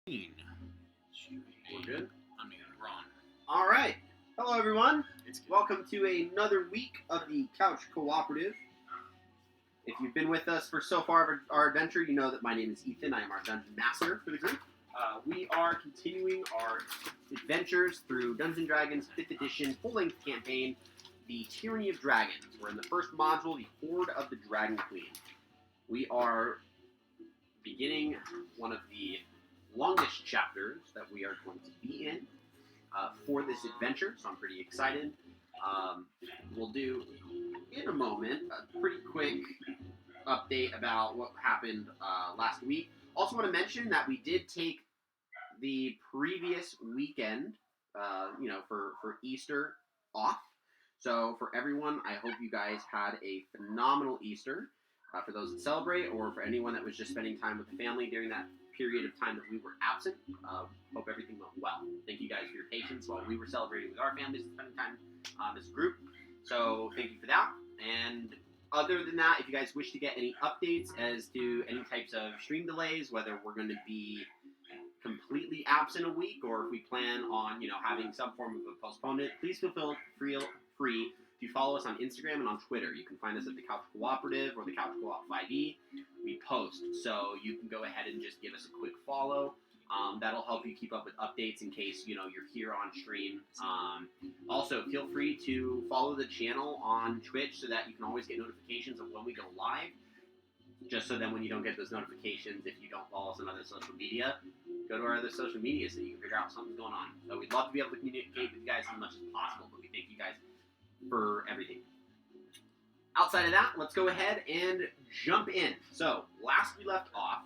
We're good? I mean, Ron. All right. Hello, everyone. Welcome to another week of the Couch Cooperative. If you've been with us for so far of our adventure, you know that my name is Ethan. I am our Dungeon Master for the group. We are continuing our adventures through Dungeons & Dragons 5th edition full-length campaign, The Tyranny of Dragons. We're in the first module, The Hoard of the Dragon Queen. We are beginning one of the longest chapters that we are going to be in for this adventure, so I'm pretty excited. We'll do, in a moment, a pretty quick update about what happened last week. Also want to mention that we did take the previous weekend, for Easter off. So for everyone, I hope you guys had a phenomenal Easter. For those that celebrate, or for anyone that was just spending time with the family during that period of time that we were absent, hope everything went well. Thank you guys for your patience while we were celebrating with our families and spending time as a group. So thank you for that. And other than that, if you guys wish to get any updates as to any types of stream delays, whether we're going to be completely absent a week or if we plan on, having some form of a postponement, please feel free to follow us on Instagram and on Twitter. You can find us at the Couch Cooperative or the Couch Co-op 5e. We post, so you can go ahead and just give us a quick follow. That'll help you keep up with updates in case, you're here on stream. Also, feel free to follow the channel on Twitch so that you can always get notifications of when we go live. Just so then when you don't get those notifications, if you don't follow us on other social media, go to our other social media so you can figure out something's going on. So we'd love to be able to communicate with you guys as much as possible, but we thank you guys for everything. Outside of that, let's go ahead and jump in. So, last we left off,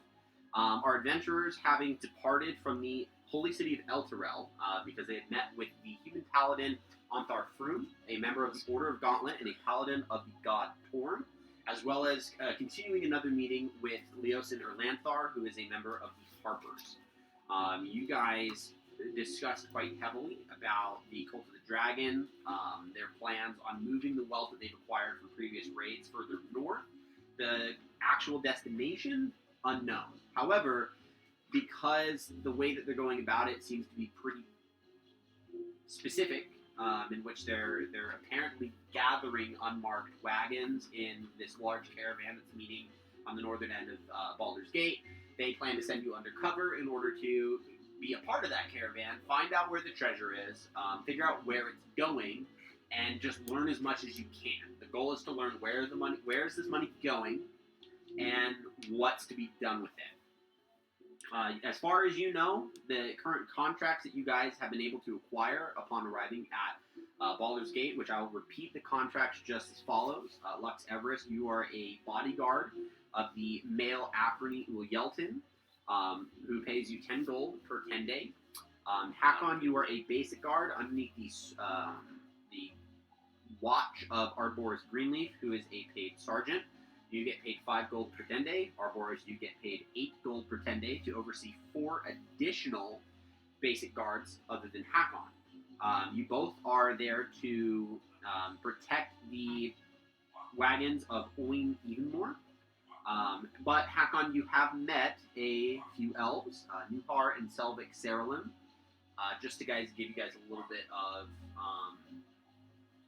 our adventurers having departed from the holy city of Elturel because they had met with the human paladin Ontharr Froom, a member of the Order of Gauntlet and a paladin of the god Torm, as well as continuing another meeting with Leosin Erlanthar, who is a member of the Harpers. You guys discussed quite heavily about the Cult of the Dragon, their plans on moving the wealth that they've acquired from previous raids further north. The actual destination, unknown. However, because the way that they're going about it seems to be pretty specific, in which they're apparently gathering unmarked wagons in this large caravan that's meeting on the northern end of Baldur's Gate. They plan to send you undercover in order to be a part of that caravan, find out where the treasure is, figure out where it's going, and just learn as much as you can. The goal is to learn where is this money going, and what's to be done with it. As far as you know, the current contracts that you guys have been able to acquire upon arriving at Baldur's Gate, which I will repeat the contracts just as follows. Lux Everest, you are a bodyguard of the male Afrani Ulyelton, who pays you 10 gold per 10 day. Hakon, you are a basic guard underneath the watch of Arboris Greenleaf, who is a paid sergeant. You get paid 5 gold per 10 day. Arboris, you get paid 8 gold per 10 day to oversee 4 additional basic guards other than Hakon. You both are there to protect the wagons of Oin Evenmore. But Hakon, you have met a few elves, Nuhar and Selvik Saralim, just to give you guys a little bit of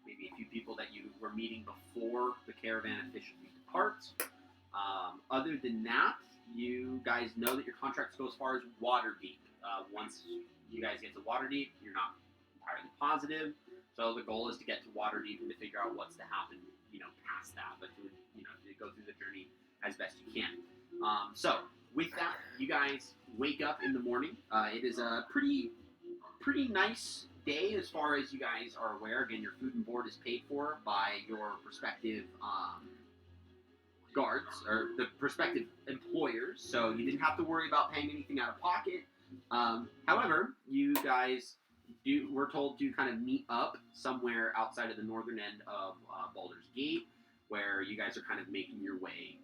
maybe a few people that you were meeting before the caravan officially departs. Other than that, you guys know that your contracts go as far as Waterdeep. Once you guys get to Waterdeep, you're not entirely positive, so the goal is to get to Waterdeep and to figure out what's to happen, past that, but to go through the journey as best you can. So, with that, you guys wake up in the morning. It is a pretty nice day as far as you guys are aware. Again, your food and board is paid for by your prospective guards, or the prospective employers, so you didn't have to worry about paying anything out of pocket. However, you guys were told to kind of meet up somewhere outside of the northern end of Baldur's Gate, where you guys are kind of making your way,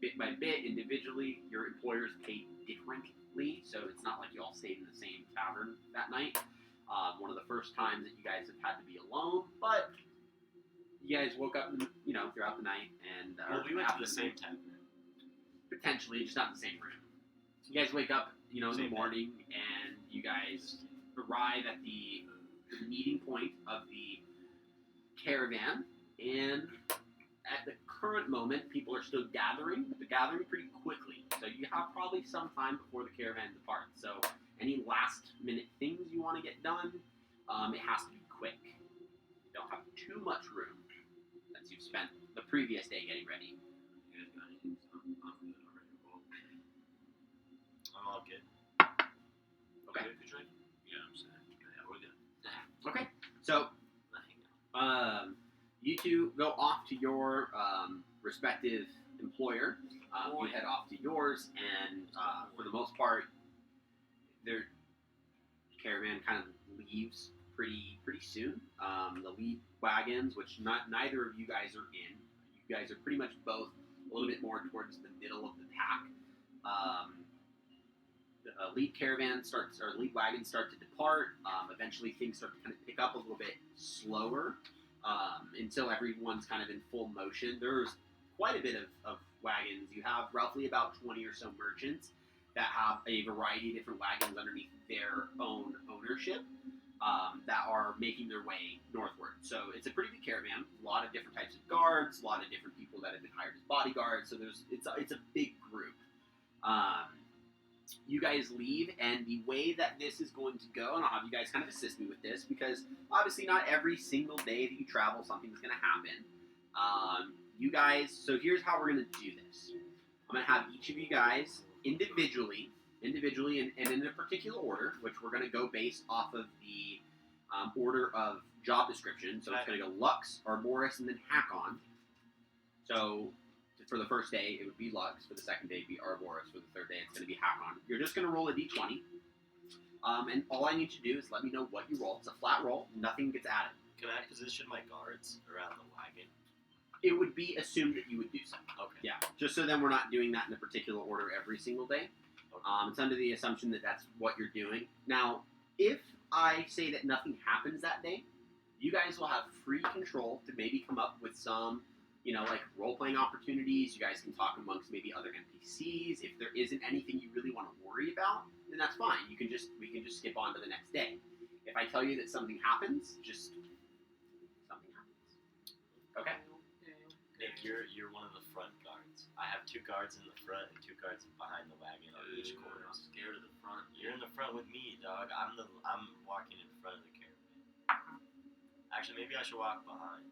bit by bit, individually. Your employers pay differently, so it's not like you all stayed in the same tavern that night. One of the first times that you guys have had to be alone, but you guys woke up, throughout the night, and we went to the same tavern. Potentially, just not in the same room. You guys wake up, in the Same morning, and you guys arrive at the meeting point of the caravan, and at the current moment, people are still gathering, but they're gathering pretty quickly. So you have probably some time before the caravan departs. So any last-minute things you want to get done, it has to be quick. You don't have too much room since you've spent the previous day getting ready. You guys got anything? I'm good. I'm ready to roll. I'm all good. Okay. Good trade? Yeah, I'm set. Yeah, we're good. Okay. So you two go off to your respective employer. You head off to yours, and for the most part, their caravan kind of leaves pretty soon. The lead wagons, which neither of you guys are in. You guys are pretty much both a little bit more towards the middle of the pack. The lead caravan lead wagons start to depart. Eventually, things start to kind of pick up a little bit slower until everyone's kind of in full motion. There's quite a bit of wagons. You have roughly about 20 or so merchants that have a variety of different wagons underneath their own ownership that are making their way northward. So it's a pretty big caravan. A lot of different types of guards, a lot of different people that have been hired as bodyguards. So it's a big group. You guys leave, and the way that this is going to go, and I'll have you guys kind of assist me with this, because obviously not every single day that you travel something's going to happen. So here's how we're going to do this. I'm going to have each of you guys individually and in a particular order, which we're going to go based off of the order of job description. So it's going to go Lux, Arboris, and then Hakon. So for the first day, it would be Lux. For the second day, it would be Arboris. For the third day, it's going to be Hakon. You're just going to roll a d20. And all I need you to do is let me know what you roll. It's a flat roll. Nothing gets added. Can I position my guards around the wagon? It would be assumed that you would do so. Okay. Yeah. Just so then we're not doing that in a particular order every single day. Okay. It's under the assumption that that's what you're doing. Now, if I say that nothing happens that day, you guys will have free control to maybe come up with some like role-playing opportunities. You guys can talk amongst maybe other NPCs. If there isn't anything you really want to worry about, then that's fine. We can just skip on to the next day. If I tell you that something happens, just something happens. Okay? Nick, you're one of the front guards. I have 2 guards in the front and 2 guards behind the wagon on each corner. I'm scared of the front. You're in the front with me, dog. I'm walking in front of the caravan. Actually, maybe I should walk behind.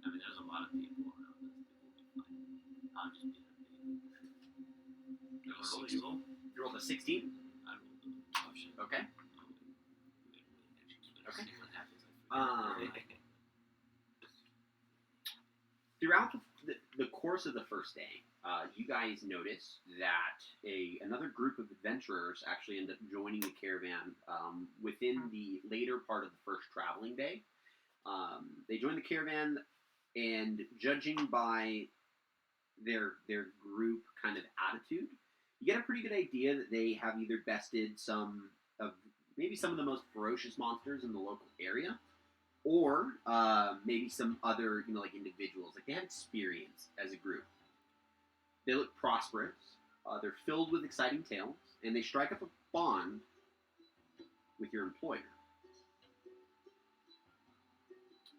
I mean, there's a lot of people around us. It will be fine. I'm just being a baby. You rolled a 16? I rolled the option. Okay. Okay. See what happens. Throughout the course of the first day, you guys notice that another group of adventurers actually end up joining the caravan within the later part of the first traveling day. They join the caravan, and judging by their group kind of attitude, you get a pretty good idea that they have either bested some of the most ferocious monsters in the local area, or maybe some other like individuals. Like they have experience as a group. They look prosperous. They're filled with exciting tales, and they strike up a bond with your employer.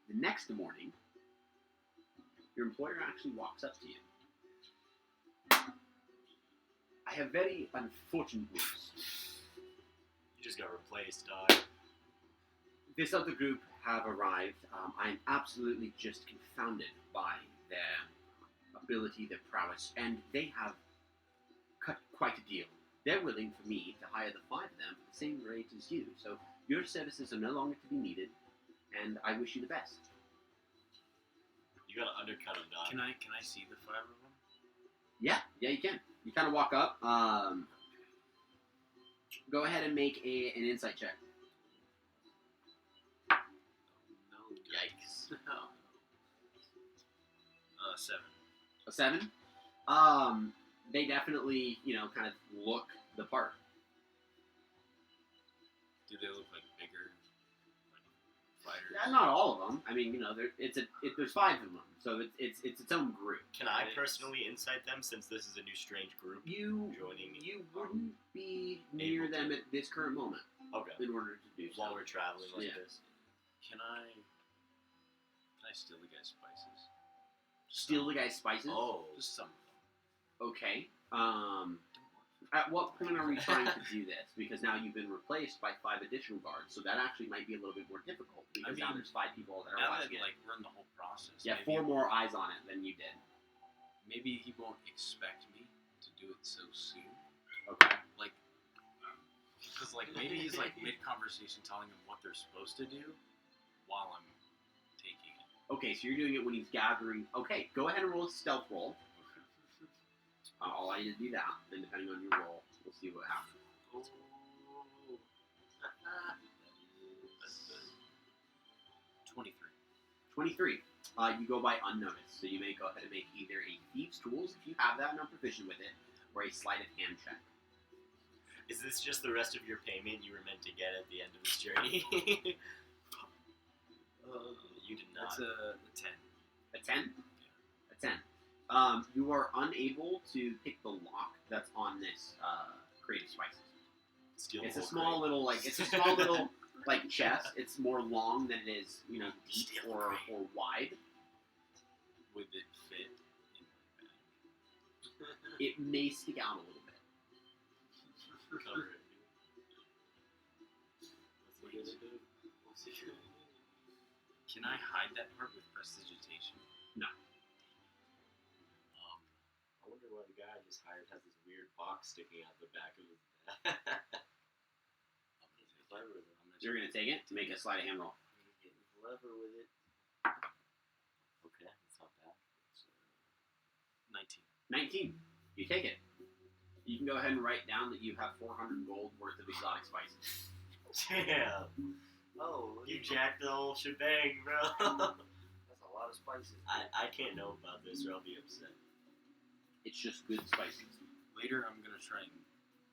The next morning, your employer actually walks up to you. I have very unfortunate news. You just got replaced, dog. This other group have arrived. I'm absolutely just confounded by their ability, their prowess, and they have cut quite a deal. They're willing for me to hire the 5 of them at the same rate as you. So your services are no longer to be needed, and I wish you the best. You gotta undercut him, dog. Can I see the 5 of them? Yeah, you can. You kind of walk up. Go ahead and make an insight check. No. Yikes. 7. A 7? They definitely, kind of look the part. Do they look like bigger, like fighters? Not all of them. I mean, there's 5 of them, so it's its own group. Can I personally incite them since this is a new strange group joining me? You wouldn't be near them at this current moment. Okay. In order to do so. While we're traveling like Yeah. this. Can I steal the guy's spices? Steal the guy's spices? Oh. Just some. Okay. At what point are we trying to do this? Because now you've been replaced by 5 additional guards, so that actually might be a little bit more difficult. Because now there's 5 people that are Now that watching it. we're in the whole process. Yeah, maybe, 4 more eyes on it than you did. Maybe he won't expect me to do it so soon. Okay. Because maybe he's mid conversation telling him what they're supposed to do while I'm taking it. Okay, so you're doing it when he's gathering. Okay, go ahead and roll a stealth roll. I'll allow you to do that, and depending on your roll, we'll see what happens. 23. 23. You go by unnoticed, so you may go ahead and make either a thieves' tools, if you have that and are proficient with it, or a sleight of hand check. Is this just the rest of your payment you were meant to get at the end of this journey? You did not. That's a 10. A 10? A 10. You are unable to pick the lock that's on this crate of spices. Steal It's the a whole small crate. little chest. It's more long than it is, deep or wide. Would it fit in my bag? It may stick out a little bit. Cover it. What's he gonna do? Can I hide that part with prestidigitation? No. I wonder why the guy I just hired has this weird box sticking out the back of his head. Clever though. You're going to take it to make a sleight of hand roll. Getting clever with it. Okay, that's not bad. It's, 19. 19. You take it. You can go ahead and write down that you have 400 gold worth of exotic spices. Damn. Oh, you jacked the whole shebang, bro. That's a lot of spices. I can't know about this or I'll be upset. It's just good spices. Later, I'm gonna try and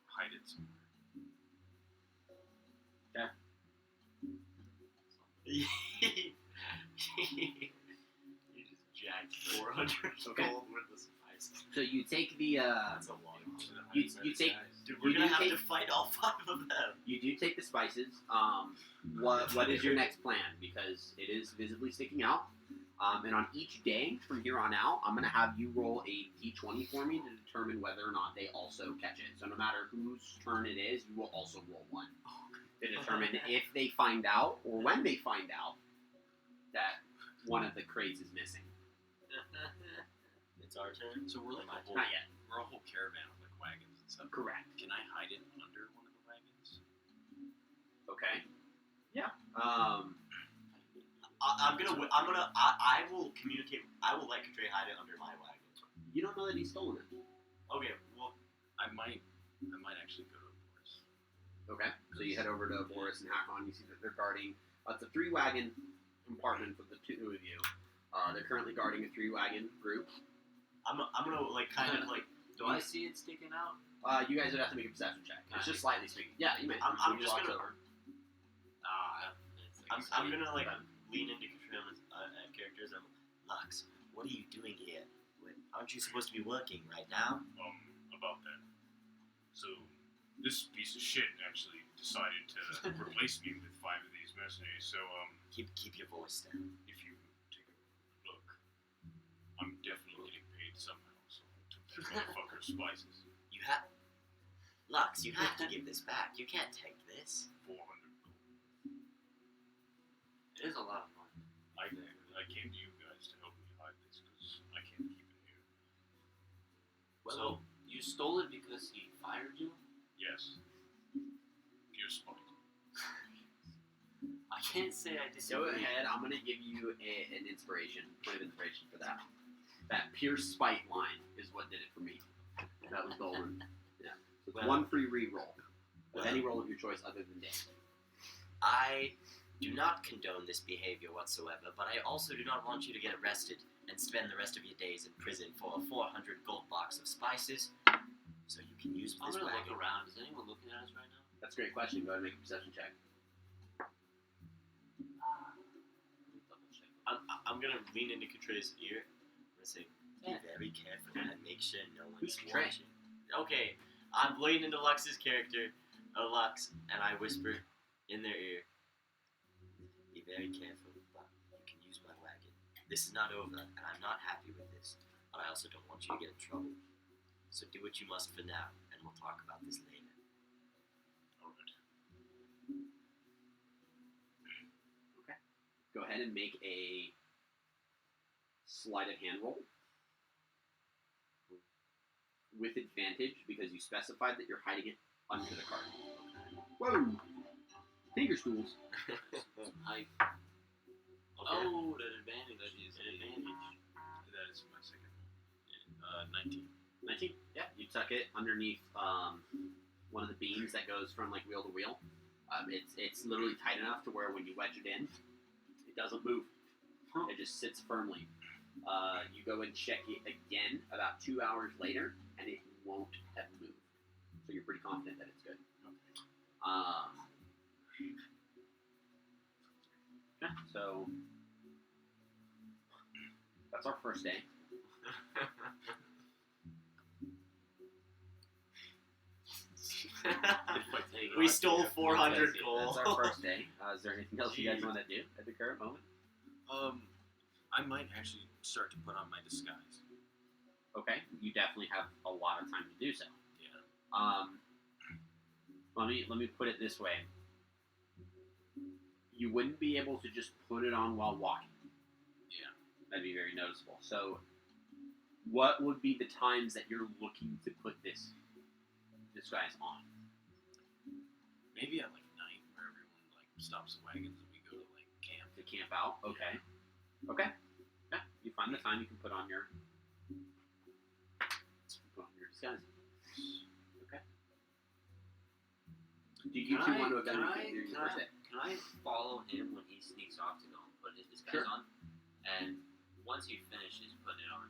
hide it somewhere. You just jacked 400 Okay. gold worth of spices. So you take the That's a lot. you take Dude, we're You gonna do have take- to fight all 5 of them. you do take the spices. What is your next plan? Because it is visibly sticking out. And on each day from here on out, I'm gonna have you roll a d20 for me to determine whether or not they also catch it. So no matter whose turn it is, you will also roll one to determine if they find out or when they find out that one of the crates is missing. It's our turn. So we're like a whole, Not yet. we're a whole caravan of wagons and stuff. Correct. Can I hide it under one of the wagons? Okay. Yeah. I will communicate. I will let Katray hide it under my wagon. You don't know that he's stolen it. Okay, well, I might actually go to Boris. Okay. So you head over to Boris and Hakon. You see that they're guarding. It's a 3-wagon compartment for the 2 of you. They're currently guarding a 3-wagon group. I'm gonna kind of like. Do I see it sticking out? You guys would have to make a perception check. It's just slightly speaking. Yeah, you may. I'm You just walk gonna- over. I'm gonna lean into Katrina's characters. Lux, what are you doing here? Aren't you supposed to be working right now? About that. So, this piece of shit actually decided to replace me with 5 of these mercenaries. So, Keep your voice down. if you take a look, I'm definitely getting paid somehow. So I took that motherfucker's spices. Lux, you have to give this back. You can't take this. 400 gold. It is a lot of money. I came to you guys to help me hide this because I can't keep it here. So, you stole it because he fired you? Yes. Pure spite. I can't say I Go disagree. ahead. I'm gonna give you an inspiration, point of inspiration for that. That pure spite line is what did it for me. That was golden. Yeah. So it's 1 free re-roll with any roll of your choice other than damage. I do not condone this behavior whatsoever, but I also do not want you to get arrested and spend the rest of your days in prison for a 400 gold box of spices, so you can use I'm this gonna wagon. look around. Is anyone looking at us right now? That's a great question. Go ahead and make a perception check. I'm gonna lean into Katre's ear. I'm gonna say, be very careful and make sure no one's Who's Katre? watching. Okay, I'm leaning into Lux's character, Lux, and I whisper in their ear, be very careful, but you can use my wagon. This is not over, and I'm not happy with this, but I also don't want you to get in trouble. So do what you must for now, and we'll talk about this later. Alright. Go ahead and make a sleight of hand roll with advantage because you specified that you're hiding it under the cart. Whoa! Finger stools. I. Okay. Oh, that advantage. That is an advantage. That is my second. 19. 19? Yeah, you tuck it underneath one of the beams that goes from like wheel to wheel. It's literally tight enough to where when you wedge it in, it doesn't move. It just sits firmly. You go and check it again about 2 hours later, and it won't have moved. So you're pretty confident that it's good. Okay, so that's our first day. We stole 400 That's gold. our first day. Is there anything else you guys want to do at the current moment? I might actually start to put on my disguise. Okay, you definitely have a lot of time to do so. Yeah. Let me put it this way. You wouldn't be able to just put it on while walking. Yeah. That'd be very noticeable. So, what would be the times that you're looking to put this disguise on? Maybe at like night where everyone like stops the wagons and we go to like camp. To camp out? Okay. Okay. Yeah, you find the time you can put on your disguise. Okay. Do you two want to evaluate your first day? Can I follow him when he sneaks off to go and put his disguise Sure. on? And once he finishes putting it on,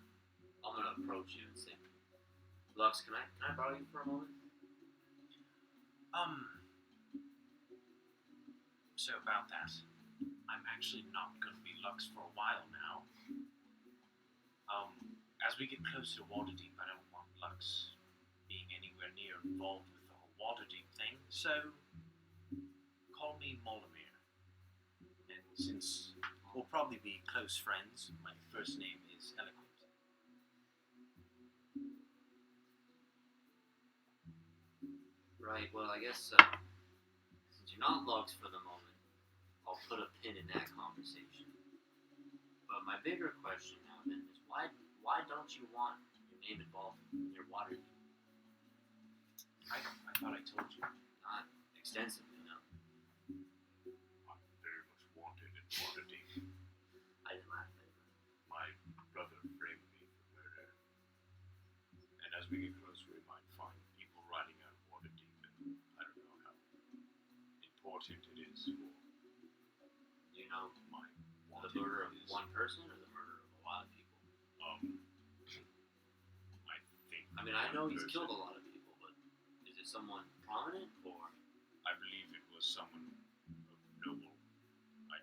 I'm gonna approach you and say, Lux, can I borrow you for a moment? So about that, I'm actually not going to be Lux for a while now. As we get closer to Waterdeep, I don't want Lux being anywhere near involved with the whole Waterdeep thing, so call me Molimir. And since we'll probably be close friends, my first name is Eloquent. Right, well, I guess, since you're not Lux for the moment, I'll put a pin in that conversation. But my bigger question now then is why don't you want your name involved in your water? I thought I told you. Not extensively, no. I'm very much wanted in Waterdeep. I didn't laugh at it. My brother framed me for murder. And as we get closer, we might find people riding out of Waterdeep, and I don't know how important it is for You know, my the wanted murder of is, one person or the murder of a lot of people? I think. I mean, I know one he's person- killed a lot of people, but is it someone prominent or? I believe it was someone of noble. I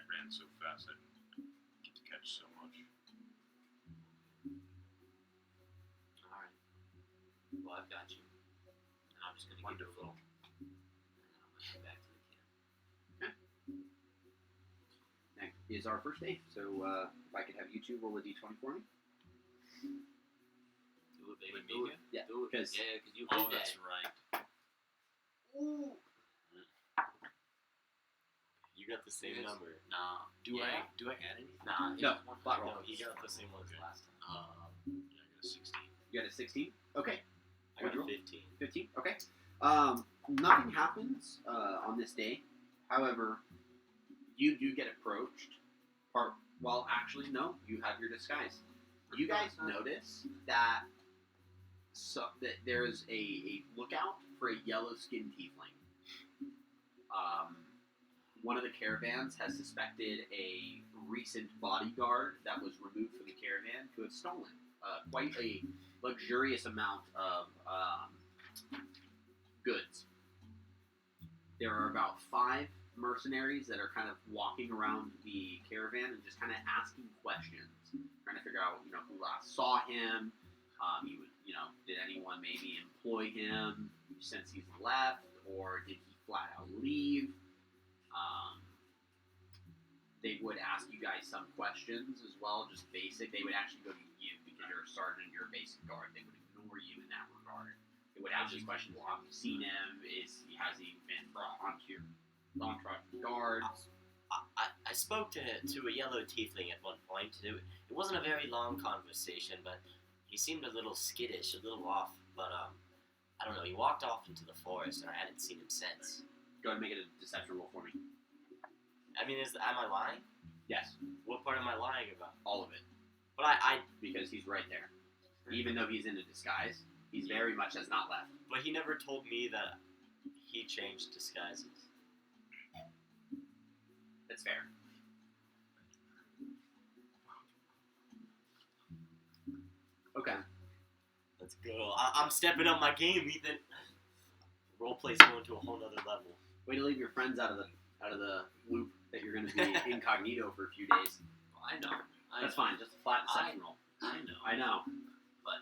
ran so fast I didn't get to catch so much. Alright. Well, I've got you. And I'm just gonna give you a little. And then I'm gonna head back to the camp. Next is our first day. So, if I could have you two roll a d20 for me. Do it, baby. With me Do it. again? Yeah, Do it. because Yeah, because you Oh, did that's that. right. You got the same Yes. number. Nah. Do Yeah. I add anything? Nah. he No, was one flat higher. roll. No, he got the same one as Okay. last time. Yeah, I got a 16. you got a 16. Okay. I got What'd you a roll? 15. 15. Okay. Nothing happens on this day. However, you do get approached. Well, actually, no. You have your disguise. You guys notice that there's a lookout for a yellow-skinned tiefling. One of the caravans has suspected a recent bodyguard that was removed from the caravan to have stolen quite a luxurious amount of goods. There are about 5 mercenaries that are kind of walking around the caravan and just kind of asking questions, trying to figure out, who last saw him. Did anyone maybe employ him since he's left, or did he flat out leave? They would ask you guys some questions as well, just basic. They would actually go to you because you're a sergeant, you're a basic guard. They would ignore you in that regard. They would ask you questions. Well, have you seen him? Has he been brought onto your guards? I spoke to a yellow tiefling at one point. It wasn't a very long conversation, but he seemed a little skittish, a little off. But I don't know. He walked off into the forest, and I hadn't seen him since. Go ahead and make it a deception roll for me. I mean, am I lying? Yes, What part am I lying about? all of it, But I because he's right there. Even though he's in a disguise, he's very much has not left. but he never told me that he changed disguises. That's fair. Okay. Let's go. I'm stepping up my game, Ethan. Roleplay's going to a whole nother level. Way to leave your friends out of the loop that you're going to be incognito for a few days. Well, I know. That's fine. Just a flat deception roll. I know. But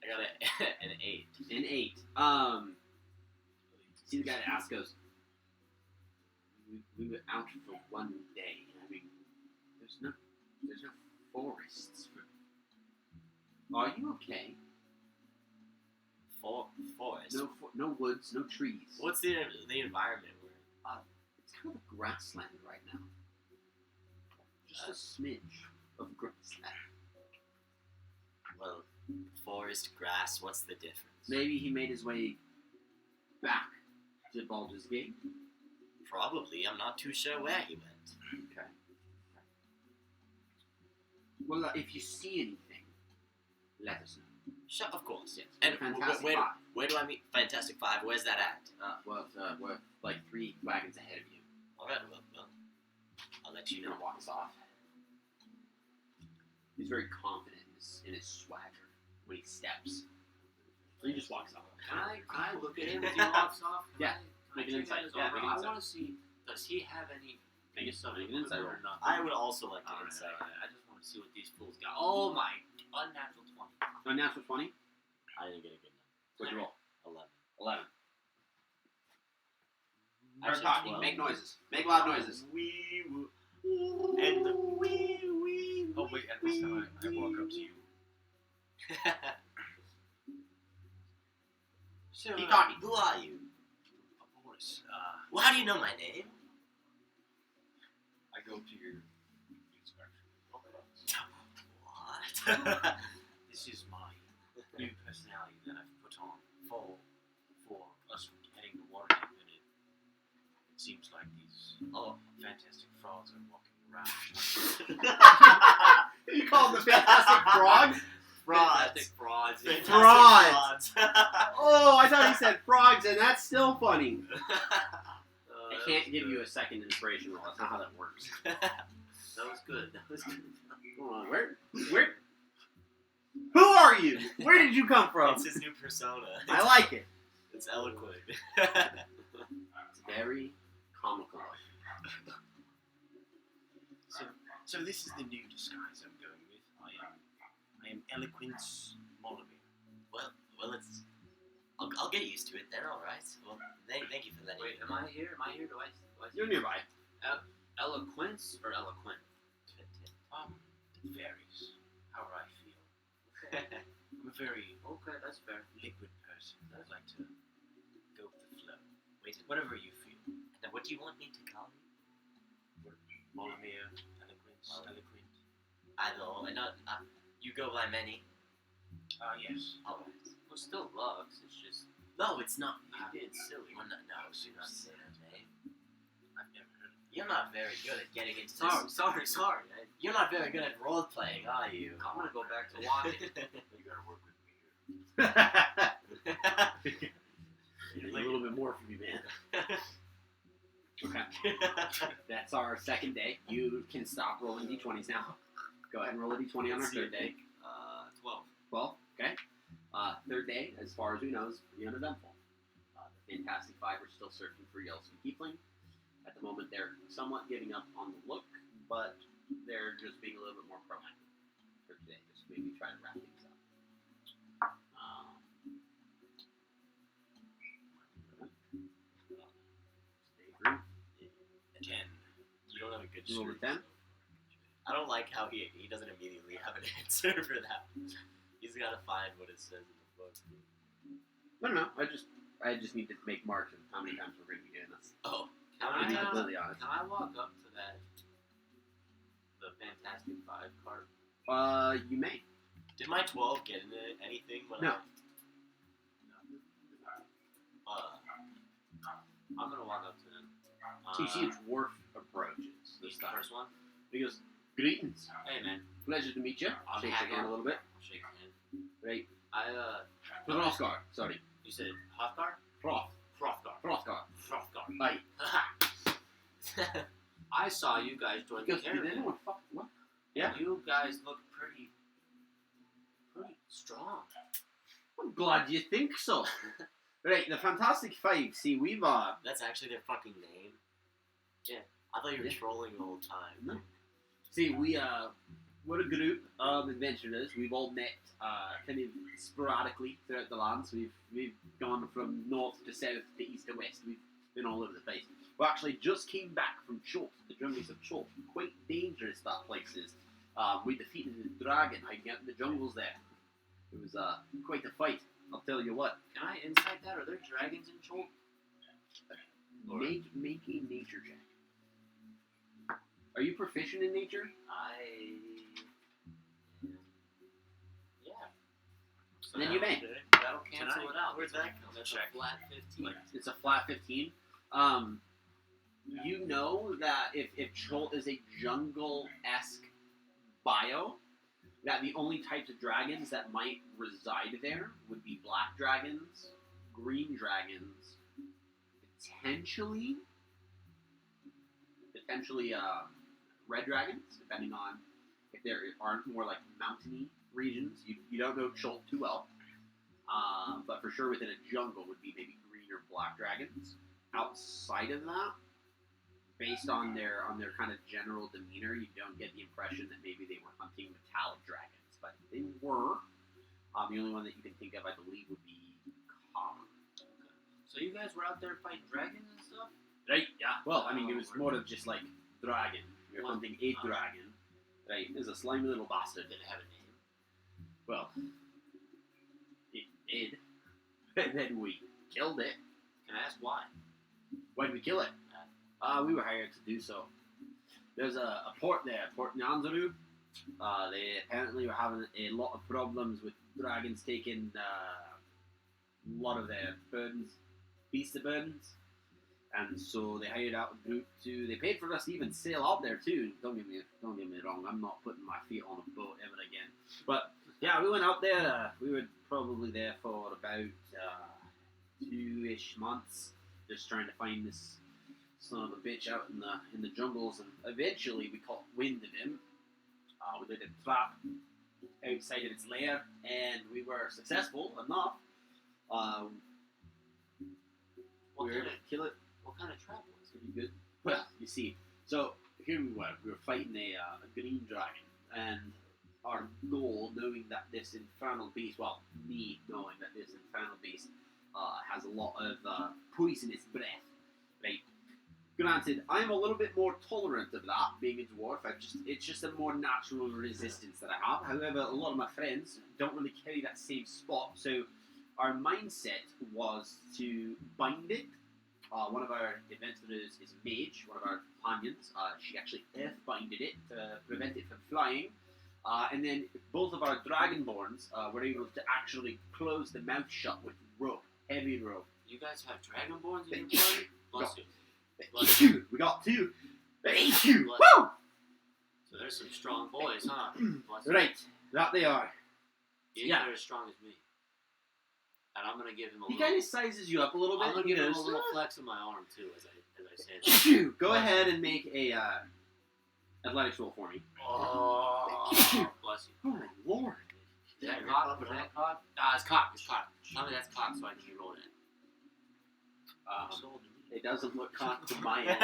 I got an 8. an 8. See the guy that asks goes, we were out for one day. I mean, there's no forests. Are you okay? Forest. No woods, no trees. What's the environment we're in? It's kind of a grassland right now. Just a smidge of grassland. Well, forest, grass, what's the difference? Maybe he made his way back to Baldur's Gate. Probably. I'm not too sure where he went. Okay. Well, if you see anything, let us know. Sure, of course. Yes. And Fantastic where Five. do I meet Fantastic Five? Where's that at? We're like 3 wagons ahead of you. Alright, well, I'll let you know. He walks off. He's very confident in his swagger when he steps. So he just walks off. Can I look at him as he walks off? Yeah. Can I Make an check insight. out his Yeah, aura? make an I insight. want to see. Does he have any? Make it Some make an insight roll. or not? I would also like to Alright, insight. alright. I just want to see what these fools got. Oh my! Unnatural 20. Unnatural 20. I didn't get a good What'd you roll? number. 11. 11. Start Actually, talking. 12. Make noises. Make loud noises. Wee woo. And the wee wee. Oh wait, at this time I walk up to you. So, Keep talking. Who are you? Boris, Well, how do you know my name? I go to your inspection. What? This is my new personality that I've put on for us heading to Waterdeep, and it seems like these fantastic frauds are walking around. You call them the Fantastic Frogs? Fantastic frauds. Fantastic Frauds. frauds. Oh, I thought he said frogs, and that's still funny. I That can't was give good. you a second inspiration roll. That's not how that works. That was good. That was good. Hold on. Where? Who are you? Where did you come from? It's his new persona. I like it. It's eloquent. It's very comical. So this is the new disguise I'm going with. I am Eloquence Molimir. well, I'll get used to it then. All right. Well, thank you for letting Wait, me am I here? Am I here? Do I You're nearby. Eloquence or eloquent? It varies how I feel. Okay. I'm a very Okay, that's fair. liquid person. I like to go with the flow. Wait, Whatever you feel. now what do you want me to call you? Molimir, Eloquence, Eloquent. Either or. Not, you go by many. Yes. All right. Well, still Lux. It's just No, it's not. you being silly. Well, no, do not say that name. I've never heard of it. You're not very good at getting into Sorry, this. sorry. You're not very good at role playing, are you? I'm gonna go back to walking. You gotta work with me here. You need a little bit more from you, man. Okay. That's our second day. You can stop rolling d20s now. Go ahead and roll a d20 on our third day. 12. 12, okay. Third day, as far as we know, is pretty uneventful. The Fantastic Five are still searching for Yellow Tiefling. At the moment, they're somewhat giving up on the look, but they're just being a little bit more proactive for today. Just maybe try to wrap things up. Stay through. 10. You don't have a good You roll a streak. 10? I don't like how he doesn't immediately have an answer for that. He's got to find what it says in the book. No. I just need to make marks of how many times we're going to be doing this. Oh, Can To be I, completely honest. can I walk up to the Fantastic Five card? You may. did my 12 get into anything when No. I'm gonna walk up to them. So you see a dwarf approaches He's this the time. first one. He goes, "Greetings. Hey man, Pleasure to meet you." I'm Shakes your happy. hand a little bit. I'll shake your hand. Right. I Sorry. You said Hrothgar? Hrothgar. Hrothgar. Aye. I saw you guys join He the goes, "Did caravan. anyone fuck what?" Yeah. You guys look pretty strong. I'm glad you think so. Right, the Fantastic Five. See, we've That's actually their fucking name? Yeah. I thought you were Yeah. trolling the whole time. No. We're a group of adventurers. We've all met kind of sporadically throughout the lands. We've gone from north to south to east to west. We've been all over the place. We actually just came back from Chult, the jungles of Chult. Quite dangerous that place is. We defeated a dragon hiding out in the jungles there. It was quite a fight, I'll tell you what. Can I insight that? Are there dragons in Chult? Or- Make a nature check. Are you proficient in nature? Yeah. So Then you may. That'll Can cancel I- it out. where'd that come That's check? a flat 15. It's a flat 15. You know that if Chult is a jungle-esque bio, that the only types of dragons that might reside there would be black dragons, green dragons, potentially red dragons, depending on if there aren't more like mountainy regions. You don't know Chult too well, but for sure within a jungle would be maybe green or black dragons. Outside of that, based on their kind of general demeanor, you don't get the impression that maybe they were hunting metallic dragons, but they were. The only one that you can think of, I believe, would be copper. So you guys were out there fighting dragons and stuff? Right? Yeah. Well, I mean, it was more of just like dragon. You're hunting a dragon. Right? It's a slimy little bastard. Did it have a name? Well, it did. And then we killed it. Can I ask why? Why did we kill it? We were hired to do so. There's a port there, Port Nyanzaru. They apparently were having a lot of problems with dragons taking a lot of their beast of burdens. And so they hired out a group they paid for us to even sail out there too. Don't get me wrong, I'm not putting my feet on a boat ever again. But yeah, we went out there, we were probably there for about 2-ish months, just trying to find this son of a bitch out in the jungles, and eventually we caught wind of him. We did a trap outside of its lair, and we were successful enough. We were able to kill it. What kind of trap was it? Pretty good. Well, you see, so here we were fighting a green dragon, and our goal, knowing that this infernal beast, me knowing that this infernal beast has a lot of poisonous breath, right? Granted, I'm a little bit more tolerant of that, being a dwarf. It's just a more natural resistance that I have. However, a lot of my friends don't really carry that same spot, so our mindset was to bind it. One of our adventurers is a mage, one of our companions. She actually earth-binded it to prevent it from flying. And then both of our dragonborns were able to actually close the mouth shut with rope, heavy rope. You guys have dragonborns in your party? Bless you. We got two. Bless Woo! you. So there's some strong boys, huh? Bless you. Right, that they are. You Yeah. They're as strong as me. And I'm gonna give him a He little. kind of sizes you up a little bit. I'm gonna He give him a goes, little flex of my arm too, as I say that. "Phew." Go ahead and make a athletics roll for me. Oh, bless you. Oh my lord! Is that cock? Is that cock? It's cock. It's cock. Tell me that's cock so I can roll it. It doesn't look hot to my end,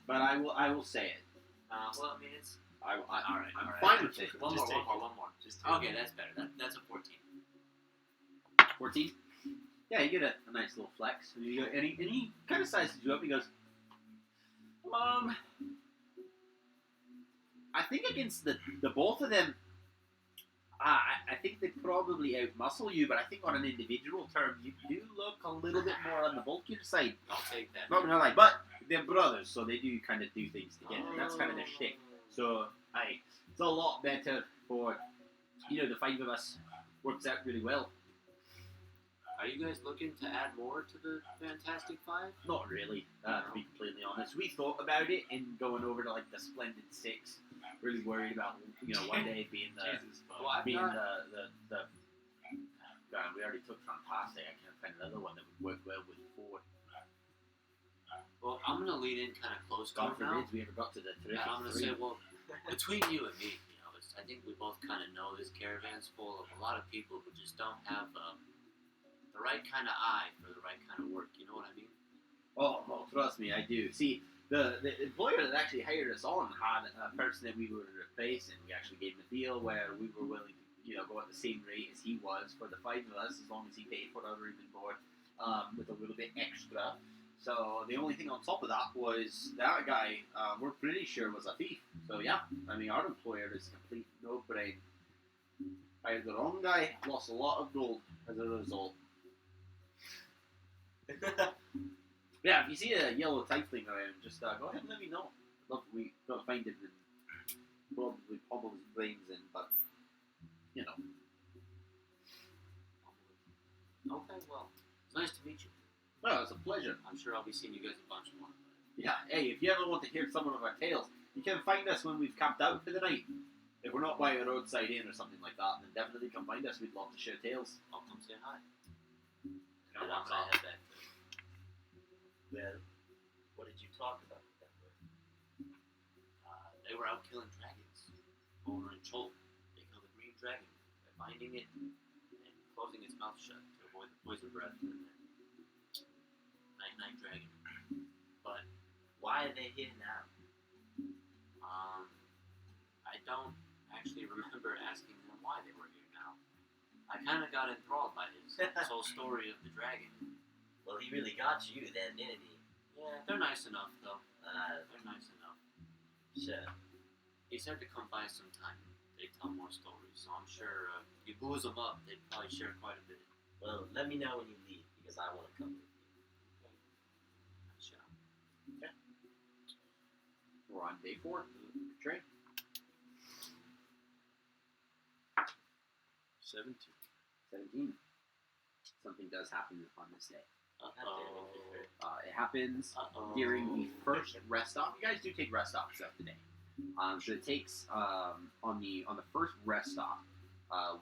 but I will say it. Well, I mean, it's I'm all right. fine with it. one Just more. Just Okay, that's better. That's a 14. 14. Yeah, you get a nice little flex, and he kind of sizes you up. He goes, I think against the both of them, I think they probably outmuscle you, but I think on an individual term, you do look a little bit more on the bulkier side. I'll take that. Not like, but they're brothers, so they do kind of do things together. That's kind of their shtick. So, it's a lot better for, the 5 of us. Works out really well. Are you guys looking to add more to the Fantastic Five? Not really, to be completely honest. We thought about it in going over to like the Splendid Six. Really worried about one day being the Well, I've being got- the God, we already took Fantastic. I can't find another one that would work well with Ford. Well, I'm gonna lean in kind of close to God it now. forbid we ever got to the terrific And I'm gonna 3. say, well, between you and me, I think we both kind of know this caravan's full of a lot of people who just don't have the right kind of eye for the right kind of work. You know what I mean? Oh, well, trust me, I do. See, the employer that actually hired us on had a person that we were replacing. We actually gave him a deal where we were willing to, go at the same rate as he was for the 5 of us, as long as he paid for our room and board, with a little bit extra. So the only thing on top of that was that guy, we're pretty sure was a thief. So yeah, I mean, our employer is a complete no-brain. Hired the wrong guy, lost a lot of gold as a result. Yeah, if you see a yellow tiefling around, just go ahead and let me know. I'd love we gotta find him and probably pummel his brains in, but Okay, well, it's nice to meet you. well, it's a pleasure. I'm sure I'll be seeing you guys a bunch more. Yeah, hey, if you ever want to hear some of our tales, you can find us when we've camped out for the night. If we're not by a roadside inn or something like that, then definitely come find us. We'd love to share tales. I'll come say hi. No, And I'm gonna head back. Well, what did you talk about with them? They were out killing dragons over in Chol. They killed a green dragon by binding it and closing its mouth shut to avoid the poison breath. And then night dragon. But Why are they here now? I don't actually remember asking them why they were here now. I kind of got enthralled by his whole story of the dragon. Well, he really got you then, didn't he? Yeah, they're nice enough though. They're nice enough. Sure. He said to come by sometime. They tell more stories, so I'm sure if you booze them up, they'd probably share quite a bit. Well, let me know when you leave, because I want to come with you. Sure. We're on day 4. Trade. 17. 17. Something does happen on this day. Uh-oh. It happens Uh-oh. during the first rest stop. You guys do take rest stops throughout the day. So it takes on the first rest stop,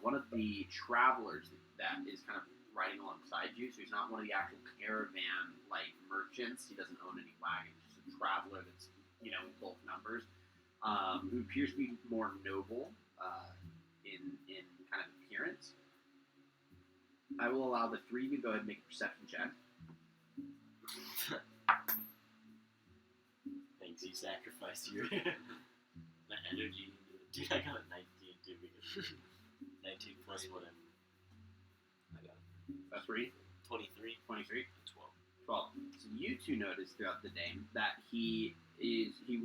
one of the travelers that is kind of riding alongside you. So he's not one of the actual caravan like merchants. He doesn't own any wagons. Just a traveler that's in bulk numbers, who appears to be more noble in kind of appearance. I will allow the 3 of you to go ahead and make a perception check. Thanks, you sacrificed your My energy. Dude, I got a 19 too, because 19 plus whatever. I got it. A 3, 23. 23, 12. 12. So you two notice throughout the day that he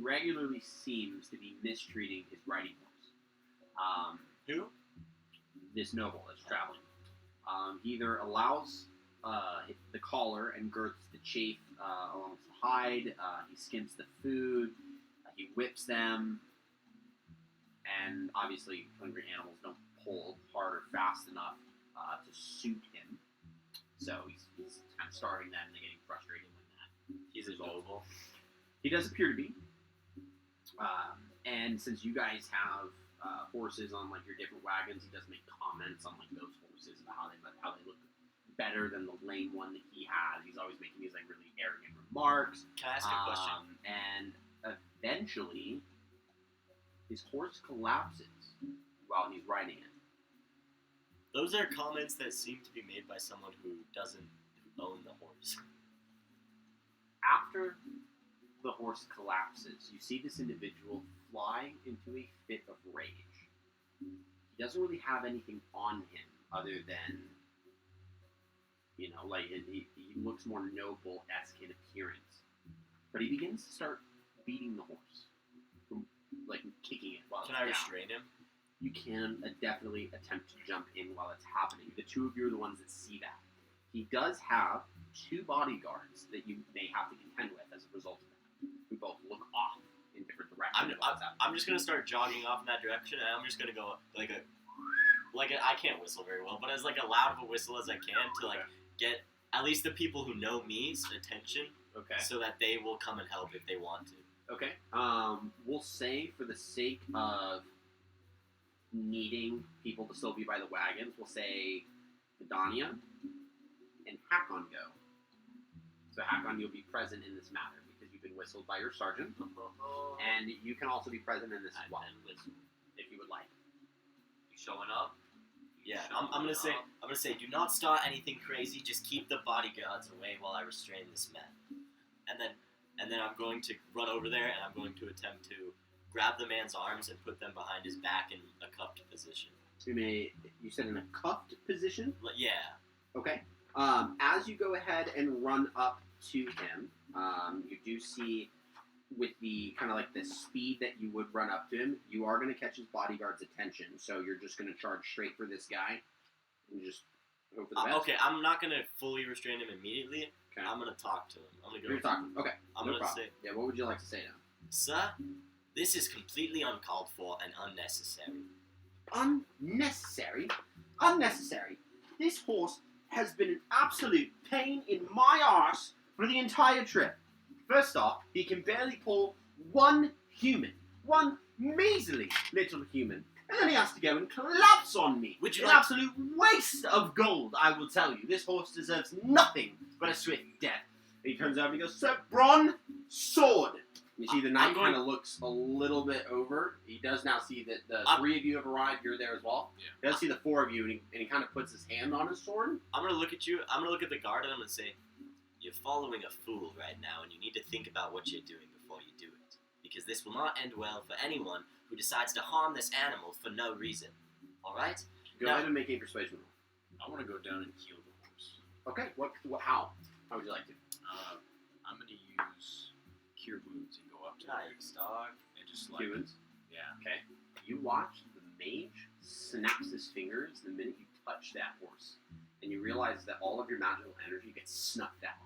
regularly seems to be mistreating his riding horse. Who? This noble that's traveling. He either allows the collar and girths the chafe along the hide. He skims the food. He whips them. And obviously, hungry animals don't pull hard or fast enough to suit him. So he's kind of starving them and they're getting frustrated with that. He's a noble. He does appear to be. And since you guys have horses on like your different wagons, he does make comments on like those horses about how they look better than the lame one that he has. He's always making these like really arrogant remarks. Can I ask a question? And eventually, his horse collapses while he's riding it. Those are comments that seem to be made by someone who doesn't own the horse. after the horse collapses, you see this individual fly into a fit of rage. He doesn't really have anything on him other than, like he looks more noble-esque in appearance. But he begins to start beating the horse, like kicking it while it's Can I down. restrain him? You can definitely attempt to jump in while it's happening. The two of you are the ones that see that. He does have 2 bodyguards that you may have to contend with as a result of that, who both look off in different directions. I'm just gonna start jogging off in that direction, and I'm just gonna go I can't whistle very well, but as like a loud of a whistle as I can to like get at least the people who know me's attention, Okay. so that they will come and help if they want to. Okay. We'll say for the sake of needing people to still be by the wagons, we'll say Vidania and Hakon go. So Hakon, you'll be present in this matter because you've been whistled by your sergeant, and you can also be present in this as well, if you would like. You showing up? Yeah, I'm gonna say, do not start anything crazy. Just keep the bodyguards away while I restrain this man. And then I'm going to run over there and I'm going to attempt to grab the man's arms and put them behind his back in a cuffed position. You said in a cuffed position? Yeah. Okay. As you go ahead and run up to him, you do see, with the kind of like the speed that you would run up to him, you are going to catch his bodyguard's attention. So you're just going to charge straight for this guy and just hope for the best. Okay, I'm not going to fully restrain him immediately. Okay. I'm going to talk to him. I'm going to go. You're talking. Okay. I'm No going to problem. say, Yeah, what would you like to say now? sir, this is completely uncalled for and unnecessary. Unnecessary? Unnecessary. This horse has been an absolute pain in my arse for the entire trip. First off, he can barely pull one measly little human, and then he has to go and collapse on me. Would you An like- absolute waste of gold, I will tell you. This horse deserves nothing but a swift death. And he turns over and he goes, Sir Bron, sword. You see the knight I'm going- kind of looks a little bit over. He does now see that the I'm- 3 of you have arrived. You're there as well. Yeah. He does see the 4 of you, and he kind of puts his hand on his sword. I'm going to look at you. I'm going to look at the guard and I'm going to say, you're following a fool right now, and you need to think about what you're doing before you do it. Because this will not end well for anyone who decides to harm this animal for no reason. Alright? Go Now- ahead and make a persuasion roll. I want to go down and heal the horse. Okay, how? How would you like to? I'm going to use Cure Wounds and go up to Yikes, dog. and just like, Humans. yeah. Okay. You watch the mage snaps his fingers the minute you touch that horse. And you realize that all of your magical energy gets snuffed out.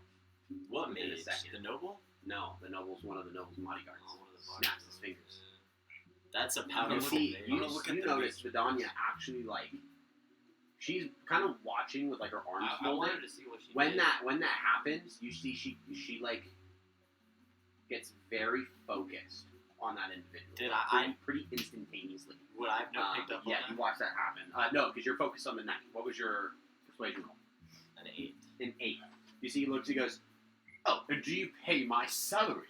What In a mage? second. The noble? No, the noble's one of the noble's bodyguards. Oh, one of the Snaps his bodyguards. fingers. That's a You powerful see, mage. you, gonna look at you the notice mage. Vidania actually, like, she's kind of watching with, like, her arms I folded. wanted to see what she When did. that happens, you see she like gets very focused on that individual. Did pretty instantaneously. Would I have not picked up on Yeah, that? you watched that happen. No, because you're focused on the knight. What was your persuasion roll? An 8. An 8. You see, he looks. He goes, "Oh, and do you pay my salary?"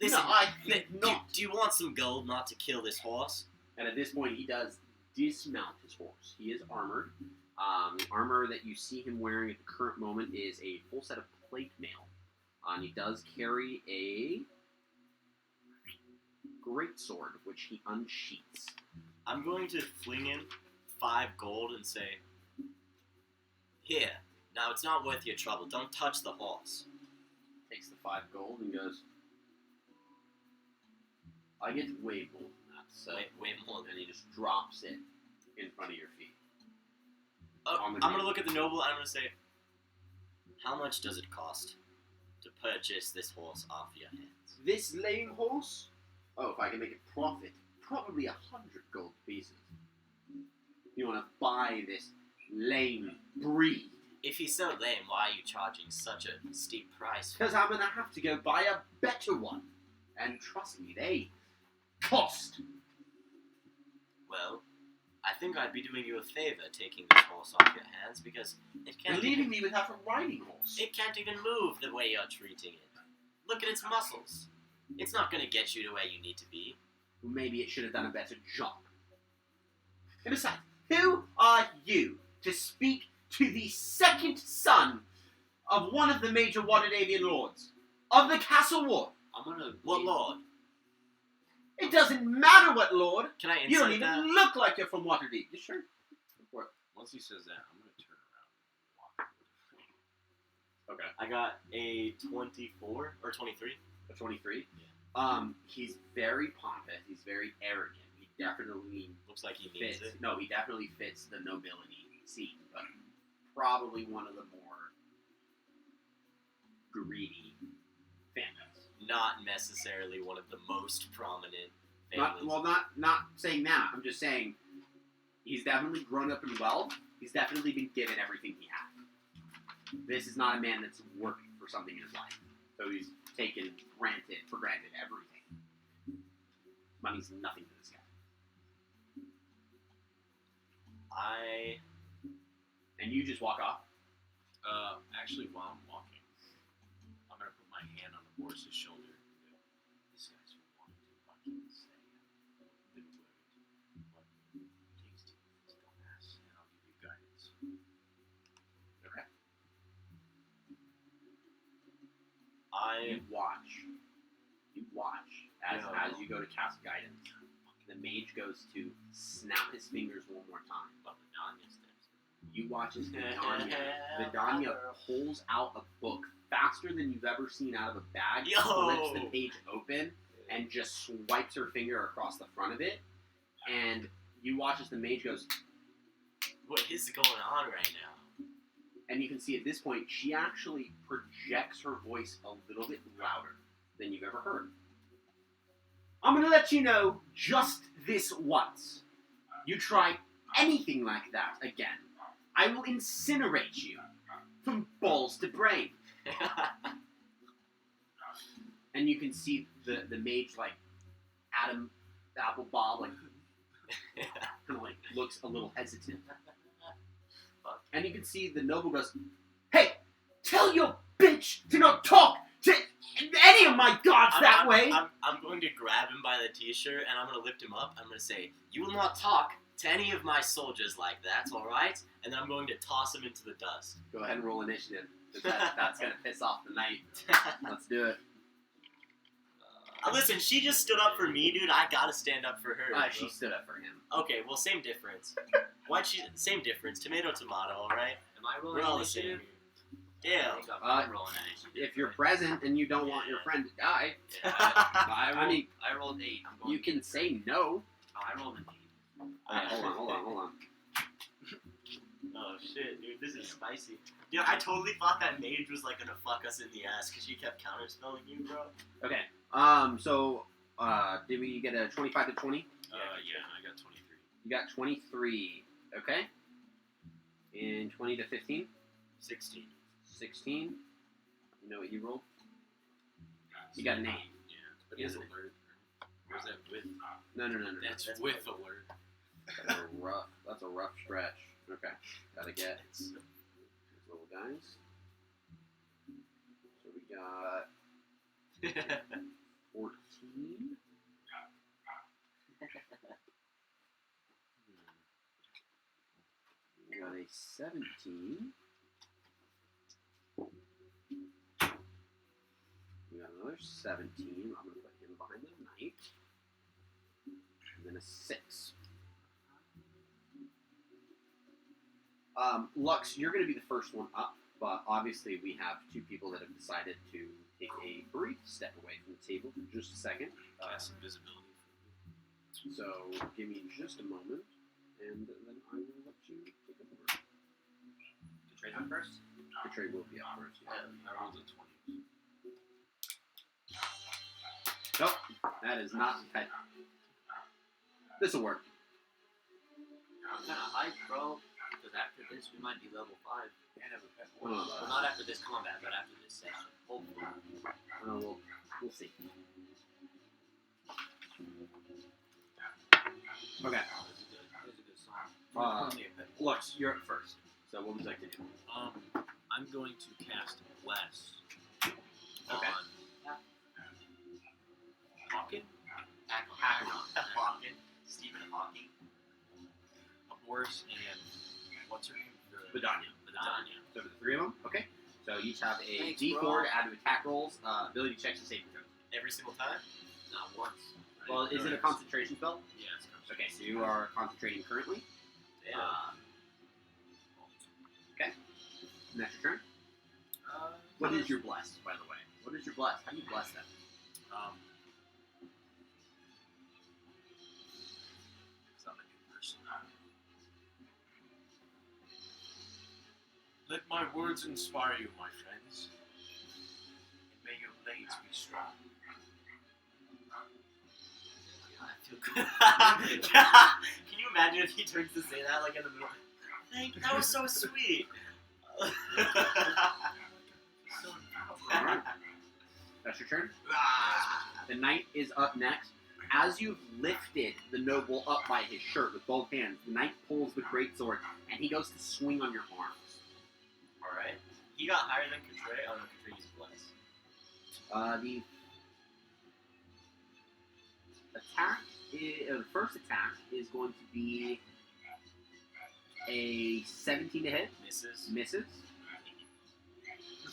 Listen, no, I think do, not. do you want some gold not to kill this horse? And at this point, he does dismount his horse. He is armored. The armor that you see him wearing at the current moment is a full set of plate mail. And he does carry a greatsword, which he unsheaths. I'm going to fling him 5 gold and say, here, now it's not worth your trouble. Don't touch the horse. Takes the 5 gold and goes, I get way more than that, so. Way more And than he just drops it in front of your feet. Oh, on the I'm going to ground. look at the noble and I'm going to say, how much does it cost to purchase this horse off your hands? This lame horse? Oh, if I can make a profit, probably 100 gold pieces. You want to buy this lame breed? If he's so lame, why are you charging such a steep price? Because I'm going to have to go buy a better one. And trust me, they cost. Well, I think I'd be doing you a favor taking this horse off your hands because it You're can't leaving even, me without a riding horse. it can't even move the way you're treating it. Look at its muscles. It's not going to get you to where you need to be. Maybe it should have done a better job. And besides, who are you to speak to the second son of one of the major Watanavian lords? of the Castle Ward. I'm gonna. What lord? It doesn't matter what lord. Can I You don't insight even that? look like you're from Waterdeep. You sure? Once he says that, I'm gonna turn around and walk. Okay. I got a 24 or 23. A 23. He's very pompous. He's very arrogant. He definitely Looks like he needs fits. it. No, he definitely fits the nobility scene, but probably one of the more greedy families. Not necessarily one of the most prominent Not, families. well, not saying that. I'm just saying he's definitely grown up in wealth. He's definitely been given everything he had. This is not a man that's worked for something in his life. So he's taken for granted everything. Money's nothing to this guy. And you just walk off. Actually, while I'm walking, I'm gonna put my hand on the horse's shoulder and go, "This guy's from Waterdeep. I can't say I've been worried, but please do this dumbass, and I'll give you guidance." Okay. I You watch as you go to cast guidance. The mage goes to snap his fingers one more time. But Vidania steps. You watch as Vidania pulls out a book faster than you've ever seen out of a bag, Yo! flips the page open, and just swipes her finger across the front of it. And you watch as the mage goes, What is going on right now? and you can see at this point, she actually projects her voice a little bit louder than you've ever heard. I'm going to let you know just this once. You try anything like that again, I will incinerate you from balls to brain. And you can see the mage, like, Adam Apple Bob, like, kind of like looks a little hesitant. And you can see the noble goes, "Hey, tell your bitch to not talk to any of my gods that way." I'm going to grab him by the t-shirt and I'm going to lift him up. I'm going to say, "You will not talk to any of my soldiers like that, all right?" And then I'm going to toss him into the dust. Go ahead and roll initiative. 'Cause that's going to piss off the knight. Let's do it. Listen, she just stood up for me, dude. I gotta stand up for her. bro. She stood up for him. Okay, well, same difference. Same difference. Tomato, tomato, alright? Am I rolling We're all the same. initiative? Yeah. I think I'm rolling initiative. If you're present and you don't want your friend to die, Yeah, I mean, I rolled 8. I'm going. you can say no. Oh, I rolled an 8. Hold on. Oh shit, dude, this is spicy. Dude, I totally thought that mage was like gonna fuck us in the ass because she kept counterspelling you, bro. Okay. So, did we get a 25 to 20? Yeah, I got 23. You got 23. Okay. And 20 to 15? 16. 16. You know what you rolled? You got an 8. Yeah, but he has alert. Or is that with? No. That's That's with my- alert. That's a rough stretch. Okay. Gotta get these little guys. So we got 14. We got a 17. We got another 17. I'm going to put him behind the knight. And then a 6. Lux, you're going to be the first one up, but obviously we have two people that have decided to take a brief step away from the table for just a second. Cast invisibility. So give me just a moment, and then I will let you take over. Trade up first? The trade will be up first. I rolled a 20. Nope, that is not the type. This will work. I'm kind of hyped, bro. Because after this, we might be level 5. Hold on. Well, not after this combat, but after this session. Hopefully. We'll see. Okay. That was a good song. Lux, you're up first. So what would you like to do? I'm going to cast Bless Okay. on Hawken, Hawking. Stephen Hawking. a horse, and what's her name? Vidania. Vidania. So the three of them? Okay. So you each have a Thanks, D4 bro. to add to attack rolls, ability checks, and saving throws. Every single time? Not once. Right? Well, is it a concentration spell? Yeah, it's Okay, so you are concentrating currently. Damn. Okay. And that's your turn. What is your bless, by the way? What is your bless? How do you bless them? Because I'm a new person. Let my words inspire you, my friends. And may your blades be strong. I feel good. Can you imagine if he turns to say that like in the middle? Thank you. That was so sweet. Alright. That's your turn. The knight is up next. As you've lifted the noble up by his shirt with both hands, the knight pulls the greatsword and he goes to swing on your arms. Alright. He got higher than Contray. Oh no, Contray used bless. The attack, the first attack is going to be a 17 to hit. Misses. Misses.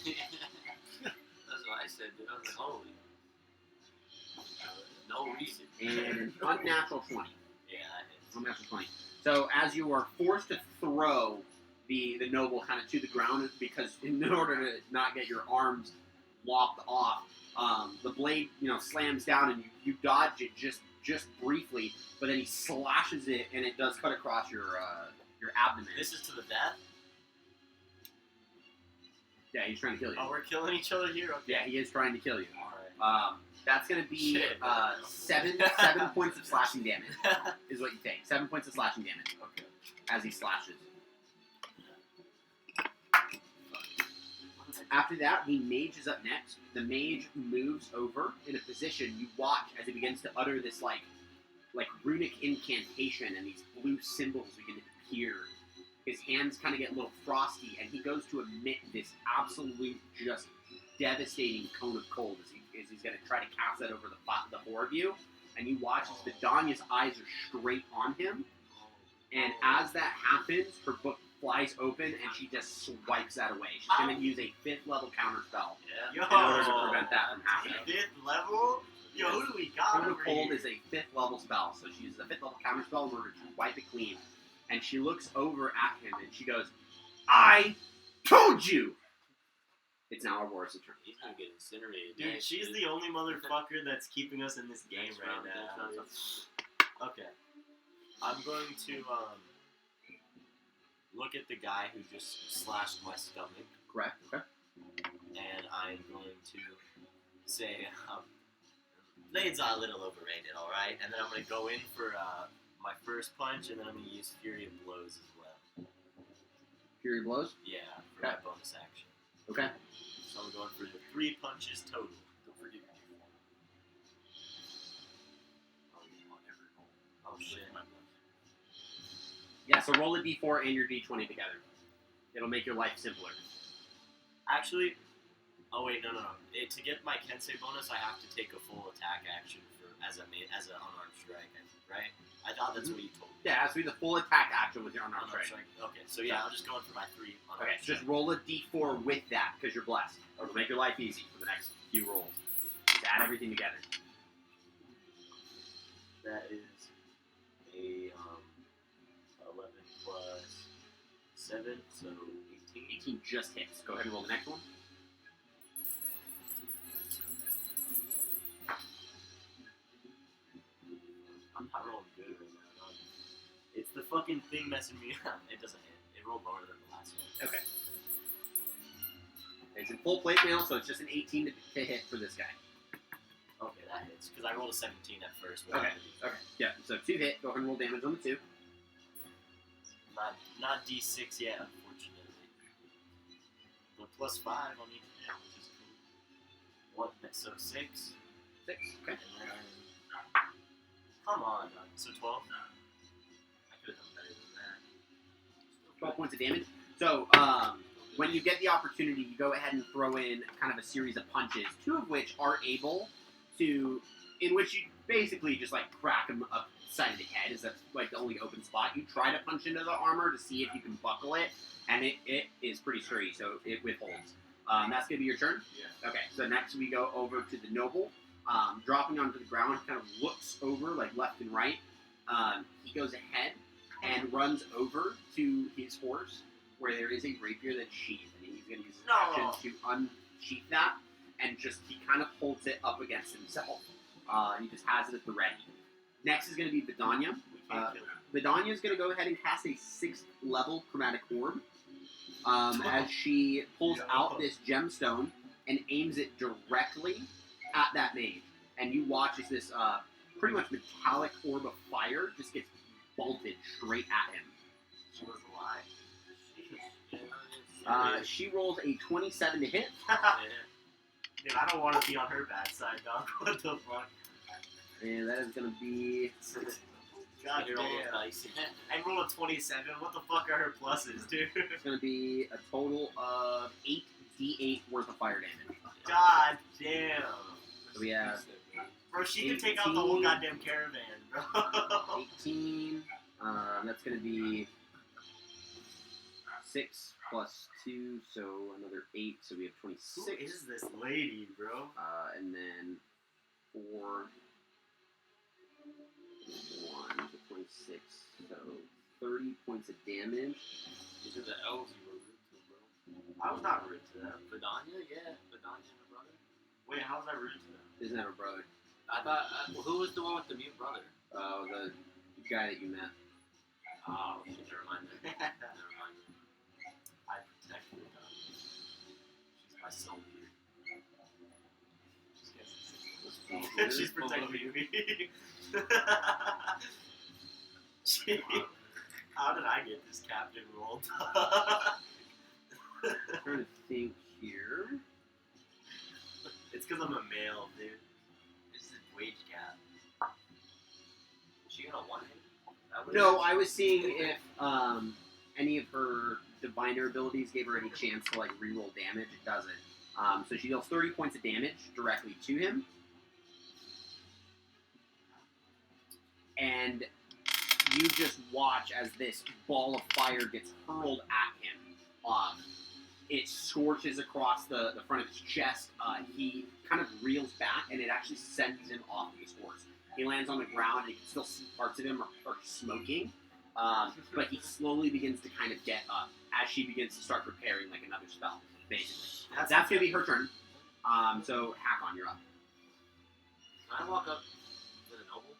That's what I said, dude. I was like, holy. No reason. And unnatural 20. Yeah, that hits. Unnatural 20. So as you are forced to throw the noble kind of to the ground, because in order to not get your arms lopped off, the blade, slams down and you dodge it just briefly, but then he slashes it and it does cut across your abdomen. This is to the death? Yeah, he's trying to kill you. Oh, we're killing each other here? Okay. Yeah, he is trying to kill you. Alright. That's going to be Shit. 7 points of slashing damage is what you take. 7 points of slashing damage Okay. as he slashes. After that, the mage is up next. The mage moves over in a position. You watch as he begins to utter this like runic incantation, and these blue symbols begin to appear. His hands kind of get a little frosty, and he goes to emit this absolute, just devastating cone of cold as he's going to try to cast that over the four of you. And you watch as Vidania's eyes are straight on him, and as that happens, her book flies open, and she just swipes that away. She's going to use a 5th level counter spell Yo, in order to prevent that from happening. 5th level? Yo, who do we got Cone of over Cold here? is a 5th level spell, so she uses a 5th level counter spell in order to wipe it clean. And she looks over at him and she goes, "I told you!" It's now Aurora's turn. He's gonna get incinerated. Dude, next, she's dude. the only motherfucker that's keeping us in this game Next right round, now. next round. Okay. I'm going to look at the guy who just slashed my stomach, Correct? Okay. and I'm going to say, blades are a little overrated, alright? And then I'm going to go in for my first punch, and then I'm going to use Fury of Blows as well. Fury blows. Yeah, for Okay. my bonus action. Okay. So I'm going for the 3 punches total. Don't forget your D4. On every roll. Oh shit. Look at my blood. Yeah, so roll a d4 and your d20 together. It'll make your life simpler. Actually, oh wait, no. To get my Kensei bonus, I have to take a full attack action as an unarmed strike, right? I thought that's what you told me. Yeah, it has to be the full attack action with your unarmed Unarmed strike. strike. Okay, so yeah, I'll just go in for my 3 unarmed Okay, so just strike. roll a d4 with that, because you're blessed. It'll make your life easy for the next few rolls. Just add everything together. That is a 11 plus 7, so 18. 18 just hits. Go ahead and roll the next one. I'm not rolling good right now. It's the fucking thing messing me up. It doesn't hit. It rolled lower than the last one. Okay. It's in full plate mail, so it's just an 18 to hit for this guy. Okay, that hits. Because I rolled a 17 at first. Okay. Okay. Yeah, so 2 hit. Go ahead and roll damage on the 2. Not D6 yet, unfortunately. But plus 5 on each hit, which is cool. What? So 6. 6. Okay. And then, come on. So 12. I could have done better than that. 12 points of damage. So, when you get the opportunity, you go ahead and throw in kind of a series of punches, 2 of which are able to, in which you basically just like crack him up side of the head, is that's like the only open spot. You try to punch into the armor to see if you can buckle it, and it is pretty sturdy, so it withholds. That's gonna be your turn. Yeah. Okay. So next we go over to the noble, dropping onto the ground, kind of looks over like left and right. He goes ahead and runs over to his horse, where there is a rapier that's sheathed, and he's gonna use his action to unsheath that, and just he kind of holds it up against himself. He just has it at the ready. Next is gonna be Vidania. Vidania is going to go ahead and cast a 6th level chromatic orb as she pulls out this gemstone and aims it directly at that mage. And you watch as this pretty much metallic orb of fire just gets bolted straight at him. She was alive. She rolls a 27 to hit. Dude, I don't want to be on her bad side, dog. What the fuck? And that is going to be... God You're all damn. nice. I rolled a 27. What the fuck are her pluses, dude? It's going to be a total of 8d8 worth of fire damage. God damn. So we have Bro, she could take out the whole goddamn caravan, bro. 18. That's going to be 6 plus 2, so another 8. So we have 26. Who is this lady, bro? And then 4, 1, so 26. So 30 points of damage. These are the elves you were rude to, bro. I was not rude to them. Vidania, yeah. Vidania and her brother. Wait, how was I rude to them? Isn't that her brother? I thought, well, who was the one with the mute brother? The guy that you met. Oh, shit, never mind that. Never mind. I protect her, dog. She's my soulmate. She's protecting me. How did I get this captain role? I'm trying to think here. It's because I'm a male, dude. This is wage cap. Is she gonna one hit? No, I was seeing if any of her diviner abilities gave her any chance to like reroll damage. It doesn't. So she deals 30 points of damage directly to him. And you just watch as this ball of fire gets hurled at him. It scorches across the front of his chest. He kind of reels back, and it actually sends him off his horse. He lands on the ground, and you can still see parts of him are smoking. But he slowly begins to kind of get up as she begins to start preparing like another spell, basically. That's going to be her turn. So, Hakon, you're up. Can I walk up to the noble?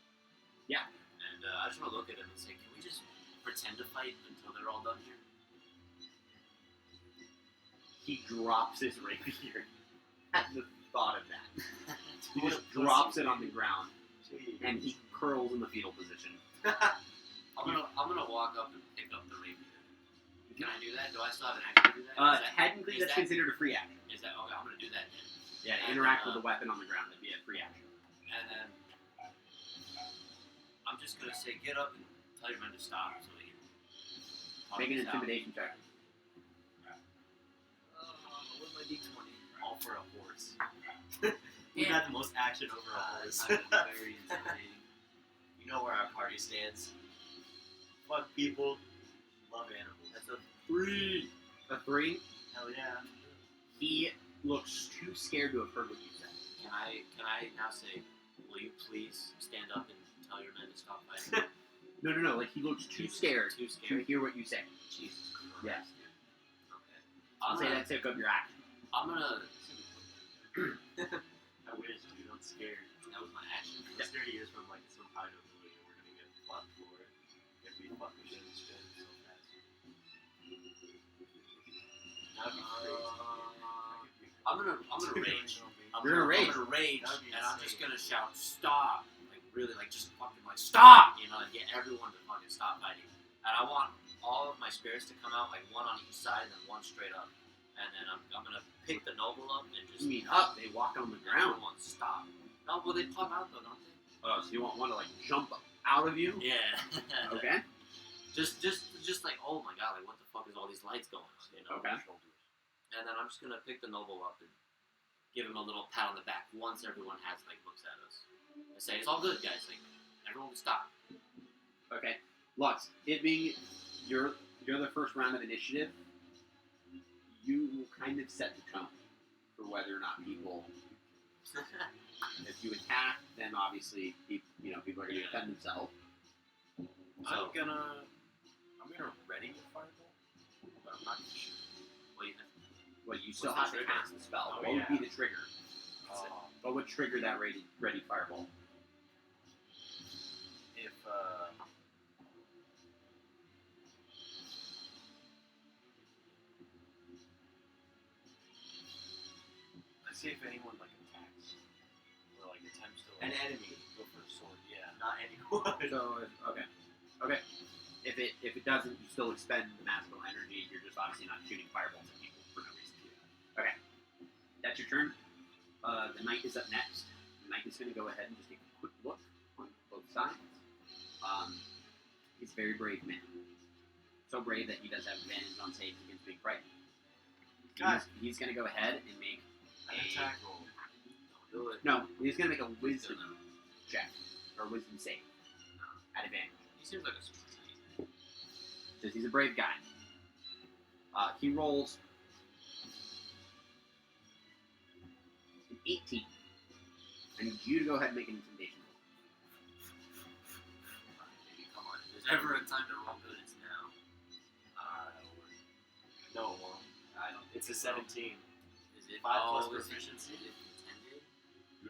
Yeah. And I just want to look at him and say, can we just pretend to fight until they're all done here? He drops his rapier at the thought of that. He What just a pussy, drops it dude. on the ground, and he curls in the fetal position. I'm gonna walk up and pick up the rapier. Can I do that? Do I still have an action to do that? Technically, that's considered a free action. Is that okay? I'm gonna do that then. Yeah, And, interact with the weapon on the ground. That'd be a free action. And then I'm just gonna say, get up and tell your men to stop. So we can talk Make an this out. intimidation check. What's my D20? All for a horse. We've had the most action over a horse. I'm very intimidating. You know where our party stands. Fuck people. Love animals. That's a 3. A 3. Hell yeah. He looks too scared to have heard what you said. Can I now say, will you please stand up and tell your men to stop fighting? No. Like he looks too scared Too to scared? hear what you say. Jesus Christ. Yes. Okay. I'll say that took up your action. I'm gonna. I wish, dude. I'm scared. That was my action. I'm scared he is from like some kind of movie and we're gonna get fucked for it. If we fucking shouldn't spin so fast. That'd be crazy. I'm gonna rage. You're gonna rage? I'm gonna rage, That'd be and I'm just insane. gonna shout, "Stop!" Like really, like just fucking like stop, you know, and get everyone to fucking stop fighting. And I want all of my spirits to come out, like one on each side, and then one straight up. And then I'm gonna pick the noble up and just. You mean up? They walk on the ground. Everyone stop. No, well they pop out though, don't they? Oh, so you want one to like jump out of you? Yeah. Okay. Just like, oh my god, like what the fuck is all these lights going on? You know? Okay. And then I'm just gonna pick the noble up and give him a little pat on the back once everyone has like looks at us. I say, it's all good, guys. Like everyone stop. Okay. Lux, it being you're the first round of initiative, you will kind of set the tone for whether or not people. If you attack, then obviously people are going to defend themselves. I'm gonna ready the fireball, but I'm not sure. Well, you still What's have the to trigger? cast the spell. Oh, What would yeah. be the trigger? What would trigger that ready fireball? If let's see if anyone like attacks or like attempts to An like, enemy, go for a sword. Yeah. not anyone. So okay. If it doesn't, you still expend the magical energy. You're just obviously not shooting fireballs at people for no reason. Okay, that's your turn. The knight is up next. The knight is going to go ahead and just take a quick look on both sides. He's a very brave man. So brave that he does have advantage on saves against big fright. He's going to go ahead and make An attack roll. Do it. no. He's going to make a wisdom check or wisdom save at advantage. He seems like a smart guy. Says he's a brave guy. He rolls an 18. I need you to go ahead and make an intimidation roll. Baby, come on. If there's ever a time to roll good, it's now. No, well, I don't think it's a so. 17. Is it 5 plus is it- proficiency? Is it contended?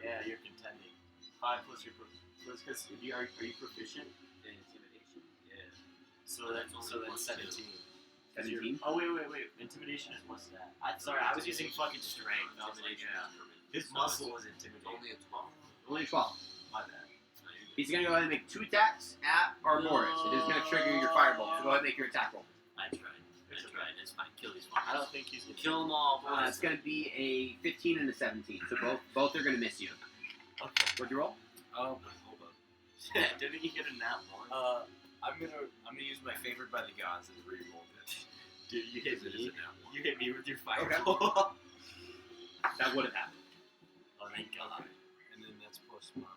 Yeah, you're contending. 5 plus your plus because are you proficient? In intimidation? Yeah. So that's only so plus that's 17. 17? Oh wait. Intimidation is what's that? Sorry, I was using fucking strength. I was like, Intimidation yeah. is permanent. His So muscle was it's intimidating. only a 12. Only 12. My bad. No, you're good. He's going to go ahead and make 2 attacks at Arboris. It is going to trigger your fireball. So go ahead and make your attack roll. I tried. It's fine. Kill these ones. I don't think he's gonna Kill them all, boys. It's going to be a 15 and a 17. So both are going to miss you. Okay. What'd you roll? Oh, but hold up. Didn't he get a nat one? I'm gonna use my favorite by the gods and re-roll this. Dude, you hit Because it is me. a nat one. You hit me with your Okay. fireball. That would have happened. Oh, thank God. And then that's plus my.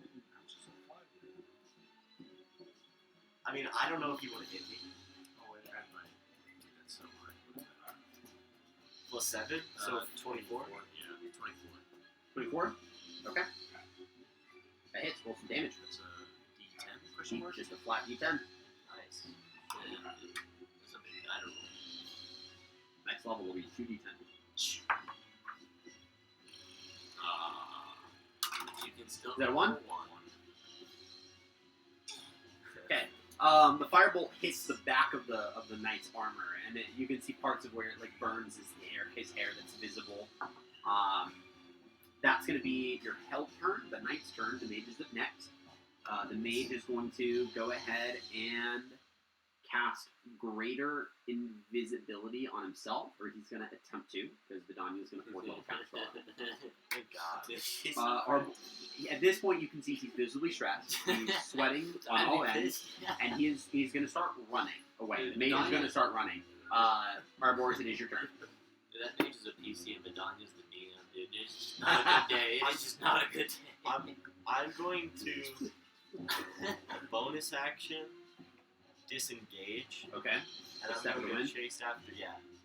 Which is a 5. I mean, I don't know if you would have hit me. Oh wait, I might. That's so high. Plus 7, so 24. Yeah, 24. 24? Okay. That hits. Roll some damage. That's a D10 question mark. Just a flat D10. Nice. There's something I don't know. Next level will be 2d10. You can still Is that a 1? roll one. Okay. The firebolt hits the back of the knight's armor, and you can see parts of where it like burns his hair that's visible. That's going to be your held turn, the knight's turn. The mage is up next. The mage is going to go ahead and cast greater invisibility on himself, or he's going to attempt to, because Vidania is going to 4th level counter spell. Thank God. At this point, you can see he's visibly stressed. He's sweating on all ends, and he's going to start running away. The mage is going to start running. Arboris, it is your turn. That mage is a PC and Vidania's the DM, dude. It's just not a good day. It's just not a good day. I'm going to bonus action disengage, Okay. and I'm Step going to win? to chase after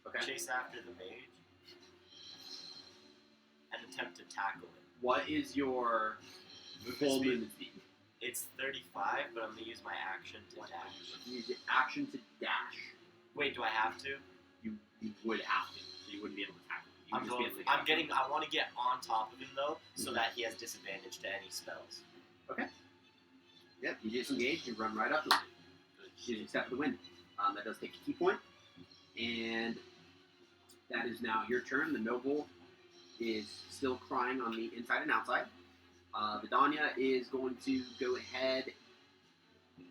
Okay. chase after the mage, and attempt to tackle it. What is your full speed. movement speed? It's 35, but I'm gonna use my action to dash. You use your action to dash. Wait, do I have to? You would have to, so you wouldn't be able to tackle him. You would I'm just going. be able to get I'm up. getting. I want to get on top of him though, so that he has disadvantage to any spells. Yep, you disengage, you run right up to him. You accept the win. That does take a key point. And that is now your turn. The noble is still crying on the inside and outside. Vidania is going to go ahead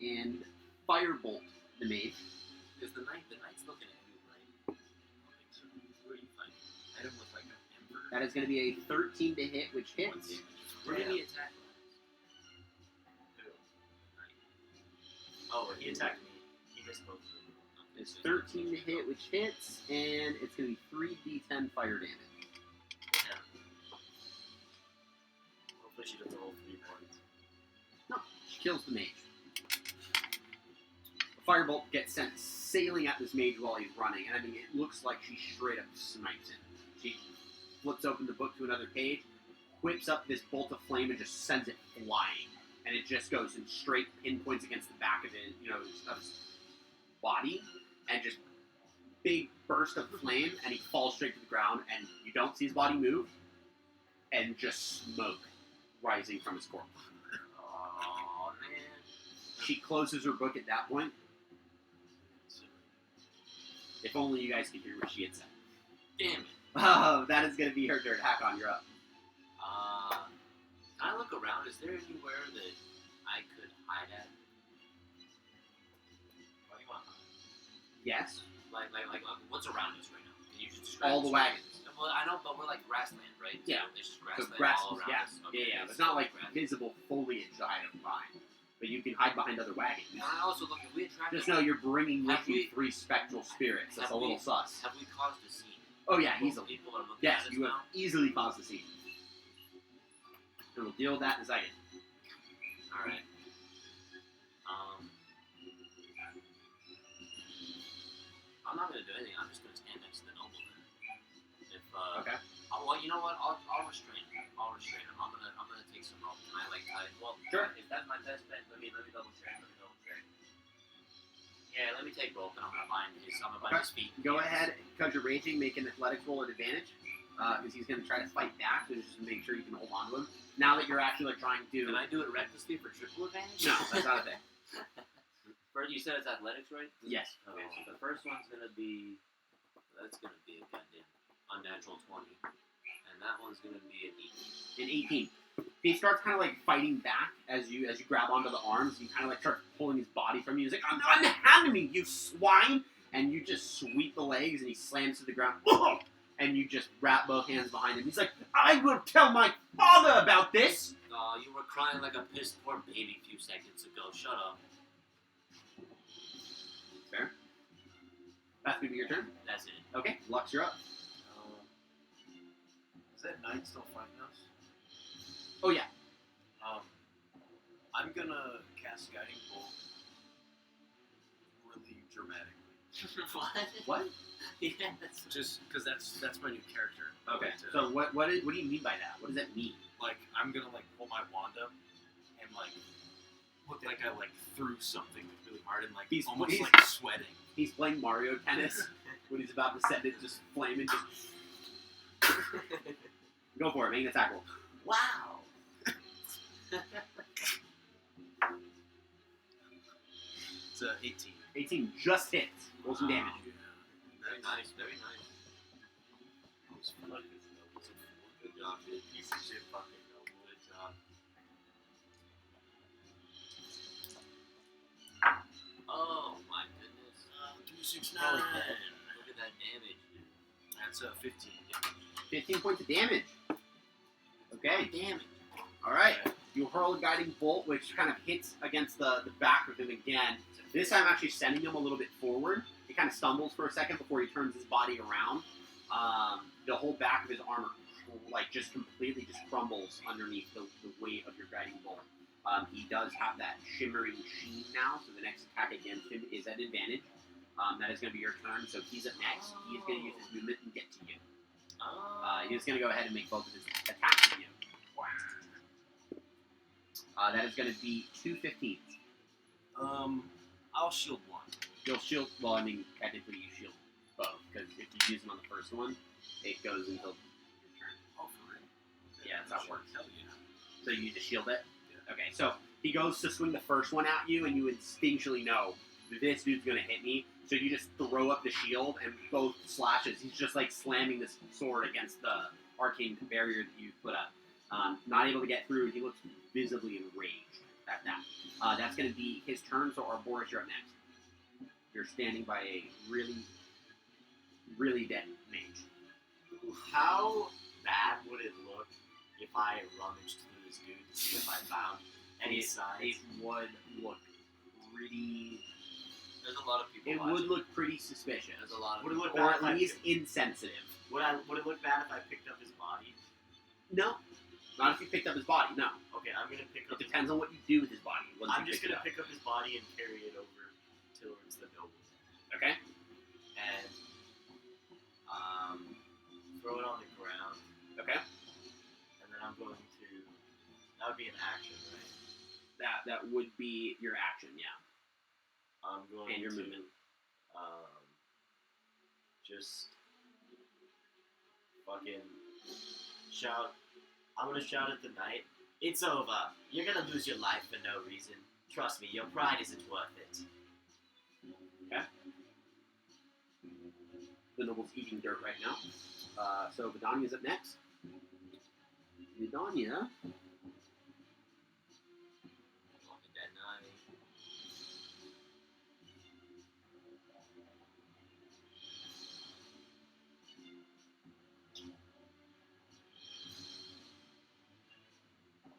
and firebolt the mage. Because the knight's looking at you, right? I don't think so. Where are you fighting? I don't look like an emperor. That is going to be a 13 to hit, which hits. Where did he attack last? Oh, he attacked me. He missed both of them. It's 13 to hit, which hits, and it's going to be 3d10 fire damage. Yeah. Hopefully she doesn't roll 3 points. No, she kills the mage. The firebolt gets sent sailing at this mage while he's running, and I mean, it looks like she straight up snipes him. She flips open the book to another page, whips up this bolt of flame, and just sends it flying. And it just goes and straight pinpoints against the back of his, of his body, and just big burst of flame, and he falls straight to the ground, and you don't see his body move, and just smoke rising from his corpse. Oh man. She closes her book at that point. If only you guys could hear what she had said. Damn it. Oh, that is going to be her dirt hack on. You're up. Can I look around? Is there anywhere that I could hide at? What do you want? Yes. Like, what's around us right now? Can you just describe All the wagons. Well, I know, but we're like grassland, right? Yeah. So there's just So grassland all around yeah. us. Okay, Yeah. so It's not like grass. visible foliage to hide behind. But you can hide behind other wagons. Can I also look if we attract? Just know you're bringing with Have you we- 3 spectral spirits. That's a have little we- sus. Have we caused a scene? Oh, yeah, Well, easily. People are looking Yes, at us you have now. easily caused the scene. And we'll deal with that in a second. All right. I'm not gonna do anything. I'm just gonna stand next to the noble then. If Okay. well, you know what? I'll restrain him. I'm gonna take some rope. Can I like tie? Well, Sure. Is that my best bet? Let me double check. Yeah, let me take rope and I'm gonna bind his feet. Go ahead, because you're raging, make an athletics roll at advantage. Because he's going to try to fight back, so just make sure you can hold on to him. Now that you're actually like trying to... Can I do it recklessly for triple advantage? No, that's not a thing. First, you said it's athletics, right? Yes. Okay, so the first one's gonna be a goddamn unnatural 20, and that one's gonna be an 18. In 18. He starts kind of like fighting back as you grab onto the arms. You kind of like start pulling his body from you. He's like, I'm handing me, you swine! And you just sweep the legs, and he slams to the ground. And you just wrap both hands behind him. He's like, I will tell my father about this! Oh, you were crying like a pissed poor baby a few seconds ago. Shut up. Fair. That's going to be your turn. That's it. Okay, Lux, you're up. Is that knight still fighting us? Oh, yeah. I'm gonna cast Guiding Bolt really dramatically. What? What? Yeah, that's Just because that's my new character. Okay, To- so what do you mean by that? What does that mean? like I'm gonna like pull my wand up and like look like I like threw something really hard and like He's- almost he's- like sweating. He's playing Mario Tennis when he's about to send it, just flame and just go for it, make an attack roll. wow. It's 18. 18 just hits. Roll some damage. Very nice, very nice. Good job, dude. Piece of shit fucking noble. Good job. Oh my goodness. 269. Look at that damage, dude. That's 15. 15 points of damage. Okay. Damage. Alright. You hurl a guiding bolt, which kind of hits against the back of him again. This time actually sending him a little bit forward. He kind of stumbles for a second before he turns his body around. The whole back of his armor like just completely just crumbles underneath the weight of your guiding bolt. He does have that shimmering sheen now, so the next attack against him is at advantage. That is going to be your turn, so he's up next. He's going to use his movement and get to you. He's going to go ahead and make both of his attacks at you. That is going to be 2 15s. I'll shield one. You'll shield, well, I mean, technically you shield both, because if you use them on the first one, it goes until your turn. Oh, for real? Yeah, that's how it works. Hell yeah. So you just shield it? Yeah. Okay, so he goes to swing the first one at you, and you instinctually know this dude's going to hit me, so you just throw up the shield, and both slashes, he's just like slamming this sword against the arcane barrier that you put up. Not able to get through, he looks visibly enraged at that. That's going to be his turn, so Arboris, you're up next. You're standing by a really, really dead mage. How bad would it look if I rummaged through this dude to see if I found any It signs? would look pretty... There's a lot of people It watching. would look pretty suspicious. There's a lot of Would it people. look Or bad at if I least insensitive. Would it look bad if I picked up his body? No. Not if you picked up his body, no. Okay, I'm gonna pick It up. depends on what you do with his body. once I'm you just pick it gonna up. pick up his body and carry it over towards the noble. Okay. and throw it on the ground, Okay. and then I'm going to. That would be an action, right? That would be your action, yeah. I'm going And your to movement. just fucking shout. I'm gonna shout at the night. It's over. You're gonna lose your life for no reason. Trust me, your pride isn't worth it. The noble's eating dirt right now. So Vidania's up next. Vidania. On the dead night.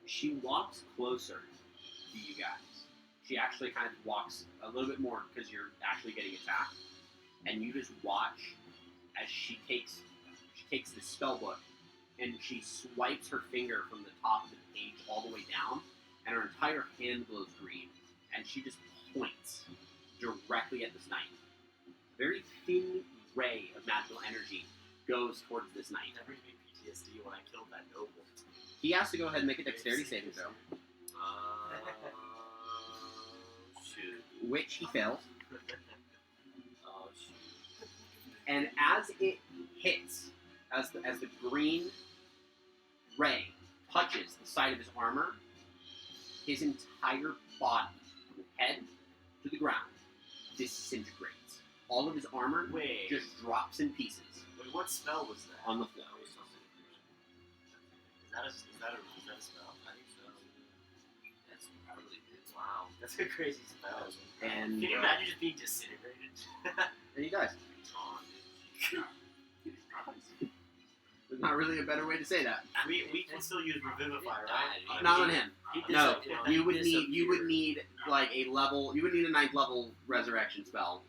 She walks closer to you guys. She actually kind of walks a little bit more because you're actually getting attacked, and you just watch as she takes the spell book and she swipes her finger from the top of the page all the way down, and her entire hand glows green, and she just points directly at this knight. A very thin ray of magical energy goes towards this knight. That brings me PTSD when I killed that noble. He has to go ahead and make a dexterity saving throw, Shoot. which he fails. Oh, shoot. And as it hits, as the green ray touches the side of his armor, his entire body, from the head to the ground, disintegrates. All of his armor Wait. just drops in pieces Wait, what spell was that? on the floor. Is that a spell? I think so. That's probably it. Wow, that's a crazy spell. And Can you imagine just being disintegrated? he dies. There's not really a better way to say that. we can still use Revivify, right? Not on him. He No, disappeared. you would need like a 9th level resurrection spell.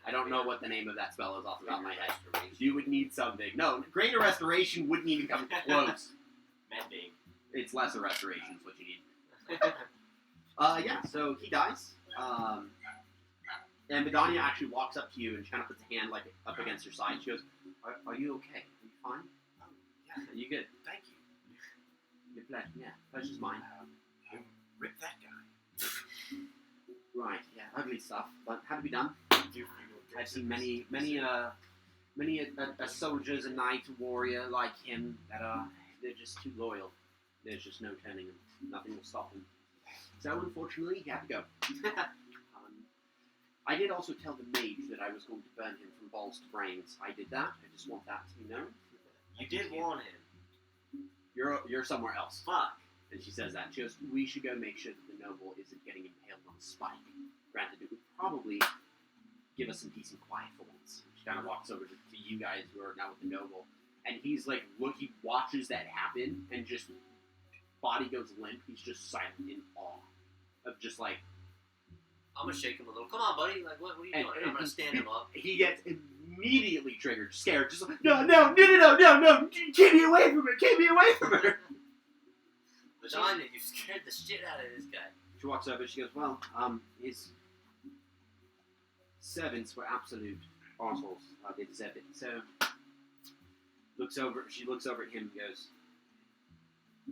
I don't know what the name of that spell is off the top of my head. You would need something. No, Greater Restoration wouldn't even come close. Mending. It's Lesser Restoration is what you need. Yeah, so he dies. And Vidania actually walks up to you and kind of puts a hand like up against your side. She goes, are you okay? Are you fine? Oh, yeah, Are you good? thank you. You're blessed. Yeah, pleasure's mine. Rip that guy. Right, yeah, ugly stuff, but had to be done. I've seen many soldiers, a knight, a warrior like him that they're just too loyal. There's just no turning them. Nothing will stop him. So unfortunately, he had to go. I did also tell the mage that I was going to burn him from balls to brains. I did that. I just want that to be known. You did warn him. You're somewhere else. Fuck. And she says that. She goes, we should go make sure that the noble isn't getting impaled on a spike. Granted, it would probably give us some peace and quiet for once. She kind of walks over to you guys who are now with the noble. And he's like, look, he watches that happen, and just, body goes limp. He's just silent in awe. Of just like... I'm gonna shake him a little. Come on, buddy. Like, what are you doing? I'm gonna stand him up. He gets immediately triggered, scared. Just like, no. Keep me away from her. Keep me away from her. Lasagna, you scared the shit out of this guy. She walks over and she goes, well, his servants were absolute assholes. They deserved it. So, she looks over at him and goes,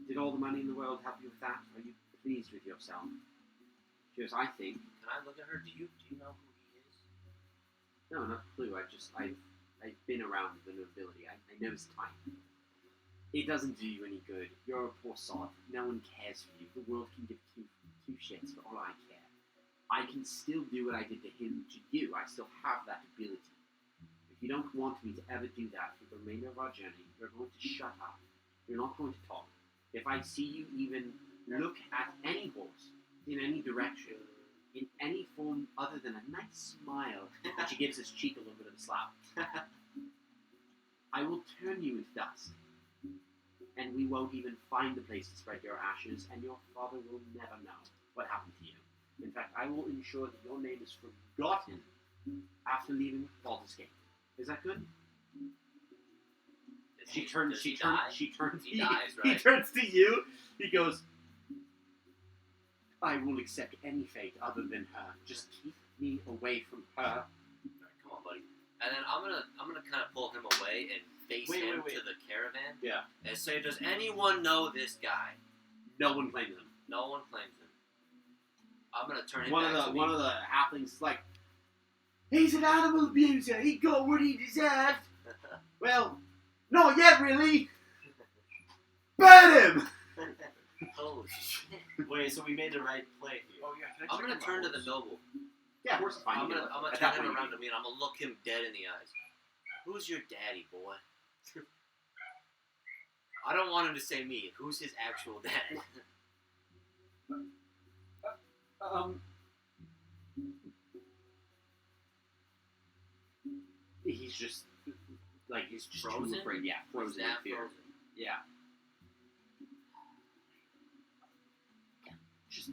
did all the money in the world help you with that? Are you pleased with yourself? She goes, I think. Can I look at her? Do you know who he is? No, not a clue. I've been around the nobility. I know his type. It doesn't do you any good. You're a poor sod. No one cares for you. The world can give two shits for all I care. I can still do what I did to him to you. I still have that ability. If you don't want me to ever do that for the remainder of our journey, you're going to shut up. You're not going to talk. If I see you even look at any horse in any direction, in any form other than a nice smile, and she gives his cheek a little bit of a slap, I will turn you into dust. And we won't even find the place to spread your ashes, and your father will never know what happened to you. In fact, I will ensure that your name is forgotten after leaving Baldur's Gate. Is that good? He turns He to you. He goes, I will accept any fate other than her. Just keep me away from her. And then I'm gonna kind of pull him away and face Wait. to the caravan. Yeah. And say, does anyone know this guy? No one claims him. No one claims him. I'm gonna turn him One back of to the me. one of the halflings is like, he's an animal abuser. He got what he deserved. Well, not yet, really. Burn him. Holy shit! Wait, so we made the right play here. Oh yeah, can I I'm check gonna on my turn to the horse? noble. Yeah, horse is fine. I'm you gonna know it. At turn that him point, around you to me and I'm gonna look him dead in the eyes. Who's your daddy, boy? I don't want him to say me. Who's his actual dad? He's just like he's just Frozen? too afraid. Yeah, Who's frozen in that fear. frozen? Yeah. Just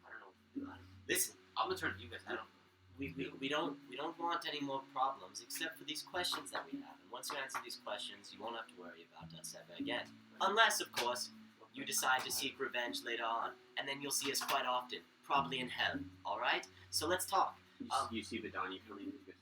I don't know. Listen, I'm gonna turn to you guys. I don't. we don't want any more problems except for these questions that we have. And once you answer these questions, you won't have to worry about us ever again. Unless, of course, you decide to seek revenge later on, and then you'll see us quite often, probably in hell. All right? So let's talk. you see Vidania coming in. He goes,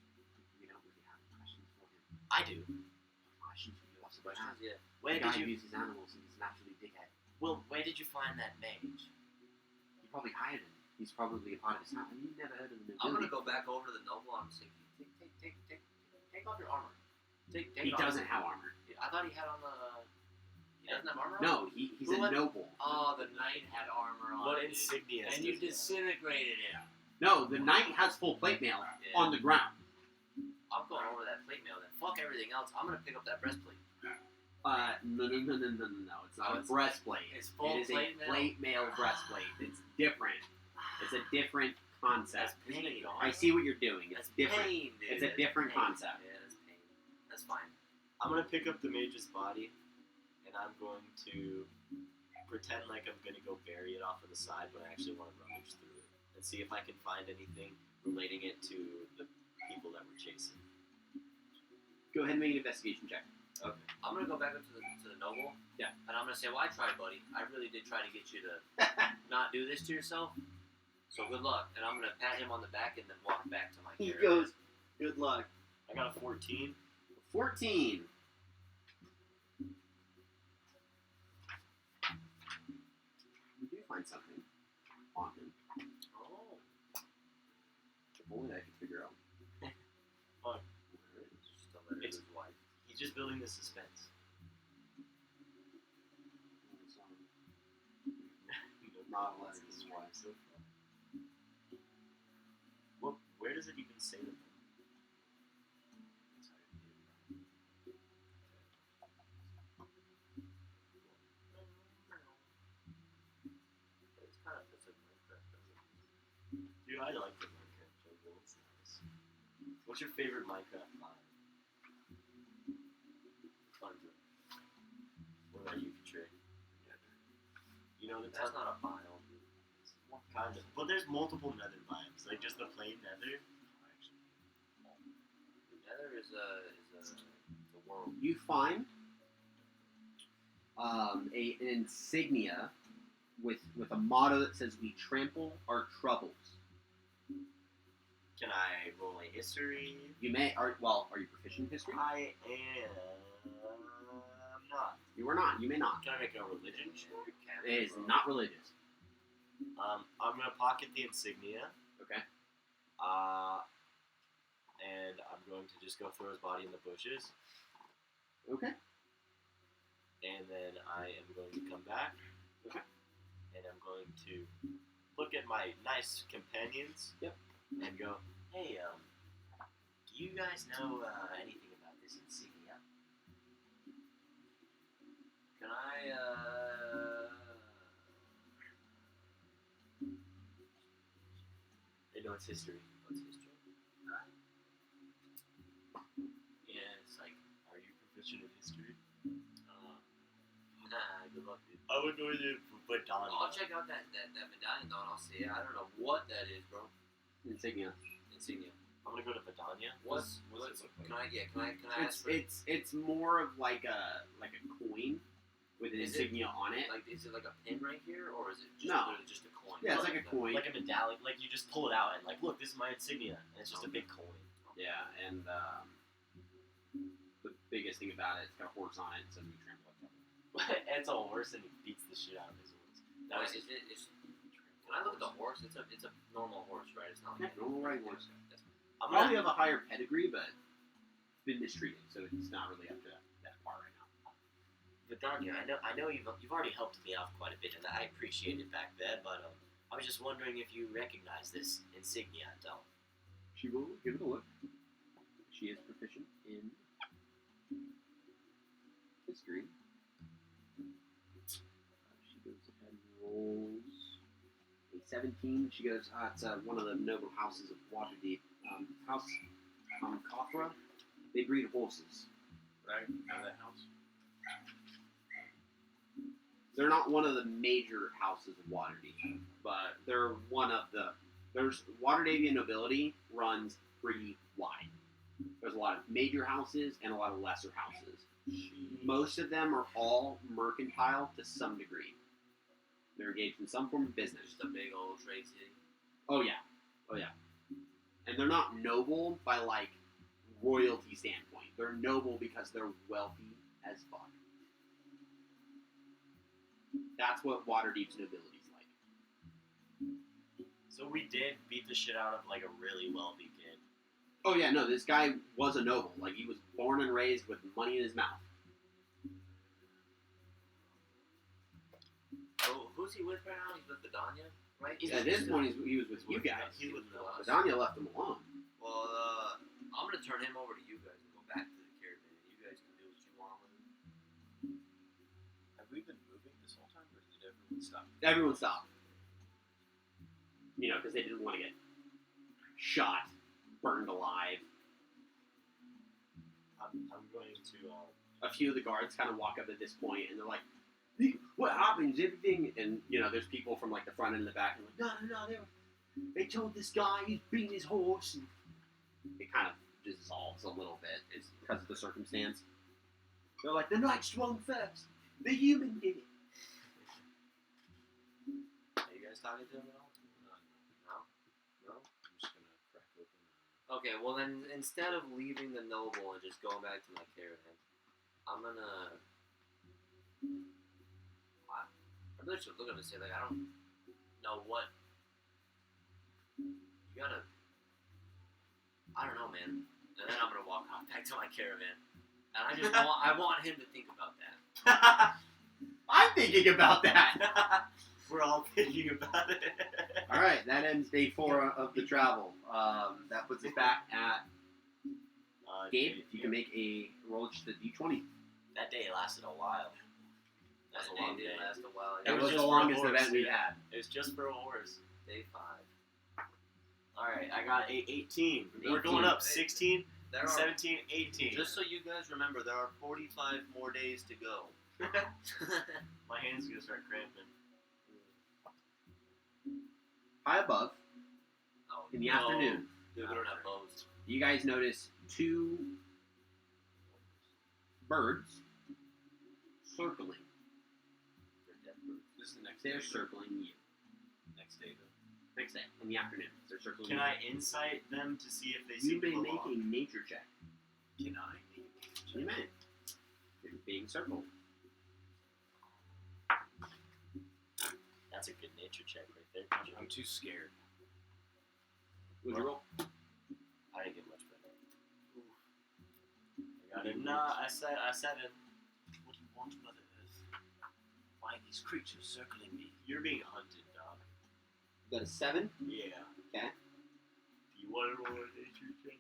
"We don't really have any questions for him. I do. What questions do you also Questions? have? Yeah. Where The guy did you? abuses animals and he's naturally dickhead. Well, where did you find that mage? You probably hired him. He's probably a part of his house. You never heard of him. I'm gonna go back over to the noble. I'm gonna say, take off your armor. Take He off. doesn't have armor. I thought he had on the. He doesn't have armor on? No, he's Who a had- noble. Oh, the knight had armor on. What dude. insignia? And you disintegrated him. No, the knight has full plate mail Yeah. on the ground. I'm going over that plate mail then. Fuck everything else. I'm gonna pick up that breastplate. No. It's not Oh, a it's- breastplate. it's full It is plate a mail? plate mail breastplate. It's different. It's a different concept. That's pain. I see what you're doing. It's That's different. pain, dude. It's a That's different pain. concept. Yeah, that's pain. That's fine. I'm gonna pick up the mage's body, and I'm going to pretend like I'm gonna go bury it off to the side, but I actually want to rummage through it and see if I can find anything relating it to the people that we're chasing. Go ahead and make an investigation check. Okay. I'm gonna go back up to the noble. Yeah. And I'm gonna say, well, I tried, buddy. I really did try to get you to not do this to yourself. So good luck. And I'm gonna pat him on the back and then walk back to my He caravan. goes, "Good luck." I got a 14. 14. You do find something on him. Oh. If only I could figure out. Fine. Where it is. Just a letter to his wife. He's just building the suspense. Not a letter to his wife. So far. Well, where does it even say that? It's kind of it's like Minecraft, doesn't it? Dude, I like the Minecraft jungle. It's nice. What's your favorite Minecraft mod? Thunder. What about you, Trey? You know the That's not a biome. kind of. But there's multiple nether biomes, like just the plain nether. The Nether is a world. You find an insignia with a motto that says, "We trample our troubles." Can I roll a history? You may are you proficient in history? I am not. You are not. You may not. Can I make a religion? It is not religious. I'm gonna pocket the insignia. Okay. And I'm going to just go throw his body in the bushes, Okay. and then I am going to come back. Okay. And I'm going to look at my nice companions. Yep. And go, hey, do you guys know anything about this insignia? Can I, They know it's history. what's history? Yeah, it's like, Are you proficient in history? nah, good luck, dude. I would go to Badania. I'll check out that medallion though, and I'll see. I don't know what that is, bro. Insignia. Insignia. I'm gonna go to Badania. What's it look like? Can I ask for? It's more of like a coin with an Is it- insignia on it. Like, is it like a pin right here, or is it just No. literally just a coin? Yeah, it's like a coin. Like a medallion. Like you just pull it out and like, look, this is my insignia, and it's just a big coin. Yeah, and the biggest thing about it, it's got a horse on it, so we trample each other. It's a horse, and he beats the shit out of his horse. No, can I look at the horse? It's a normal horse, right? It's not like Yeah, normal riding horse. That's fine. I'm Probably gonna, have a higher pedigree, but been mistreated, so it's not really up to that par right now. Vidania, I know you've already helped me out quite a bit, and I appreciate it back then. But I was just wondering if you recognize this insignia at all. She will give it a look. She is proficient in history. She goes ahead and rolls a 17. She goes, it's one of the noble houses of Waterdeep. House Kothra. They breed horses. Right? Out of that house? They're not one of the major houses of Waterdeep, but they're one of the. There's Waterdeepian nobility runs pretty wide. There's a lot of major houses and a lot of lesser houses. Most of them are all mercantile to some degree. They're engaged in some form of business. Just a big old trade city. Oh yeah, oh yeah. And they're not noble by like royalty standpoint. They're noble because they're wealthy as fuck. That's what Waterdeep's nobility's like. So we did beat the shit out of like a really wealthy kid. Oh yeah, no, this guy was a noble. Like he was born and raised with money in his mouth. So who's he with right now? He's with Vidania, right? At this point, he was with you guys. He's with us. Vidania left him alone. Well, I'm gonna turn him over to you guys and go back to the caravan. You guys can do what you want with him. Have we been moving this whole time, or did everyone stop? Everyone stopped. You know, because they didn't want to get shot, burned alive. I'm going to. A few of the guards kind of walk up at this point, and they're like, "What happens? Everything?" And you know, there's people from like the front and the back, and like, "No, they told this guy he's beating his horse." And it kind of dissolves a little bit, it's because of the circumstance. They're like, "The knight swung first. The human did it." Are you guys talking to him at all? No. I'm just gonna crack open. Okay, well then, instead of leaving the noble and just going back to my caravan, I'm gonna. I really should look at him and say, like, I don't know what. You gotta. I don't know, man. And then I'm gonna walk off back to my caravan. And I want him to think about that. I'm thinking about that. We're all thinking about it. All right, that ends day 4 of the travel. That puts us back at Gabe. If you can make a roll just a d20. That day lasted a while. That's a long day. Did last a while. That It was was the just for a longest horse, event we've yeah. had. It was just for a horse. Day 5. Alright, I got 18. We're 18. going up 16, There are, 17, 18. just so you guys remember, there are 45 more days to go. My hand's gonna start cramping. High above, Oh, in the no. afternoon, Dude, we don't have bows. you guys notice 2 birds circling. They're dead birds. This is the next day. They're circling you. Next day, though. Next day, in the afternoon, they're circling Can you. I insight them to see if they You seem may to make belong? a nature check. Can I? You may. You're being circled. That's a good nature check right there. I'm too scared. Would you roll? I didn't get much better. I got it. Nah, I said it. What do you want, Mother Earth? Why are these creatures circling me? You're being hunted, dog. Got a 7. Yeah. Okay. Do you want to roll a nature check?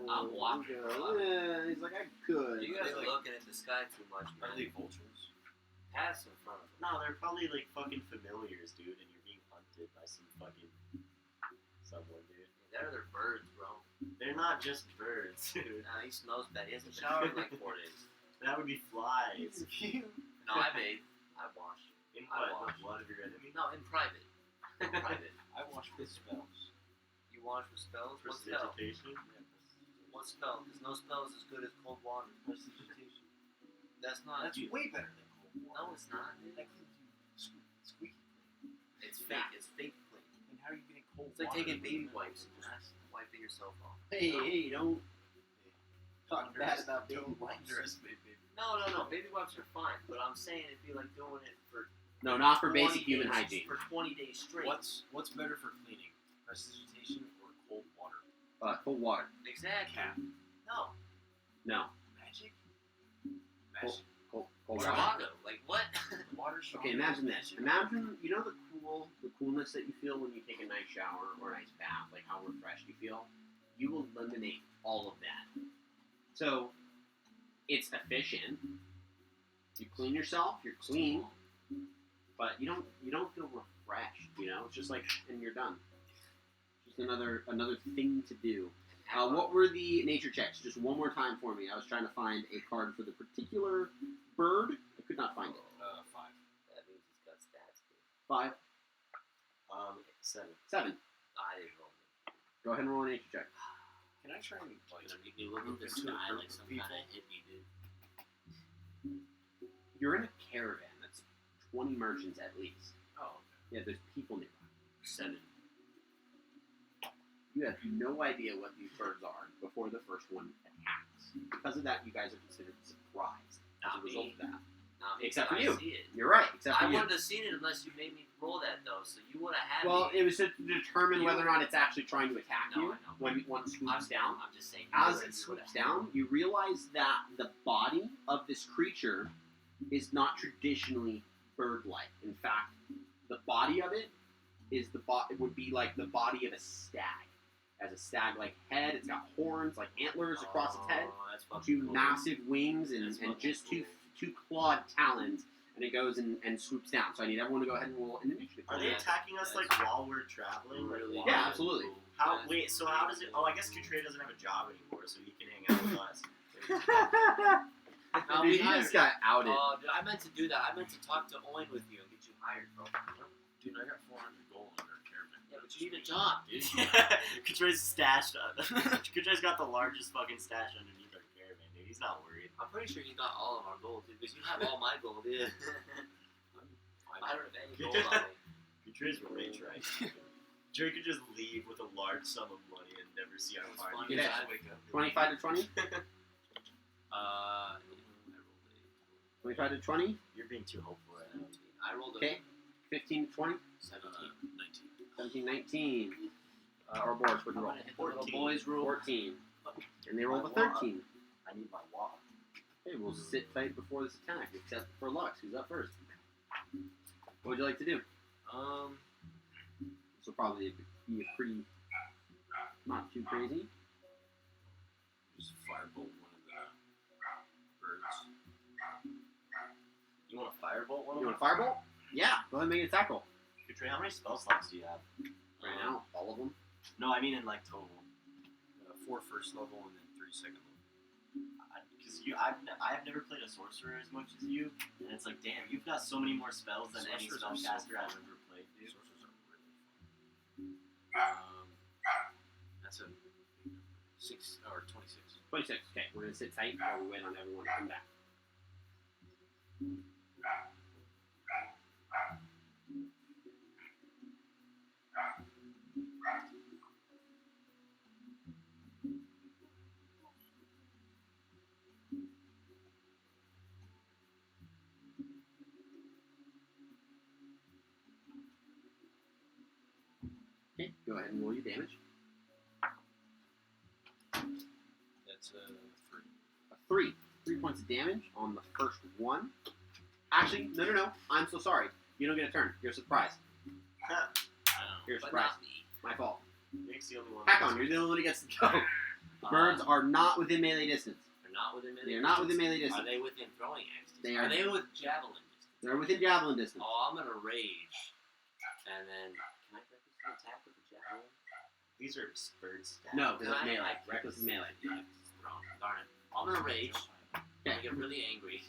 I'm walking. Yeah, he's like, I could. You guys are looking at the sky too much, Are man. they vultures? Pass in front of them. No, they're probably like fucking familiars, dude, and you're being hunted by some fucking someone, dude. They're birds, bro. They're not just birds, dude. Nah, he smells bad. He hasn't showered in like 4 days. That would be flies. No, I bathe. I wash. In I what? The wash. blood of your enemy? No, in private. In private. I watch with spells. You wash with spells? What spell? Prestidigitation? What spell? Because no spell is as good as cold water. Prestidigitation. That's not. That's way better than cold water. No, it's not. That cleans you squeaky clean. It's fake. It's fake clean. And how are you getting cold It's like water? taking baby wipes and just wiping yourself off. Hey, don't talk bad about baby Don't wipes. underestimate baby. No. Baby wipes are fine, but I'm saying it'd be like doing it for No, not for 20 basic human days- hygiene. For 20 days straight. What's better for cleaning? Prestidigitation or cold water? Cold water. Exactly. Cat. No. No. Magic? Cold, Magic. cold water. Chicago. Like what? Water strong. Okay, imagine this. Imagine, you know the coolness that you feel when you take a nice shower or a nice bath, like how refreshed you feel? You will eliminate all of that. So, it's efficient. You clean yourself, you're clean, but you don't feel refreshed, you know? It's just like, and you're done. Just another thing to do. What were the nature checks? Just one more time for me. I was trying to find a card for the particular bird. I could not find it. 5. That means it's got stats. Dude. 5, 7. 7. I didn't roll. Go ahead and roll a nature check. Can I try and like Gonna make me look at move the into a sky group like of some people? kind of hippie dude. You're in a caravan that's 20 merchants at least. Oh, Yeah, there's people nearby. 7. You have no idea what these birds are before the first one attacks. Because of that, you guys are considered surprised as Not a result me. of that. Not me, Except but for I you. see it. You're right, except for I you. wouldn't have seen it unless you made me roll that though. So you would have had Well, me. it was to determine You- whether or not it's actually trying to attack No, you I know. when one swoops down. I'm just saying. As it swoops down, you realize that the body of this creature is not traditionally bird-like. In fact, the body of it is it would be like the body of a stag. It has a stag-like head. It's got horns, like antlers across its head. Oh, that's fucking Two cool. massive wings and, That's and fucking just cool. two clawed talons, and it goes and swoops down. So I need everyone to go ahead and roll an initiative. Are they attacking us like while we're traveling? Like, Really? while- Yeah, absolutely. How? Wait. So how does it? Oh, I guess Couture doesn't have a job anymore, so he can hang out with us. No, Dude, we you hired just got outed. Oh, dude, I meant to do that. I meant to talk to Owen with you and get you hired, bro. dude, I got 400 gold on our caravan. Yeah, but you need a job, dude. Couture's stashed up. Couture's got the largest fucking stash underneath our caravan, dude. He's not worried. I'm pretty sure he got all of our gold, dude, because you have all my gold, dude. I don't have any gold on me. Couture's rich, right? Couture could just leave with a large sum of money and never see our It's party. funny, Yeah. I wake up. 25 to 20? I rolled 25 to 20? You're being too hopeful right now. I rolled a Okay. 15 to 20? 17. 19. 17, 19. Or Boris, what do I'm you roll? gonna hit the little 14. boys rule. 14. And they rolled a 13. I need my wallet. Okay, we'll sit tight before this attack, except for Lux, who's up first. What would you like to do? This will probably be a pretty, not too crazy. Just firebolt one of the birds. You want to firebolt one You of want a firebolt? Yeah, go ahead and make an attack roll. Couture, how many spell slots do you have? Right now, all of them. No, I mean in like total. 4 first level and then 3 second level. Because I've never played a sorcerer as much as you, and it's like, damn, you've got so many more spells than any Sorcerers are so spellcaster I've fun. ever played, dude. Sorcerers are really fun. That's a 6 or 26. 26. Okay, we're going to sit tight while we wait on everyone to come back. Okay, go ahead and roll your damage. That's a 3. A 3. 3 points of damage on the first one. Actually, no. I'm so sorry. You don't get a turn. You're surprised. You're But surprised. not me. My fault. Nick's the only one. Hack on, you're the only one who gets to go. The birds are not within melee distance. They're not within melee They are not distance. within melee Are distance. they within throwing axes? They Are are- they with javelin distance? They're within javelin distance. Oh, I'm gonna rage. And then, can I recklessly attack with the javelin? These are bird stats. No, because Can it's I- melee. I- Reckless is melee. Yeah, it's thrown. Darn it. I'm gonna rage. I'm gonna get really angry.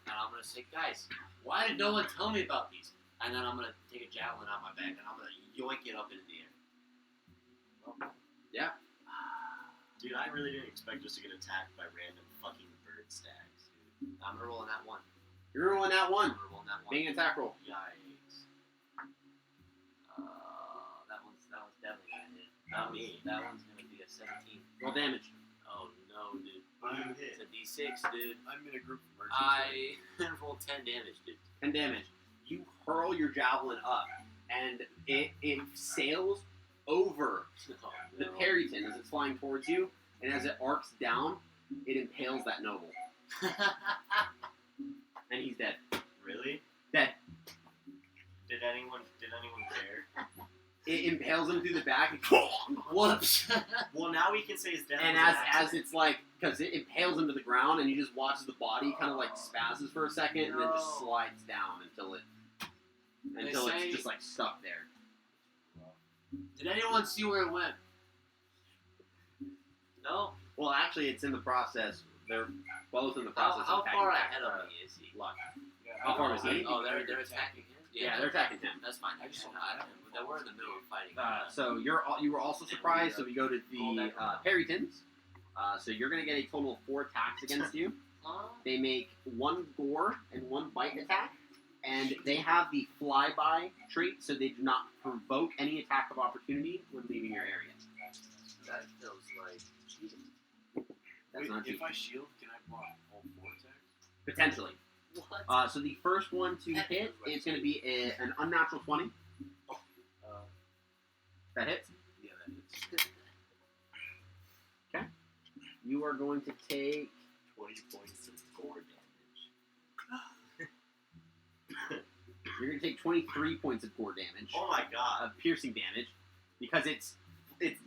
And I'm gonna say, guys, why did no one tell me about these? And then I'm gonna take a javelin out my back and I'm gonna yoink it up into the air. Yeah. Dude, Dude, I really didn't expect us to get attacked by random fucking bird stags, dude. I'm gonna roll on that one. You're rolling that I'm one. gonna roll on that one. Make an attack roll. Yikes. That one's definitely gonna hit. Not me. That one's gonna be a 17. Roll damage. Oh no, dude. I'm It's a D6, dude. I'm in a group of merchants. I rolled 10 damage, dude. 10 damage. You hurl your javelin up, and it sails over Oh, the no. Perryton as it's flying towards you, and as it arcs down, it impales that noble, and he's dead. Really? Dead. Did anyone care? It impales him through the back, Whoops. Well, now we can say his death and was an as accident. it's like, because it impales him to the ground, and you just watch the body kind of like spazzes for a second, and then just No. slides down until say- it's just like stuck there. Did anyone see where it went? No? Well, actually, it's in the process. They're both in the process. How of attacking far back, ahead of me is he? Luck. Yeah, How far was he? Oh, they're attacking him? Yeah, they're attacking him. That's fine. We're in the middle of fighting. So you were also surprised. So we go to the Perrytons. So you're going to get a total of 4 attacks against you. They make 1 gore and 1 bite attack, and they have the flyby trait, so they do not provoke any attack of opportunity when leaving your area. That feels like cheating. That's Wait, not if cheating. I shield, can I block all 4 attacks? Potentially. What? So the first one to hit is going to be an unnatural 20. That hits. Yeah, that hits. You are going to take 20 points of gore damage. You're going to take 23 points of gore damage, Oh my god. of piercing damage, because it's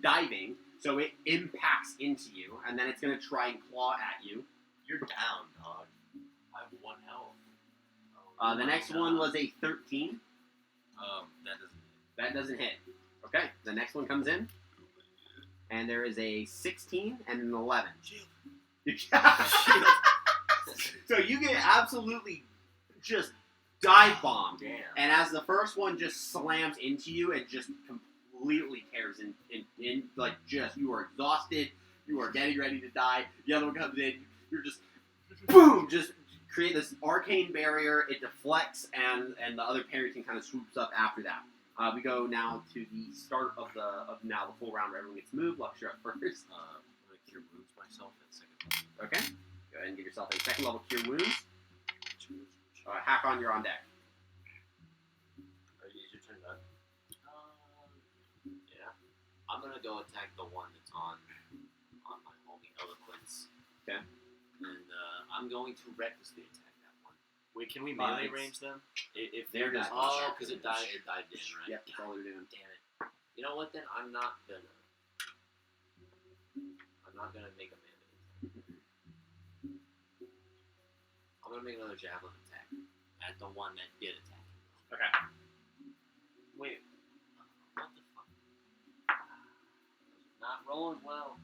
diving, so it impacts into you, and then it's going to try and claw at you. You're down, dog. I have 1 health. The next one was a 13. That doesn't hit. That doesn't hit. Okay, the next one comes in, and there is a 16 and an 11. Shield. So you get absolutely just dive bombed. Damn. And as the first one just slams into you, it just completely tears in like just, you are exhausted, you are getting ready to die, the other one comes in, you're just, boom, just create this arcane barrier, it deflects, and the other Perryton kind of swoops up after that. We go now to the start of the full round where everyone gets moved. Lux, you're up first. I'm gonna cure wounds myself at 2nd level. Okay. Go ahead and give yourself a 2nd level cure wounds. Hakon, you're on deck. Is your turn done? Yeah. I'm gonna go attack the one that's on my homie Eloquence. Okay. And I'm going to recklessly attack that one. Wait, can we melee it's- range them? If they're they're just- not Oh, because it dived in, right? Yep, that's all they're doing. Damn it. You know what then? I'm not gonna make a melee attack. I'm gonna make another javelin attack at the one that did attack him. Okay. Wait. What the fuck? Not rolling well.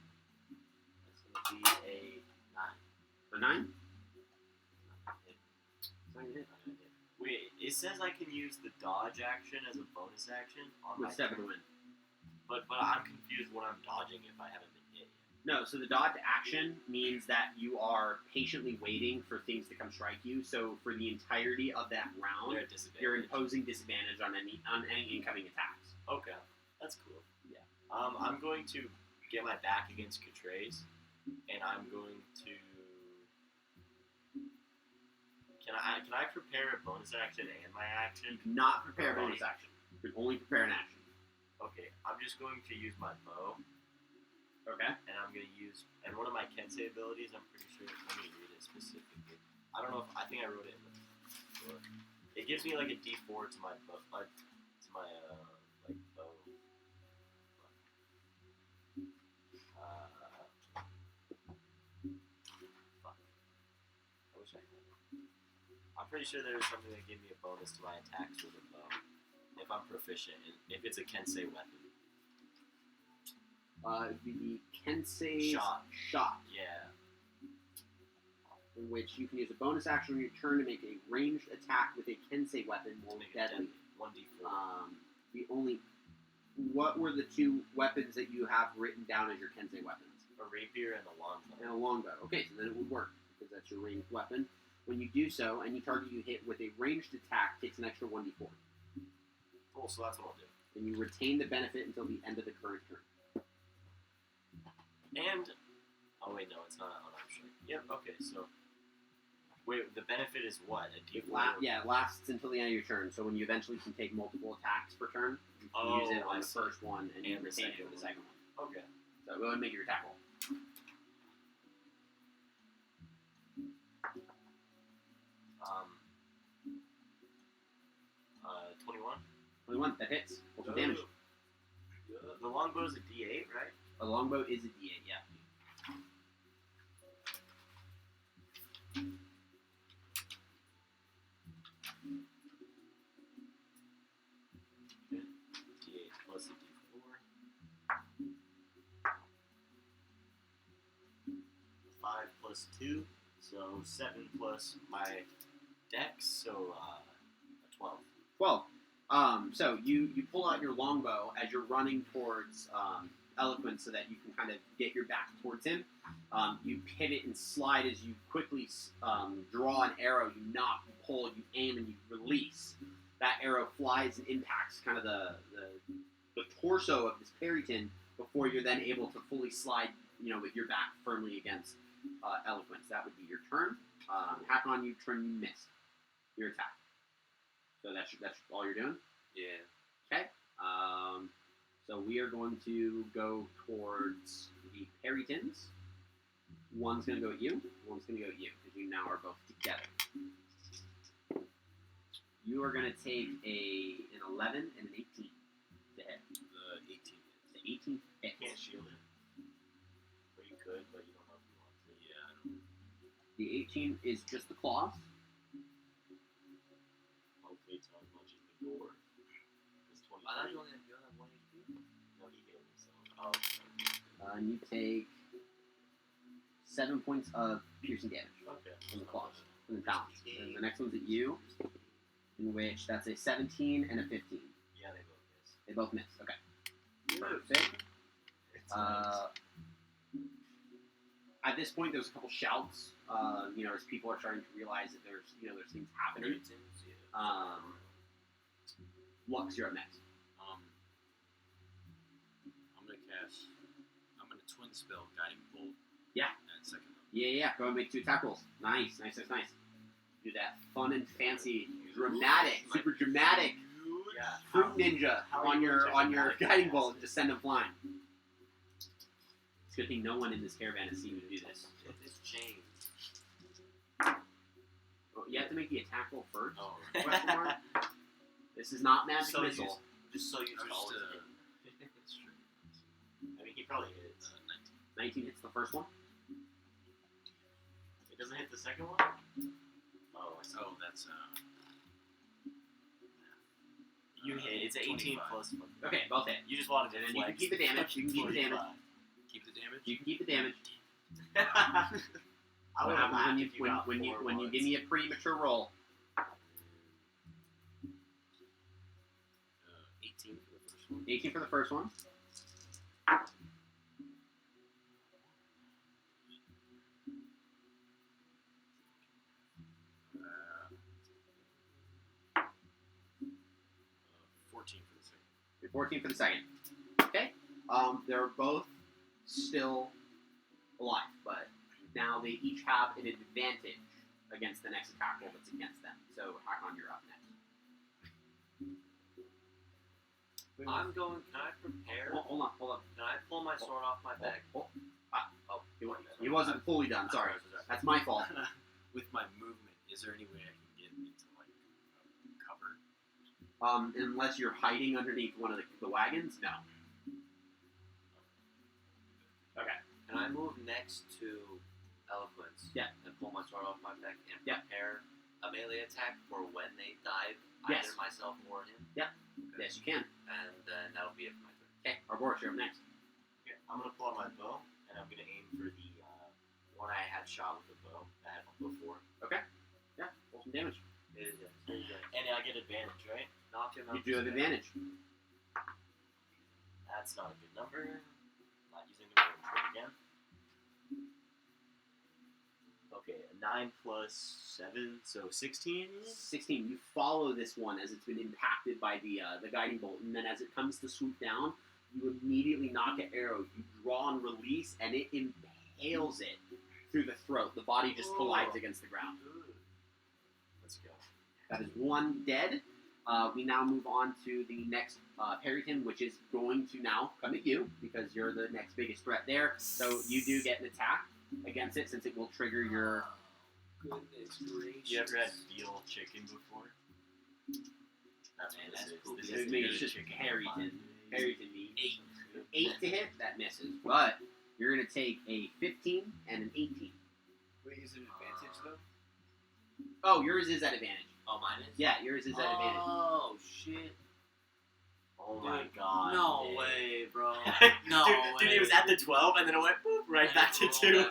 That's gonna be a 9. A 9? Not gonna hit. Not gonna hit. Not gonna hit. Wait, it says I can use the dodge action as a bonus action on my With 7 to turn. win. But I'm confused what I'm dodging if I haven't been hit yet. No, so the dodge action means that you are patiently waiting for things to come strike you. So for the entirety of that round, They're at disadvantage. you're imposing disadvantage on any incoming attacks. Okay, that's cool. Yeah. I'm going to get my back against Catrace, and I'm going to. Can I prepare a bonus action and my action? You cannot prepare a Alrighty. bonus action. You can only prepare an action. Okay, I'm just going to use my bow, Okay. and I'm going to use and one of my Kensei abilities. I'm pretty sure. Let me read it specifically. I don't know if I think I wrote it in the book. It gives me like a D4 to my bow, like bow. Fuck. I wish I had it. I'm pretty sure there was something that gave me a bonus to my attacks with a bow if I'm proficient, if it's a Kensei weapon. The Kensei Shot. Yeah. in which you can use a bonus action on your turn to make a ranged attack with a Kensei weapon more Make it deadly. 1d4. What were the 2 weapons that you have written down as your Kensei weapons? A rapier and a longbow. and a longbow. Okay, so then it would work because that's your ranged weapon. When you do so, any target you hit with a ranged attack takes an extra 1d4. Cool, so that's what I'll do. And you retain the benefit until the end of the current turn. And oh wait, no, it's not an unarmed strike. Yep. Okay, so wait, the benefit is what? A D4? It lasts until the end of your turn. So when you eventually can take multiple attacks per turn, you can use it on I the see. first one and you And the retain it second for the one. second one. Okay. So go ahead and make your attack roll. 21. 21, that hits. What's the damage? The longbow is a D8, right? A longbow is a d8, yeah. D8 plus a D4. 5 plus 2, so 7 plus my dex, so 12. 12. So you pull out your longbow as you're running towards Eloquence so that you can kind of get your back towards him. You pivot and slide as you quickly draw an arrow. You knock, you pull, you aim, and you release. That arrow flies and impacts kind of the torso of this Perryton before you're then able to fully slide, with your back firmly against Eloquence. That would be your turn. Hack on you, turn, you miss your attack. So that's all you're doing? Yeah. Okay. So we are going to go towards the Perrytons. One's going to go at you. One's going to go at you because you now are both together. You are going to take an 11 and an 18 to hit. The 18 The 18 hits. You can't shield it. Or you could, but you don't know if you want to. Yeah, I don't. The 18 is just the claws. Hopefully it's not as much as the door. It's 20. I thought you only had to go at 1 HP. No, he hit me, so. Oh, okay. And you take 7 points of piercing damage Okay. from the claws, from the talons. And the next one's at you, in which that's a 17 and a 15. Yeah, they both miss. They both miss. Okay. Perfect. It's nice. At this point, there's a couple shouts. As people are starting to realize that there's things happening. Lux, you're up next. I'm gonna twin spell guiding bolt. Yeah. That second one. Yeah. Go ahead and make 2 attack rolls. Nice. Do that fun and fancy, dramatic, super dramatic Yeah. fruit ninja how are on you your going to dramatic guiding acid? bolt and just send them flying. It's a good thing no one in this caravan has seen you do this. It's changed. Oh, you have to make the attack roll first. Oh. Question mark? This is not magic So missile. Just so you I was know. just, It's true. I mean, he probably hits. 19 hits the first one. It doesn't hit the second one? Oh, I see. Oh, that's You hit. It's 18 25. plus 1. Okay, both hit. You just wanted to And then you can flex. keep the damage. You can keep the damage. keep the damage. You can keep the damage. I What would have happens laughed when you if you got when you four when you ones. give me a premature roll? 18 for the first one. 18 for the first one. Uh, 14 for the second. 14 for the second. Okay. They're both still alive, but now they each have an advantage against the next attack roll that's against them. So, Hakon, you're up next. I'm going. Can I prepare? Hold on. Can I pull my sword off my back? He wasn't fully done. Sorry. That's my fault. With my movement, is there any way I can get into cover? Unless you're hiding underneath one of the wagons, no. Okay. Can I move next to Eloquence? Yeah. And pull my sword off my back and Yeah. prepare a melee attack for when they dive, Yes. either myself or him. Yes, you can. And then that'll be it for my turn. Okay. Arboris, you're up next. Okay, I'm gonna pull out my bow, and I'm gonna aim for the one I had shot with the bow I had before. Yeah. Roll some damage. And I get advantage, right? Knock him out. You do have advantage. That's not a good number. Not using the range again. Okay, a 9 plus 7, so 16. 16. You follow this one as it's been impacted by the guiding bolt, and then as it comes to swoop down, you immediately knock an arrow. You draw and release, and it impales it through the throat. The body just collides against the ground. Let's go. That is one dead. We now move on to the next Perryton, which is going to now come at you because you're the next biggest threat there. So you do get an attack against it since it will trigger your. Goodness gracious. You ever had veal chicken before? That's Man, what that's this is. cool. This It's is the just chicken. Perryton. Perryton meat. 8 to hit, that misses. But you're going to take a 15 and an 18. Wait, is it an advantage though? Oh, yours is at advantage. Oh, mine is? Yeah, yours is at advantage. Oh, shit. Oh my Dude, god. No dude. way, bro. No dude, way. he was at the 12 and then it went boop, right back to 2.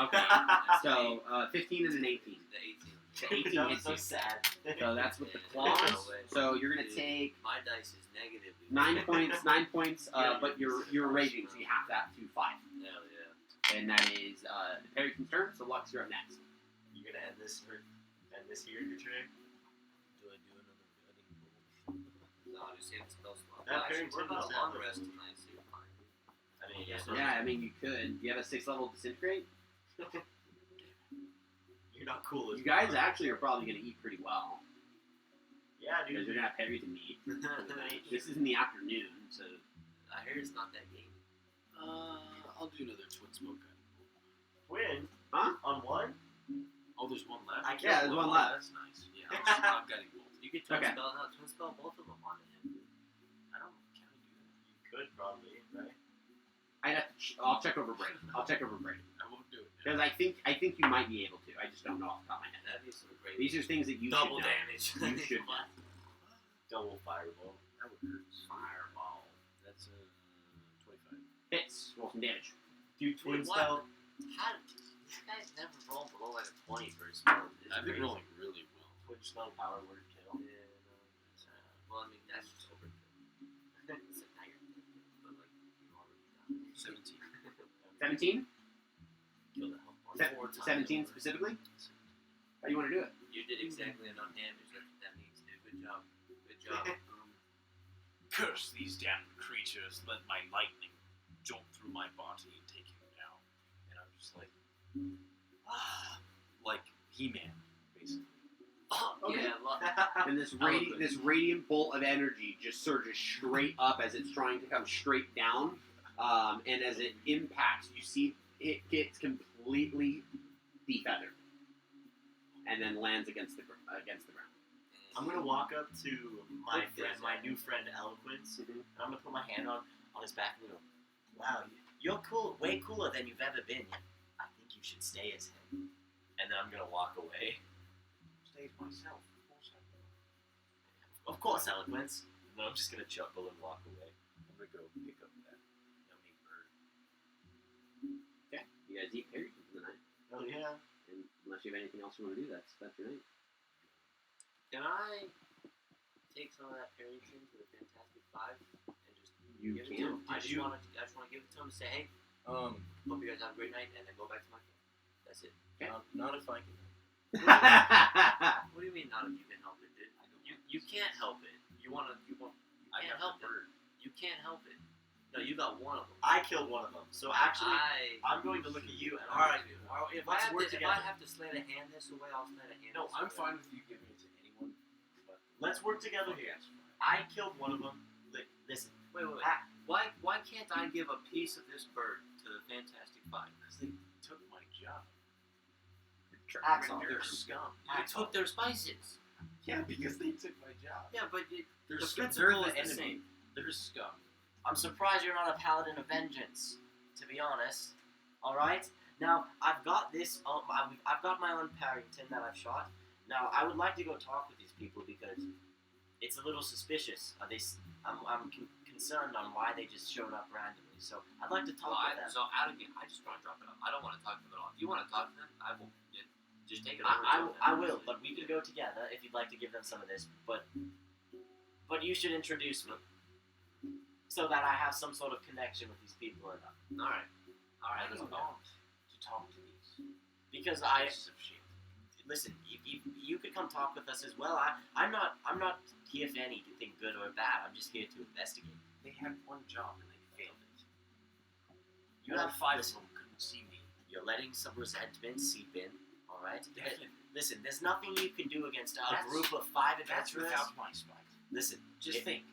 Okay. So 15 and an 18. The 18. The 18 That was hits so you. sad. So that's with the Yeah, claws. no way. So you're going to Dude, take My dice is negative. 9 points. 9 points. Yeah, But you're raging, so you have that to 5. Hell yeah. And that is the Perryton's turn. So Lux, you're up next. You gonna end this here in your turn? Do I do another guiding bolt? No, just save the spell slot. That Actually, Barrington we're about is a long that rest level. tonight, so you're fine. I mean, Yeah. Yeah, I mean you could. You have a 6th level disintegrate. You're not cool as You guys actually are probably going to eat pretty well Yeah, because dude. you're going to have Perryton meat for the night. This is in the afternoon, so I hear it's not that game. I'll do another twin smoke guiding bolt. Win. Huh? On one? Oh, there's one left. I Yeah, can't there's one Oh, left. That's nice. Yeah, I'm guiding bolt. You could twin Okay. spell both of them onto him. I don't. Can I do that? You could probably, right? I'll check over Brady. I won't do it. Because I think you might be able to. I just don't know off the top of my head. That'd be some great. These are things that you double should know. damage. You should know. Double fireball. That would hurt. Fireball. That's 25. Hits. Roll some damage. Do twin Wait, what? spell. How this guy's never rolled below like a 20 for a spell. It's I've been crazy. rolling really well. Twin spell power word kill. Yeah, no, it's, well, I mean that's just overkill. It's a nightmare, but like you already done. 17. 17. Kill the health bar Se- 4 times 17 over. specifically. How do you want to do it? You did exactly enough damage. That's what that means, dude. Good job. Good job. Curse these damned creatures! Let my lightning jolt through my body and take him down. And I'm just like, like He-Man, basically. Okay. Yeah, And this Eloquent. this radiant bolt of energy just surges straight up as it's trying to come straight down. And as it impacts, you see it gets completely defeathered, and then lands against the ground. I'm gonna walk up to my Like friend, this, my yeah. new friend Eloquence, Mhm. and I'm gonna put my hand on his back and go, "Wow, you're cool, way cooler than you've ever been. I think you should stay as him." And then I'm gonna walk away. Stay as myself. Of course I will. Of course, Eloquence. And then I'm just gonna chuckle and walk away. I'm gonna go pick up that yummy bird. Okay, you guys eat Perryton for the night, Oh yeah. and unless you have anything else you want to do, that's your night. Can I take some of that Perryton to the Fantastic Five and just You give it to can. him? I just want to give it to him and say, hey, hope you guys have a great night, and then go back to my camp. That's it. Not if I can. What do you mean not if you can help it, dude? You can't help it. You I can't got help the it. bird. You can't help it. No, you got one of them. I killed one of them. So actually, I'm going to look at you and I'm Alright, gonna do if I have work to, together. have to slay the hand this away, I'll slay the hand No, this I'm away. fine with you giving it to anyone. But Let's work together here. Yes, fine. I killed one of them. Like, listen, Wait. Ah. Why can't I give a piece of this bird to the Fantastic Five? Because they took my job. Axel, They're scum. You took their spices. Yeah, because they took my job. Yeah, but They're the scum. principle They're is the the enemy. same. They're scum. I'm surprised you're not a paladin of vengeance, to be honest. All right. Now I've got this. I've got my own Parrington that I've shot. Now I would like to go talk with these people because it's a little suspicious. I'm concerned on why they just showed up randomly. So I'd like to talk with them. So out of I just want to drop it off. I don't want to talk to them at all. If you want to talk to them, I will just take it over. I will, but we can go together if you'd like to give them some of this. But you should introduce me so that I have some sort of connection with these people enough. All right, I let's don't go. want to talk to these Because Pieces of shit. listen, you could come talk with us as well. I'm not here for anything good or bad. I'm just here to investigate. They had one job and they failed it. You All have 5 listen, of them couldn't see me. You're letting some resentment seep in. All right. Definitely. Listen, there's nothing you can do against a That's- group of 5 That's adventurers. without my spice. Listen, Just if- think.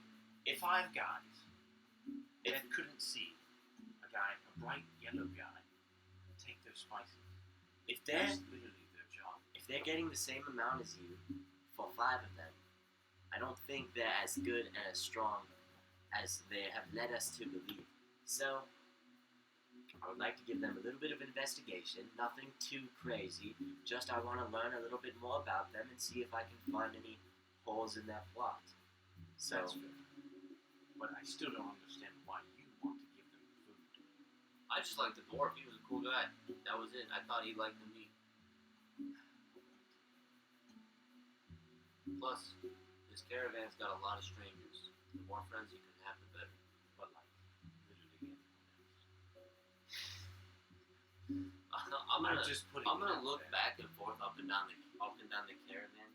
if- 5 guys if- that couldn't see a bright yellow guy, take their spices. if they're That's literally their job. if they're getting the same amount as you for 5 of them, I don't think they're as good and as strong as they have led us to believe. So, I would like to give them a little bit of investigation, nothing too crazy, just I want to learn a little bit more about them and see if I can find any holes in their plot. So, That's fair. But I still don't understand why you want to give them food. I just liked the dwarf. He was a cool guy. That was it. I thought he liked the meat. Plus, this caravan's got a lot of strangers. The more friends you can have, the better. But like, literally I'm gonna just putting I'm it gonna out look there. back and forth up and down the caravan.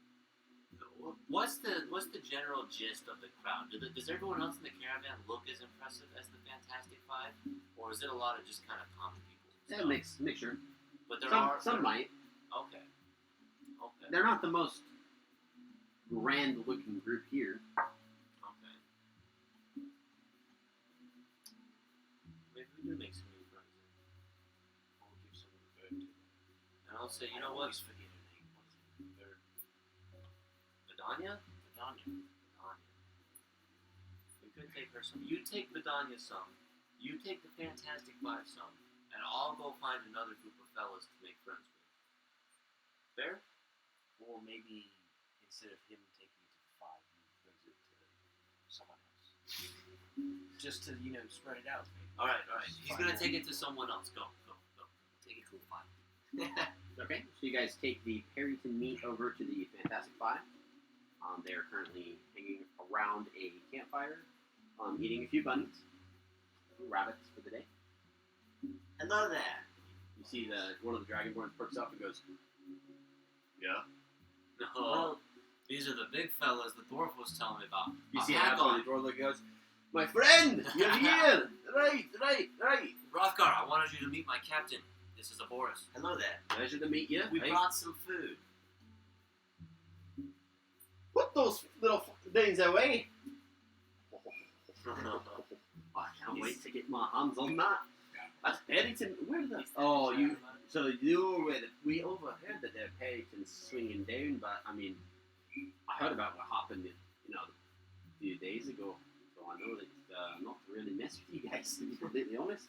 What's the general gist of the crowd? Does everyone else in the caravan look as impressive as the Fantastic Five, or is it a lot of just kind of common people? Yeah, mixture. But there Some might. Okay. They're not the most grand-looking group here. Okay. Maybe we do make some new friends. I'll give someone a bird to. And I'll say, you I know what, always forget her name. What is it? Bird. Vidania? Vidania. We could take her some. You take Vidania some. You take the Fantastic Five some. And I'll go find another group of fellas to make friends with. Fair? Or maybe instead of him taking it to the 5, he brings it to someone else. Just to, spread it out. Maybe. Alright. He's Find gonna one. take it to someone else. Go. Take it to a 5. Okay, so you guys take the Perryton meat over to the Fantastic Five. They are currently hanging around a campfire, eating a few bunnies, a few rabbits for the day. hello there. You see one of the Dragonborns perks up and goes, "Yeah." No. Well, These are the big fellas the dwarf was telling me about. You I'm see Hakon. the door look goes, "My friend, you're here! Right. Rothgar, I wanted you to meet my captain. This is Boris. hello there. Pleasure to meet you. We Right? brought some food. Put those little things away." I can't wait to get my hands on that. That's Perryton. Where the? Oh, you. So you were we overheard that they're Perryton's swinging down, but I mean, I heard about what happened, a few days ago. So I know that it's not to really mess with you guys, to be completely honest.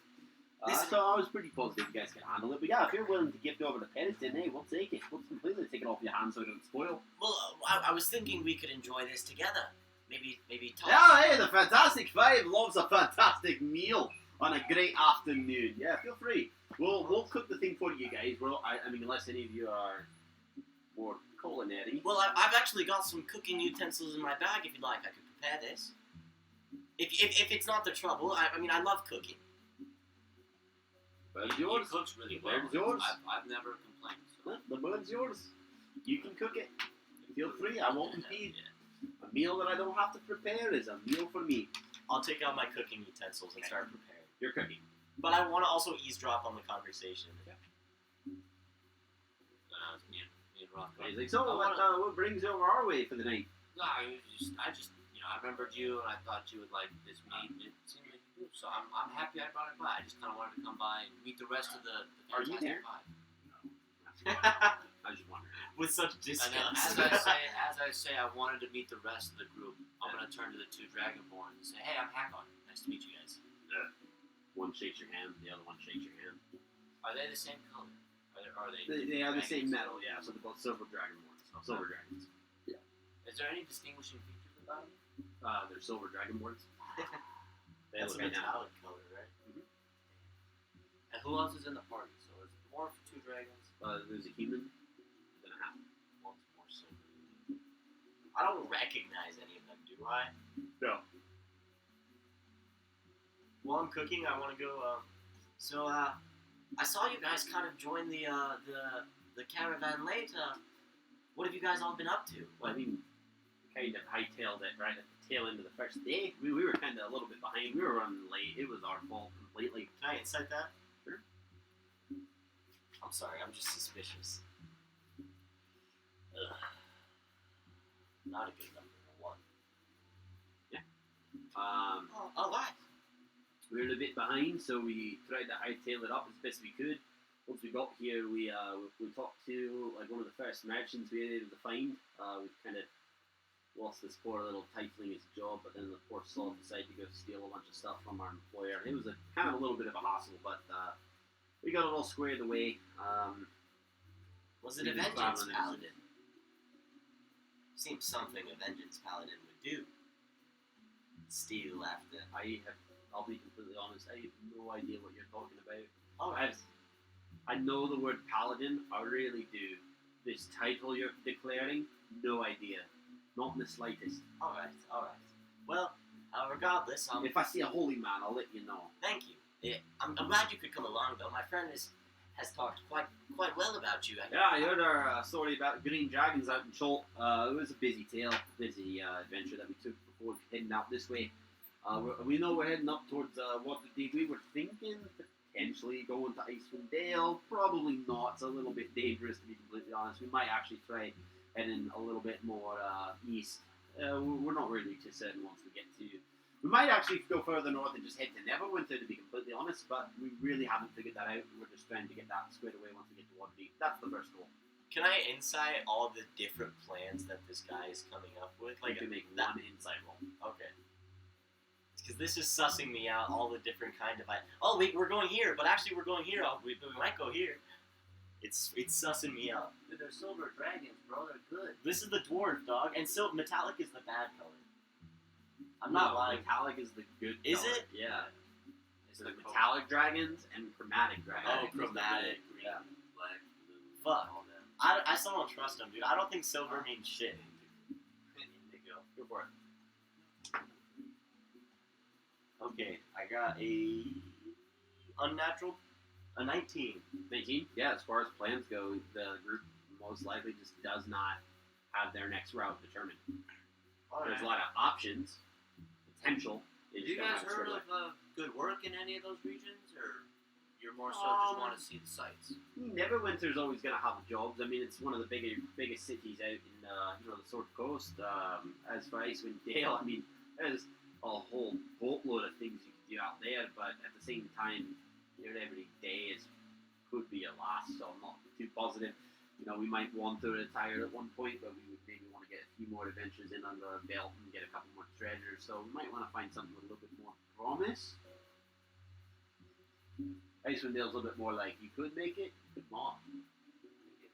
Listen. So I was pretty positive you guys can handle it. But yeah, if you're willing to gift over to Perryton, hey, we'll take it. We'll completely take it off your hands so it doesn't spoil. Well, I was thinking we could enjoy this together. Maybe talk. Yeah, hey, the Fantastic Five loves a fantastic meal on a great afternoon. Yeah, feel free. We'll cook the thing for you guys. I mean, unless any of you are more culinary. Well, I've actually got some cooking utensils in my bag. If you'd like, I could prepare this. If it's not the trouble, I mean, I love cooking. Bird's He yours. cooks really The well. bird's yours. I've never complained. So. Huh? The bird's yours. You can cook it. Feel free. I won't impede. Yeah. A meal that I don't have to prepare is a meal for me. I'll take out my cooking utensils and start preparing. You're cooking. But I want to also eavesdrop on the conversation. It's me and Rothgar. He's like, so I what brings you over our way for the night? No, I just, I remembered you, and I thought you would like this meat. And it seemed like you do, so I'm happy I brought it by. I just kind of wanted to come by and meet the rest of the Are you Fantastic there? Five. I just wondered. With such And then, disgust. as I say, I wanted to meet the rest of the group. I'm gonna turn to the 2 Dragonborns and say, "Hey, I'm Hakon. Nice to meet you guys." One shakes your hand, the other one shakes your hand. Are they the same color? Are they? They are the same dragons? metal, yeah. So they're both silver dragonborns. Silver dragons. Is there any distinguishing features about them? They're silver dragonborns. They That's a look identical. metallic color, right? And who else is in the party? So it's a dwarf, 2 dragons, There's a human, and then a half. one's more silver. I don't recognize any of them, do I? No. While I'm cooking, I want to go. I saw you guys kind of join the caravan late. What have you guys all been up to? Well, I mean, kind of hightailed it right at the tail end of the first day. We were kind of a little bit behind. We were running late. It was our fault completely. Can I insight that? Sure. I'm sorry, I'm just suspicious. Ugh. Not a good number, one. All right. We were a bit behind, so we tried to hightail it up as best we could. Once we got here, we talked to like one of the first merchants we were able to find. We kind of lost this poor little tiefling his job, but then the poor soul decided to go steal a bunch of stuff from our employer. It was kind of a little bit of a hassle, but we got it all squared away. Was it a vengeance paladin? Seems something a vengeance paladin would do. Steal after. I'll be completely honest, I have no idea what you're talking about. Alright. I know the word paladin, I really do. This title you're declaring, no idea. Not in the slightest. Alright. Well, regardless, If I see a holy man, I'll let you know. thank you. Yeah, I'm glad you could come along, though. My friend has talked quite well about you. Yeah, I heard our story about green dragons out in Cholt. It was a busy adventure that we took before heading out this way. We know we're heading up towards Waterdeep. We were thinking potentially going to Icewind Dale. Probably not. It's a little bit dangerous, to be completely honest. We might actually try heading a little bit more east. We're not really too certain once we get to... We might actually go further north and just head to Neverwinter, to be completely honest, but we really haven't figured that out. We're just trying to get that squared away once we get to Waterdeep. That's the first goal. Can I insight all the different plans that this guy is coming up with? Like, to make one inside roll. Okay. Because this is sussing me out, all the different kind of... Oh, wait, we're going here, but actually we're going here. We might go here. It's sussing me out. Dude, they're silver dragons, bro. They're good. This is the dwarf, dog, and metallic is the bad color. I'm not lying. Metallic is the good Is color. it? Yeah. It's The the metallic dragons and chromatic dragons. Oh, chromatic. Green, Yeah. black, blue, Fuck. all that. I still don't trust him, dude. I don't think silver means shit. Indigo. Go for it. Okay, I got a unnatural, a 19. 19? Yeah, as far as plans go, the group most likely just does not have their next route determined. There's a lot of options, potential. They Have you just don't guys have it heard squared of good work in any of those regions, or you're more so just want to see the sights? away. Neverwinter's always going to have jobs. I mean, it's one of the biggest cities out in the Sword Coast. As for Icewind Dale, I mean, there's a whole boatload of things you can do out there, but at the same time, every day could be a loss, so I'm not too positive. We might want to retire at one point, but we would maybe want to get a few more adventures in under our belt and get a couple more treasures, so we might want to find something with a little bit more promise. Icewind Dale's a little bit more like, you could make it, you could not.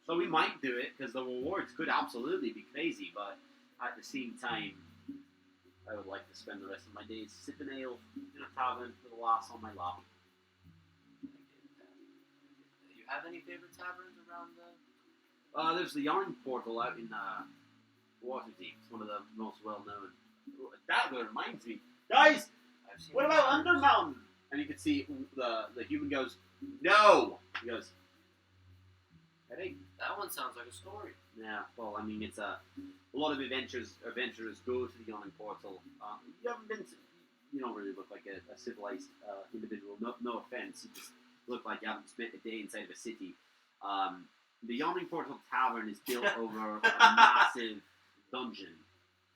So we might do it, because the rewards could absolutely be crazy, but at the same time, I would like to spend the rest of my days sipping ale in a tavern with a lass on my lap. You have any favorite taverns around the... There's the Yarn Portal out in Waterdeep. It's one of the most well-known. That reminds me. Guys, I've seen what about Undermountain? And you can see the human goes, no! He goes, headache? That one sounds like a story. Yeah, well, I mean, it's a lot of adventurers go to the Yawning Portal. You haven't been to, you don't really look like a civilized individual. No offense, you just look like you haven't spent a day inside of a city. The Yawning Portal Tavern is built over a massive dungeon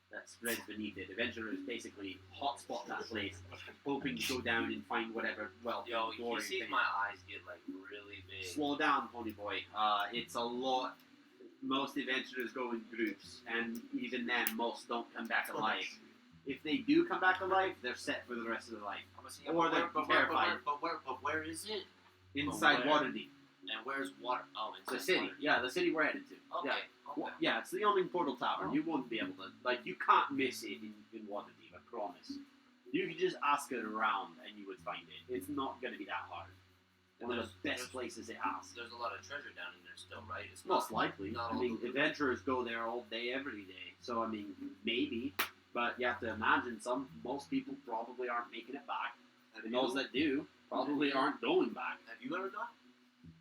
that spreads beneath it. Adventurers basically hotspot that place, hoping to go down and find whatever wealth. Yo, and you glory see and my eyes get like really big. Slow down, pony boy. It's a lot. Most adventurers go in groups, and even then, most don't come back alive. If they do come back alive, they're set for the rest of their life. Or they're terrified. But where is it? Inside where? Waterdeep. And where's water? Oh, The inside city. water. Yeah, the city we're headed to. Okay. Yeah. Okay. Yeah, it's the Yawning Portal Tavern. Oh. You won't be able to, you can't miss it in Waterdeep, I promise. You could just ask it around and you would find it. It's not going to be that hard. One of the best places it has. There's a lot of treasure down in there still, right? It's Most likely. not I all mean, the- adventurers go there all day, every day. So, I mean, maybe. But you have to imagine most people probably aren't making it back. And those that do probably aren't going back. Have you ever gone?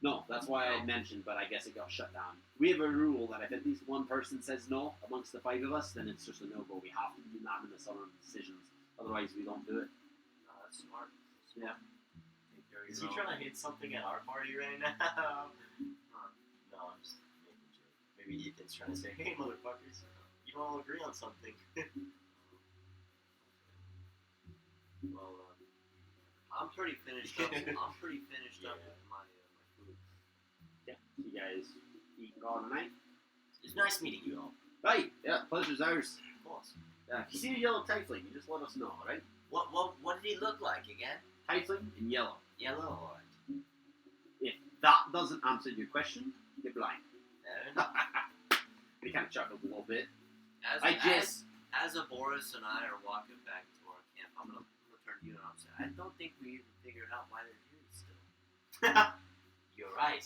No, that's why I mentioned, but I guess it got shut down. We have a rule that if at least one person says no amongst the 5 of us, then it's just a no-go. We have to be unanimous on our decisions. Otherwise, we don't do it. That's smart. Yeah. Take care of Is your he own. trying to hit something at our party right now? No, I'm just making a joke. Maybe Ethan's trying to say, hey, motherfuckers, you don't all agree on something. Well, I'm pretty finished up. I'm pretty finished up Yeah. with my food. Yeah. So you guys eat and call it a night? It's nice meeting you all. Right. Yeah, pleasure's ours. Of course. Yeah, if you see a yellow tiefling, you just let us know, right? What did he look like again? Tiefling in yellow. Yellow, alright. If that doesn't answer your question, you're blind. Fair enough. He kind of chuckled a little bit. As Boris and I are walking back to our camp, I'm gonna turn to you and I'm saying, I don't think we even figured out why they're here still. You're right.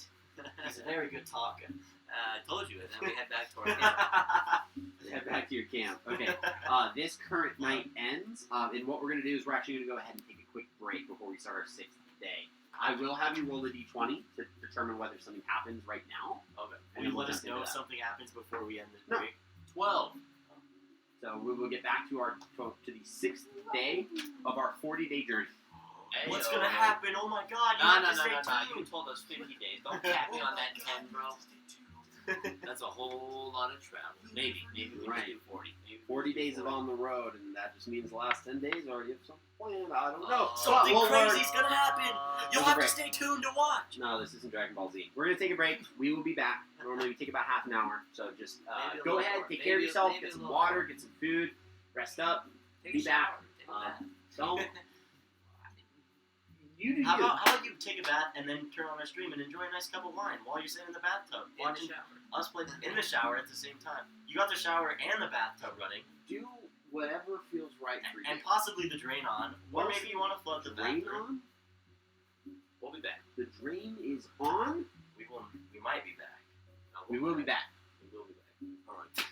He's a very good talker. I told you, and then we head back to our camp. Head back to your camp. Okay. This current night ends, and what we're going to do is we're actually going to go ahead and take a quick break before we start our 6th day. I will have you roll a d20 to determine whether something happens right now. Okay. And Will you we'll let us jump into know if that. something happens before we end this No. break? 12. So we will get back to the 6th day of our 40-day journey. What's Ayo. gonna happen? Oh my god, you No, have no, to no, stay no, no. You tuned. told us 50 days. Don't cap me on that 10, bro. That's a whole lot of travel. Maybe we Right. can do 40. Maybe 40 days of on the road, and that just means the last 10 days, or you have some plan. I don't know. Something We'll learn. crazy's gonna happen. You'll Take a have to break. stay tuned to watch. No, this isn't Dragon Ball Z. We're going to take a break. We will be back. Normally we take about half an hour. So just Maybe a go little ahead, more. take care of Maybe- yourself, maybe get a some little water, more. get some food, rest up. Take Be a shower. back. Take a bath. Don't. You do How you. about you take a bath and then turn on our stream and enjoy a nice cup of wine while you're sitting in the bathtub In the watching shower. us play in the shower at the same time. You got the shower and the bathtub running, Do whatever feels right for you. and possibly the drain on, or Well, maybe you want to flood the drain bathroom. on? We'll be back. The drain is on. We might be back. No, We will be back. We will be back. All right.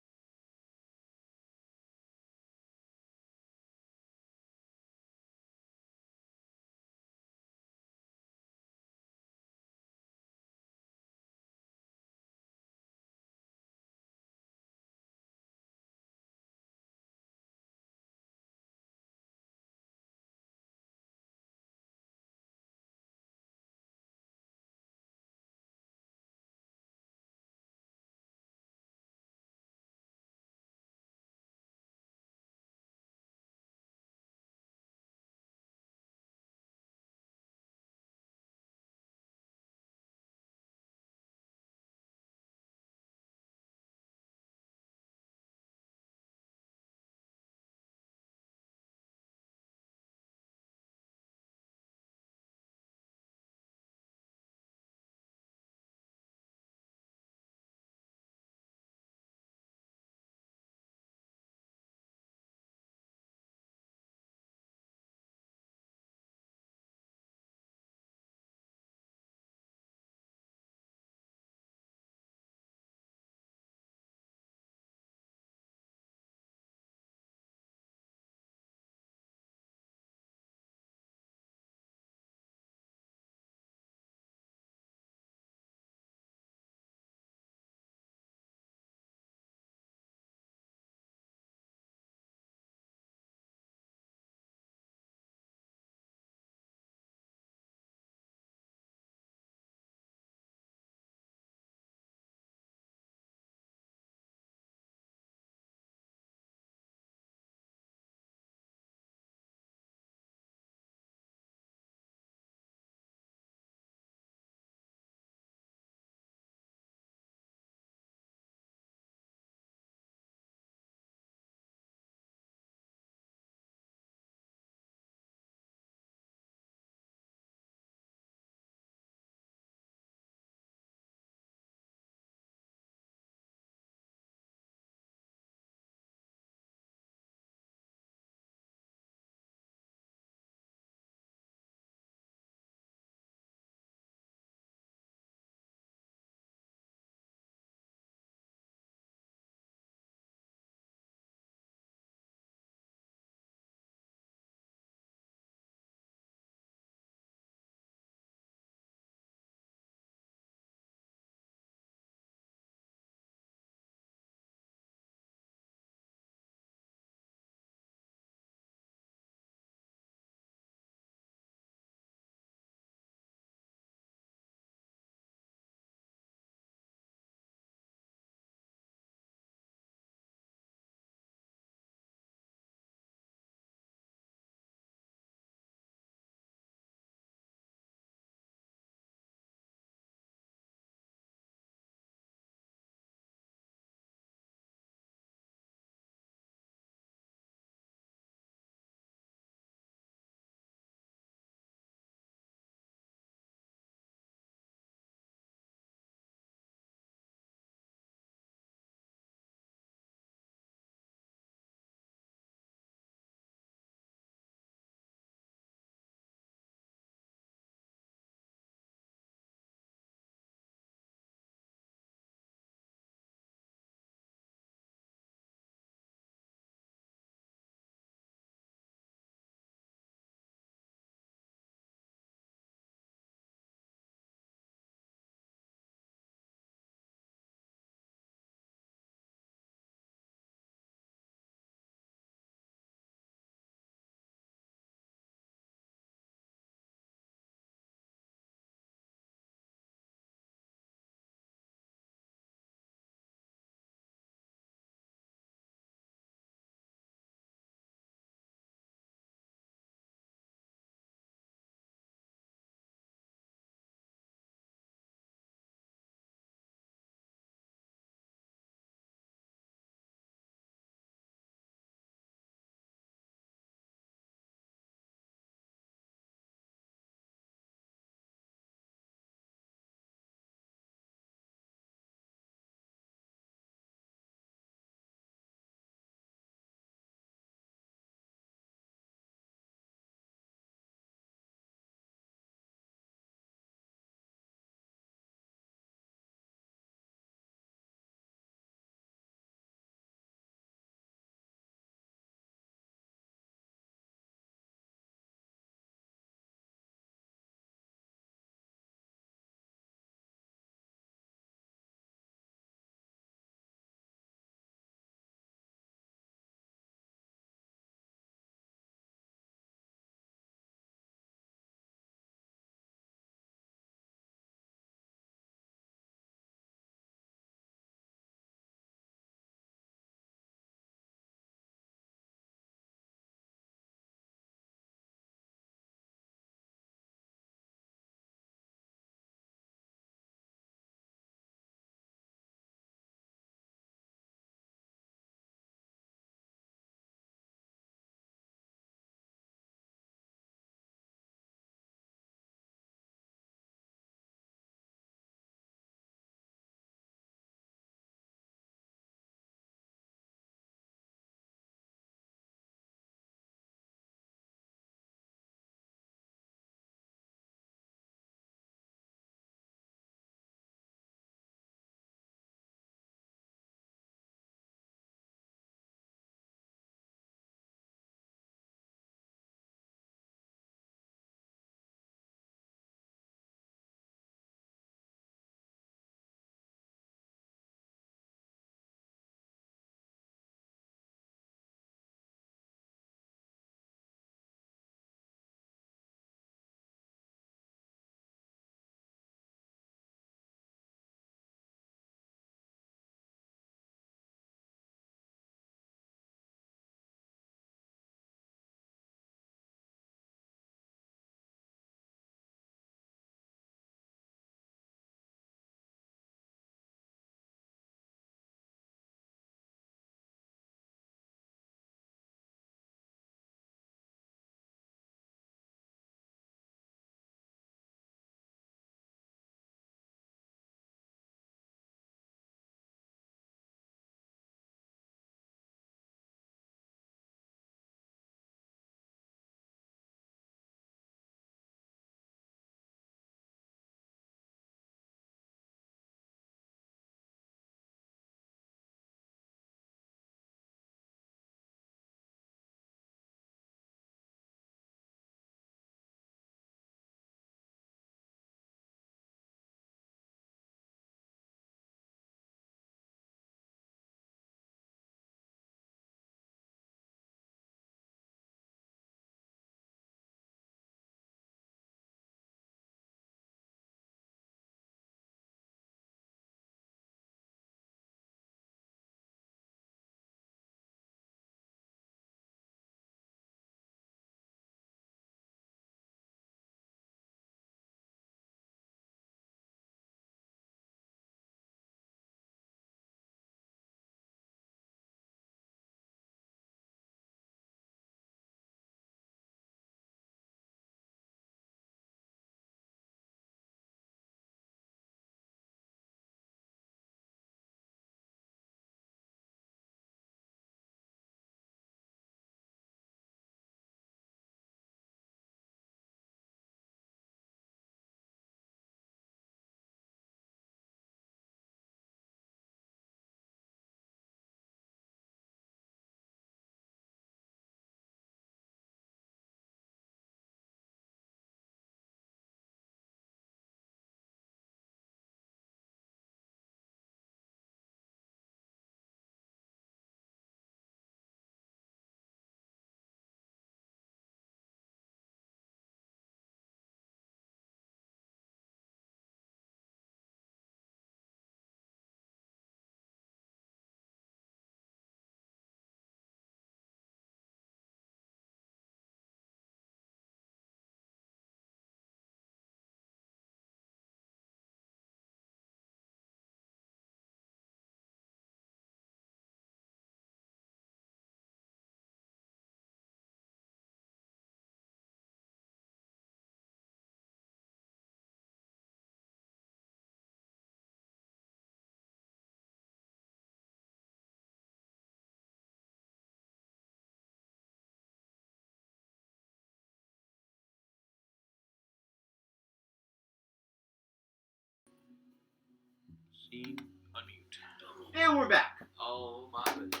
Team, unmute. And we're back. Oh my goodness.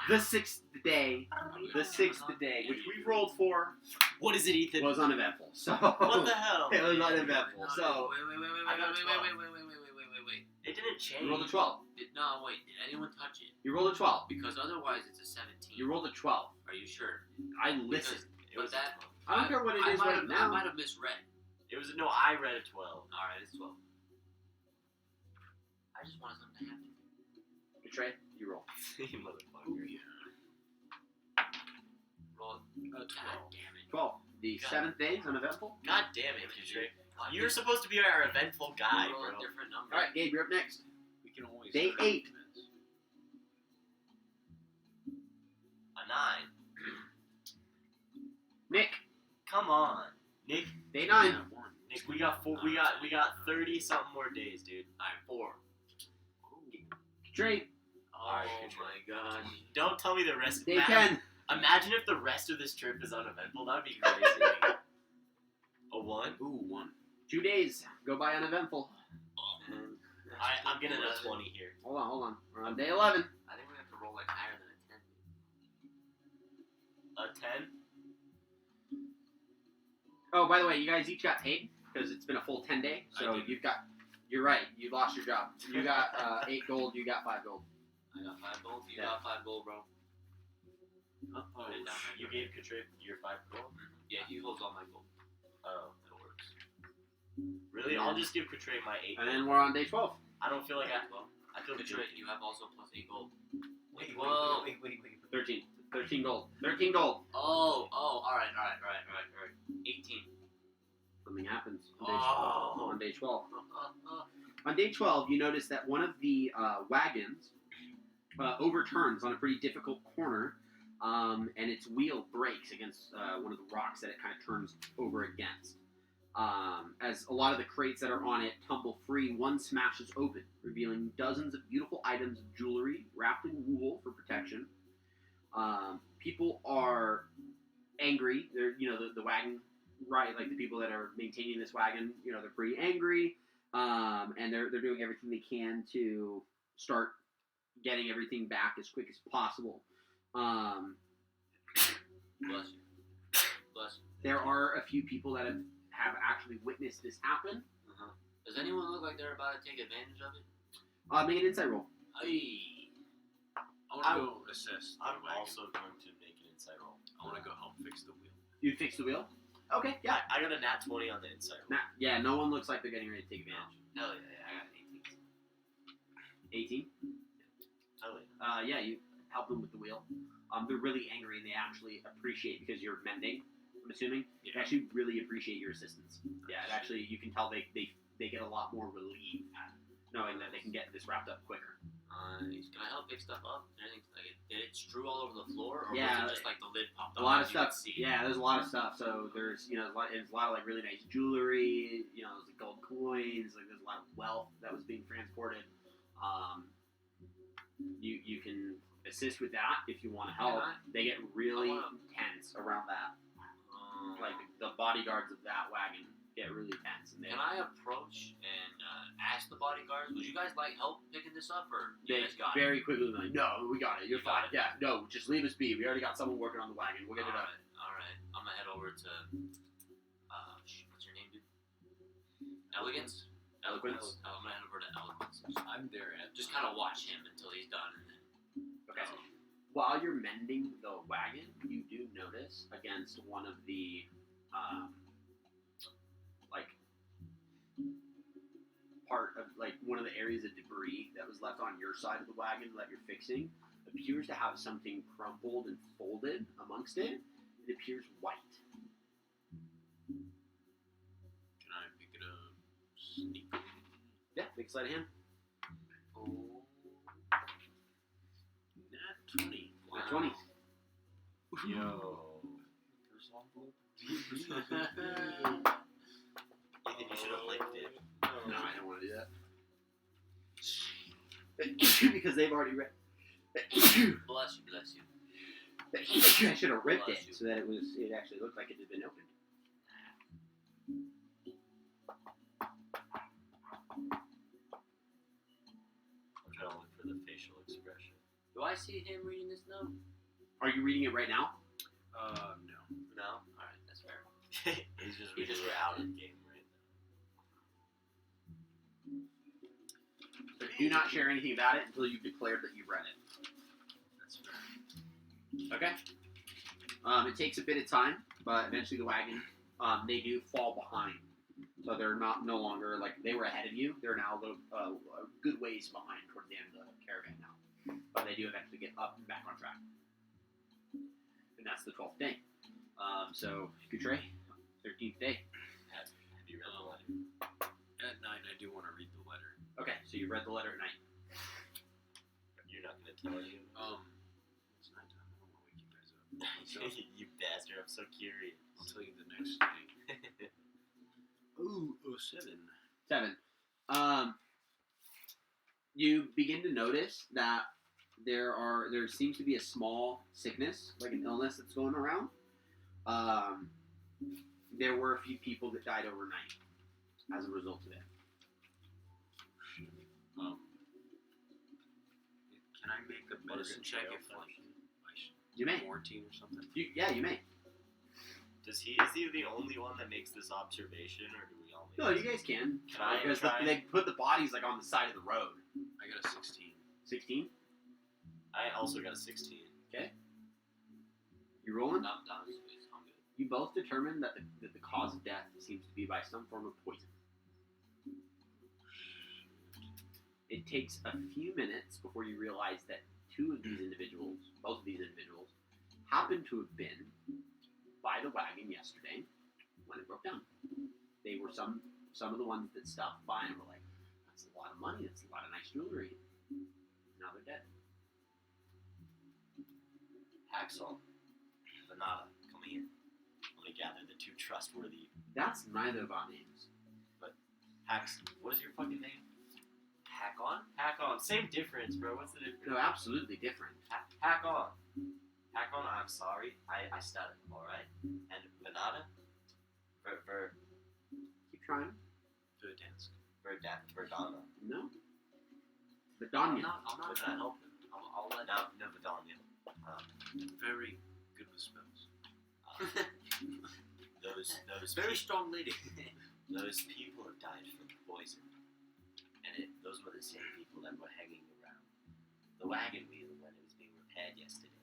The sixth day, which we rolled for, What is it, Ethan? was uneventful. So What the hell? it was uneventful. No, So I got a 12. Wait. It didn't change. you rolled a 12. No, wait. Did anyone touch it? You rolled a 12. Because otherwise it's a 17. You rolled a 12. Are you sure? I listened. It was But that. I don't care what it is right I now. might have misread. It was no. I read a 12. All right, it's 12. I just wanted something to happen. Betray. You roll. You motherfucker. Roll. God 12. damn it. 12. The God. 7th day is uneventful. God damn it, Kidre. You're supposed to be our eventful guy, roll bro. a different number. All right, Gabe, you're up next. We can always. Day 8. A 9. Nick. Come on, Nick. Day 9. Yeah, 1. Nick, we got 30 something more days, dude. Alright, 4. Betray. Oh Alright, my gosh. Don't tell me the rest. Day 10. Imagine if the rest of this trip is uneventful. That'd be crazy. A 1? Ooh, 1. 2 days. Go by uneventful. And I'm getting a 20 here. Hold on. We're on day 11. I think we have to roll like higher than a 10. A 10? Oh, by the way, you guys each got paid because it's been a full 10 day. I So did. you're right. You lost your job. You got 8 gold. You got 5 gold. I got 5 gold. You Yeah. got 5 gold, bro. Oh, Put it down right You here. gave Katrip your 5 gold? Yeah, he holds all my gold. Oh. It works. Really? I'll just give Katrip my 8 And gold. then we're on day 12. I don't feel like I feel Good good. trade. You have also plus 8 gold. Wait. 13. 13 gold. 13 gold. Oh, alright. 18. Something happens on Oh. day 12. On day 12, you notice that one of the wagons overturns on a pretty difficult corner, and its wheel breaks against one of the rocks that it kind of turns over against. As a lot of the crates that are on it tumble free, one smashes open, revealing dozens of beautiful items of jewelry wrapped in wool for protection. People are angry. They're, the wagon, right? Like the people that are maintaining this wagon, they're pretty angry, and they're doing everything they can to start getting everything back as quick as possible. Bless you. There are a few people that have actually witnessed this happen. Does anyone look like they're about to take advantage of it? Make an insight roll. Aye. I want to go assess the I'm wagon. also going to make an insight roll. I want to go help fix the wheel. You fix the wheel? Okay, yeah. I got a nat 20 on the insight roll. Yeah, no one looks like they're getting ready to take advantage. Hell yeah, I got an 18? 18. Hell yeah. Yeah, you help them with the wheel. They're really angry and they actually appreciate, because you're mending, I'm assuming, they Yeah. actually really appreciate your assistance. Yeah, it actually, you can tell they get a lot more relief knowing that they can get this wrapped up quicker. Can I help pick stuff up? Anything, did it strew all over the floor, or Yeah, was it just like the lid popped A off? lot of and you could stuff. see it? Yeah, there's a lot of stuff. So there's there's a lot of like really nice jewelry. There's like gold coins. Like there's a lot of wealth that was being transported. You can assist with that if you want to help. Can I? They get really I wanna- tense around that. Like the bodyguards of that wagon get really tense, and Can I approach and ask the bodyguards? Would you guys like help picking this up, or you they guys got very quickly like, no, we got it. You're You got fine. Yeah, no, just leave us be. We already got someone working on the wagon. We'll it? get it up. Alright. I'm gonna head over to what's your name, dude? Elegance? Eloquence? I'm gonna head over to Eloquence. I'm there at Just kind of watch him until he's done, and then Okay. While you're mending the wagon, you do notice against one of the, part of, one of the areas of debris that was left on your side of the wagon that you're fixing appears to have something crumpled and folded amongst it. It appears white. Can I pick it up? Sneak. Yeah, make sleight of hand. oh, Nat 20. Nat 20. Yo. First envelope. Ethan, you should have licked it. No, I don't want to do that. Because they've already read. bless you. I should have ripped Bless it you. so that it actually looked like it had been opened. see him reading this note? Are you reading it right now? No. No. All right, that's fair. He's just He really just out of game right So do not share anything about it until you've declared that you've read it. That's fair. Okay. It takes a bit of time, but eventually the wagon, they do fall behind. So they're no longer, like, they were ahead of you. They're now a good ways behind towards the end of the caravan now. But they do eventually get up and back on track. And that's the 12th day. So, Couture, 13th day. Have you read the letter? At night, I do want to read the letter. Okay, so you read the letter at night. You're not gonna tell you. It's nighttime. I don't want to wake you guys up. So, You bastard! I'm so curious. I'll tell you the next day. Ooh, 07. 7. You begin to notice that there seems to be a small sickness, like an illness that's going around. There were a few people that died overnight as a result of it. Can I make a medicine check if I should You may. quarantine or something? You may. Is he the only one that makes this observation, or do we all? Make No, this? you guys can. Can I Because try? they put the bodies like on the side of the road. I got a 16. 16. I also got a 16. You rolling? I'm done. I'm good. You both determine that the cause of death seems to be by some form of poison. It takes a few minutes before you realize that both of these individuals, happened to have been by the wagon yesterday when it broke down. They were some of the ones that stopped by and were like, "That's a lot of money. That's a lot of nice jewelry." Now they're dead. Haxel, Venata, come here. Let me gather the two trustworthy. That's neither of our names. Hax, what is your fucking name? Hack on? Hack on. Same difference, bro. What's the difference? No, absolutely different. Hack on. Hack on, I'm sorry. I stuttered, alright? And Venata? Keep trying. Verdansk. Verdana. No. The I'm Danya. not gonna help him. I'll let No, Vidania. Very good with spells. Those Very strong lady. Those people have died from poison. And those were the same people that were hanging around the wagon wheel when it was being repaired yesterday.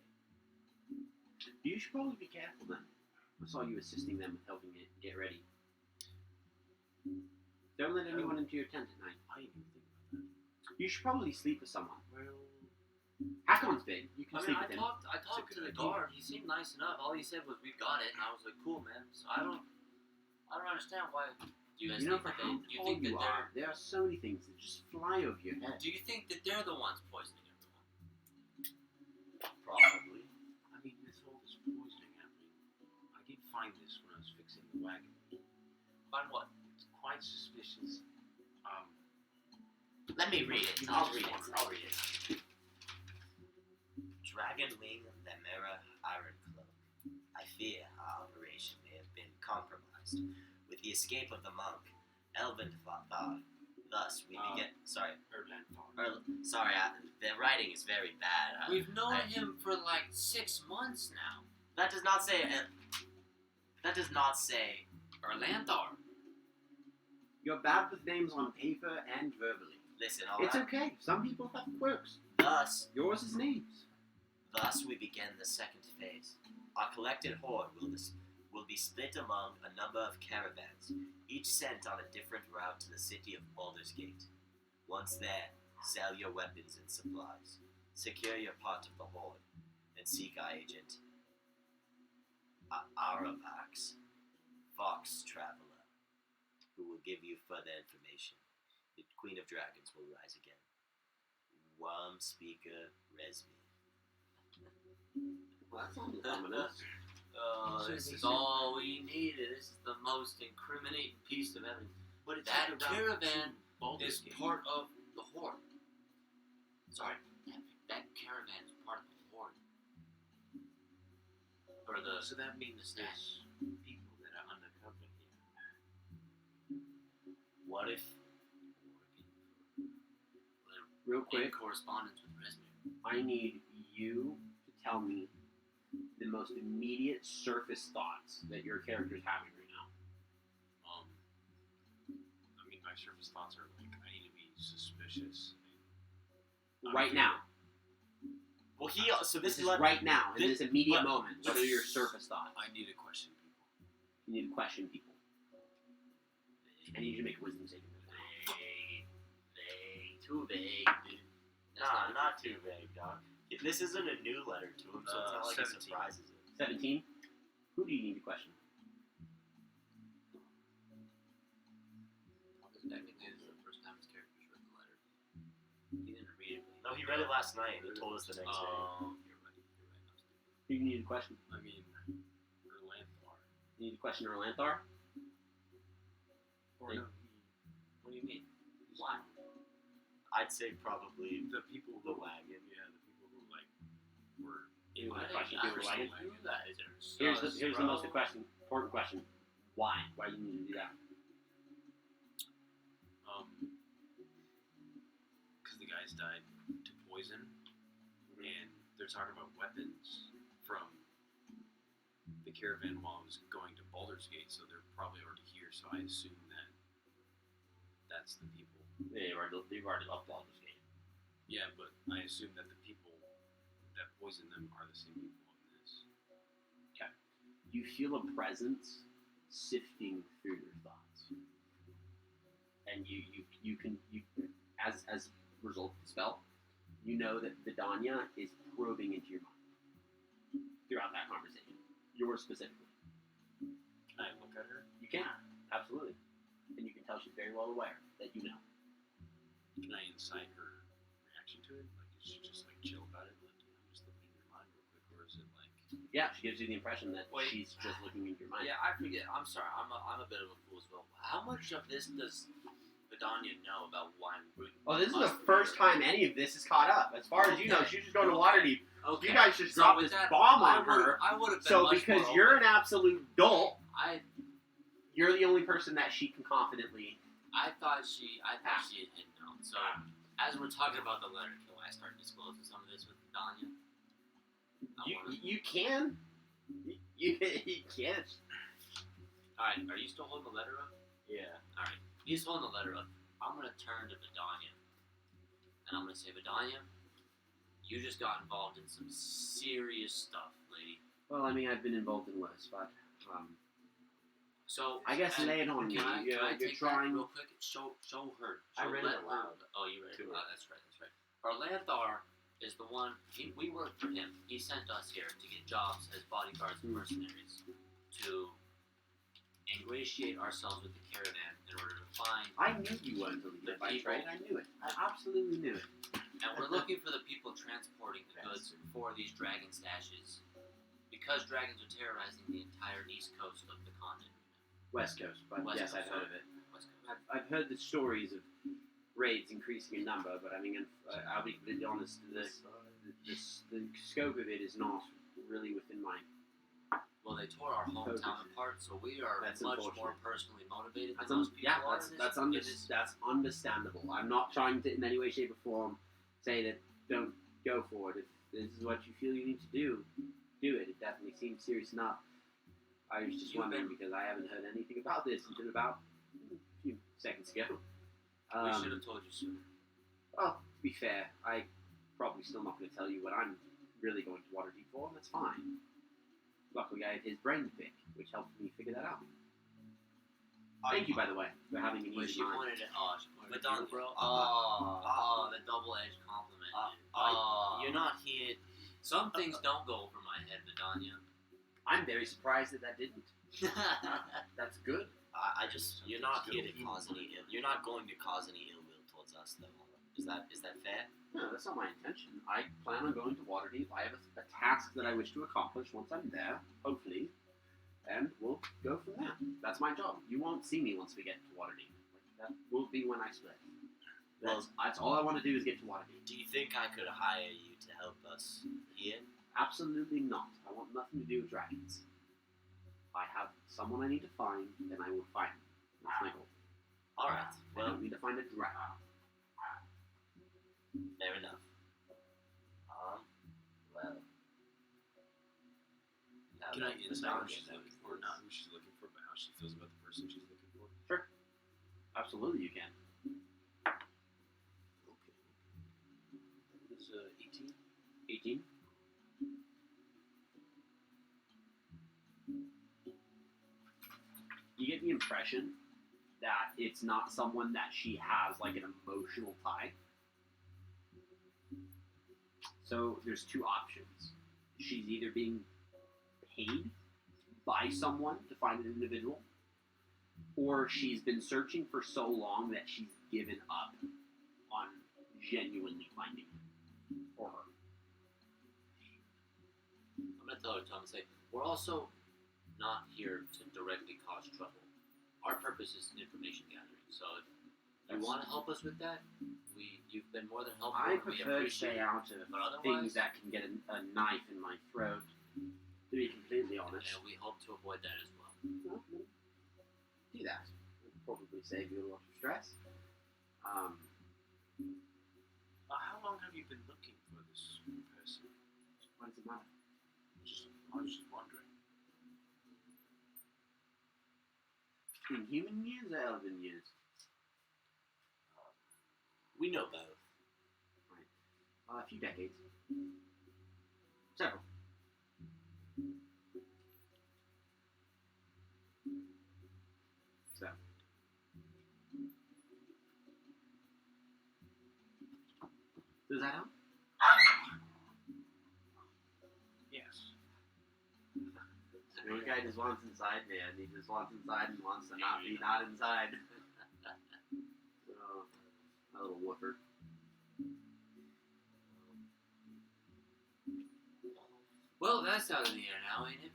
You should probably be careful then. I saw you assisting them with helping it get ready. Don't let anyone into your tent at night. I didn't even think about that. You should probably sleep with someone. Well, Hakon's big. You can I mean, sleep I with him. talked to the idea. guard. He seemed nice enough. All he said was, "We got it," and I was like, "Cool, man." So I don't understand why. Do you guys You know, think for that how do you tall think you that are, there are so many things that just fly over your head. do you think that they're the ones poisoning everyone? Probably. I mean, with all this poisoning happening, I did find this when I was fixing the wagon. Find what? It's quite suspicious. Let me read it. I'll read it. Dragon Wing Lemera Iron Cloak. I fear our operation may have been compromised with the escape of the monk, Elvin Thar. Thus, we begin. Sorry. Sorry, the writing is very bad. We've known him for like 6 months now. That does not say. That does not say. Erlandar. You're bad with names on paper and verbally. Listen, It's alright. okay. Some people have quirks. Thus, Yours is names. we begin the second phase. Our collected hoard will be split among a number of caravans, each sent on a different route to the city of Baldur's Gate. Once there, sell your weapons and supplies, secure your part of the hoard, and seek our agent, Aravax, Fox Traveler, who will give you further information. The Queen of Dragons will rise again. Worm Speaker Resmi. Well, that sounds ominous. Oh, this is all we needed. This is the most incriminating piece of evidence. But it's That like around caravan Baldur's is Gate. part of the Hoard. Sorry, that caravan is part of the Hoard. Or the So that means stash. there's people that are undercover here. What if Real in quick, correspondence with Resmir. I need you to tell me the most immediate surface thoughts that your character's having right now. I mean, my surface thoughts are like, I need to be suspicious. Right now. Well, so This this is right now, in this- this immediate but- moment. What are your surface thoughts? I need to question people. You need to question people. I need you to make a wisdom saving throw. Vague. Too vague, dude. Nah, not too vague, dog. This isn't a new letter to him, so it's not like 17. it surprises him. 17. Who do you need to question? Because technically, this is the first time his character's read the letter. He didn't read it. No, he read it last night and he told us the next day. Oh, you're right. Who do you need to question? I mean, Erlanthar. You need to question Erlanthar? Or Hey. no, What do you mean? Why? I'd say probably the people the who, wagon. yeah, the people who like were You Why want to did question you people ask wagon? you guys are Here's sus, the bro. most important question. Why? Why do you need to do that? because the guys died to poison, and they're talking about weapons from the caravan while I was going to Baldur's Gate, so they're probably already here. So I assume that that's the people. Yeah, you've already left Baldur's Gate. Yeah, but I assume that the people that poisoned them are the same people in this. You feel a presence sifting through your thoughts, and you can as a result of the spell, you know that Vidania is probing into your mind throughout that conversation. Yours specifically. Can I look at her? You can absolutely, and you can tell she's very well aware that you know. Can I incite her reaction to it? Like, is she just like chill about it? Like, I'm just looking in your mind real quick, or is it like? Yeah, she gives you the impression that Wait. she's just looking into your mind. Yeah, I forget. I'm sorry. I'm a bit of a fool as well. How much of this does Vidania know about why we? Well, this is the must first be- time any of this is caught up. As far as you know, she's just going to Waterdeep. Okay. You guys just So dropped with this that, bomb on her. I would have been So much because more you're open. an absolute dolt, I you're the only person that she can confidently. thought she had known. So as we're talking about the letter, can I start disclosing some of this with Vidania? You can. You can't. All right. Are you still holding the letter up? Yeah. All right. He's holding the letter up. I'm gonna turn to Vidania, and I'm gonna say, Vidania, you just got involved in some serious stuff, lady. Well, I mean, I've been involved in worse, but So I guess and lay it on me. Can I You're take trying. that real quick? Show her. I read it let her- aloud Oh, you read it. to her. Oh, that's right. That's right. Arlanthar is the one. We work for him. He sent us here to get jobs as bodyguards and mercenaries to ingratiate ourselves with the caravan in order to find. I knew you weren't a leader The by people- trade. I knew it. I absolutely knew it. And we're looking for the people transporting the goods for these dragon stashes, because dragons are terrorizing the entire east coast of the continent. West Coast, but West yes, Coast, I've heard of it. West Coast. I've heard the stories of raids increasing in number, but I mean, I'll be completely honest. The scope of it is not really within my. Well, they tore our hometown apart, so we are That's much more unfortunate. personally motivated than That's most people are. that's understandable. I'm not trying to in any way, shape, or form say that don't go for it. If this is what you feel you need to do it. It definitely seems serious enough. I was just You've wondering been- because I haven't heard anything about this until about a few seconds ago. We should have told you sooner. Well, to be fair, I probably still not going to tell you what I'm really going to Waterdeep for, and that's fine. Luckily, I had his brain to pick, which helped me figure that out. Thank you, by the way, for having an But easy she mind. pointed at she pointed at Vidania. you, bro. Oh, the double-edged compliment. Oh. You're not here. Some things don't go over my head, Vidania. I'm very surprised that didn't. That's good. I just you're not here to cause any ill. You're not going to cause any ill will towards us, though. Is that fair? No, that's not my intention. I plan on going to Waterdeep. I have a task that I wish to accomplish once I'm there, hopefully, and we'll go from there. That's my job. You won't see me once we get to Waterdeep. That will be when I split. That's all I want to do is get to Waterdeep. Do you think I could hire you to help us here? Absolutely not. I want nothing to do with dragons. I have someone I need to find, and I will find them. That's my goal. All right. I Well, don't need to find a dragon. fair enough. have Can I the insight what knowledge she's that looking we for? possess. Not who she's looking for, but how she feels about the person she's looking for. Absolutely, you can. Okay. That is 18. 18. You get the impression that it's not someone that she has like an emotional tie. So there's two options. She's either being paid by someone to find an individual, or she's been searching for so long that she's given up on genuinely finding it for her. I'm gonna tell her, Tom, and say, we're also not here to directly cause trouble. Our purpose is information gathering. So if you want to help us with that, you've been more than helpful. I and we prefer to appreciate stay it. out of But otherwise, things that can get a knife in my throat, to be completely honest. and we hope to avoid that as well. Do that. It'll probably save you a lot of stress. How long have you been looking for this person? What does it matter? I was just wondering. In human years or elven years? We know both. A few decades. Several. So. Does that help? Yes. The guy just wants inside, man. He just wants inside and wants to not be not inside. Oh, a little woofer. Well, that's out of the air now, ain't it?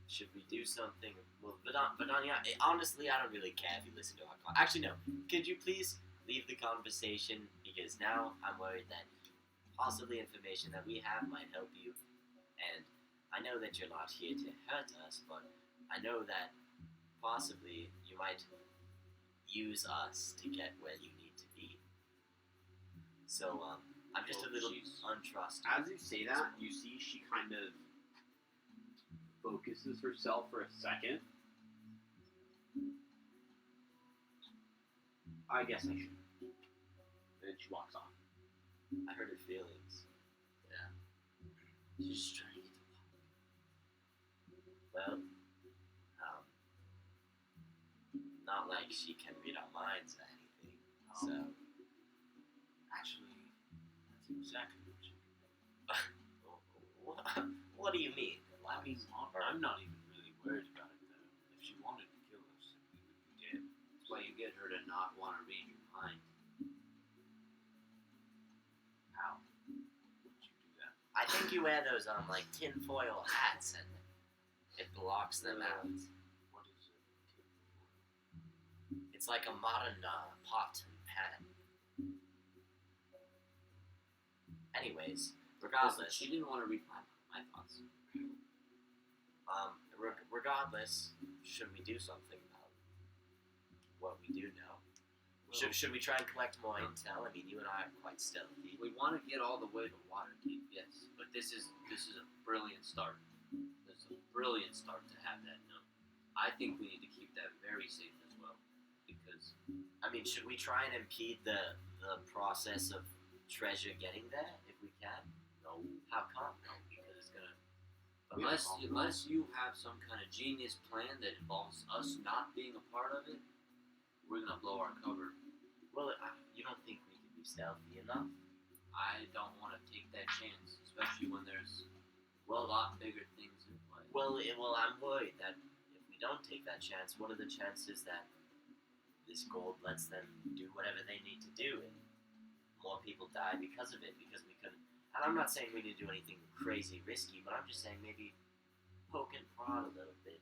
Should we do something? Well, Vidania, honestly, I don't really care if you listen to our call. Actually, no. Could you please leave the conversation? Because now I'm worried that possibly information that we have might help you. And I know that you're not here to hurt us, but I know that possibly you might use us to get where you need to be. So, I'm just Well, a little she's- untrusting. As you say that, you see she kind of focuses herself for a second. I guess I should. And then she walks off. I hurt her feelings. She's just trying to get Well, not like she can read our minds or anything. So, Actually, that's exactly what you what do you mean? I mean, I'm not even really worried about it, though. If she wanted to kill us, we would be dead. That's why you get her to not want to read your mind. How would you do that? I think you wear those on like tinfoil hats and it blocks them out. What is it? It's like a modern pot and pan. Anyways, Listen, regardless, she didn't want to read my thoughts. regardless, should we do something about what we do know? Well, Should we try and collect more intel? I mean, you and I are quite stealthy. we want to get all the way to Waterdeep, yes, but this is a brilliant start. This is a brilliant start to have that known. I think we need to keep that very safe as well, because I mean, should we try and impede the process of treasure getting there if we can? no, How come? no, because it's gonna. We have Unless you have some kind of genius plan that involves us not being a part of it, we're gonna blow our cover. Well, you don't think we can be stealthy enough? I don't want to take that chance, especially when there's a lot bigger things in play. Well, I'm worried that if we don't take that chance, what are the chances that this gold lets them do whatever they need to do and more people die because of it? Because we couldn't. And I'm not saying we need to do anything crazy risky, but I'm just saying maybe poke and prod a little bit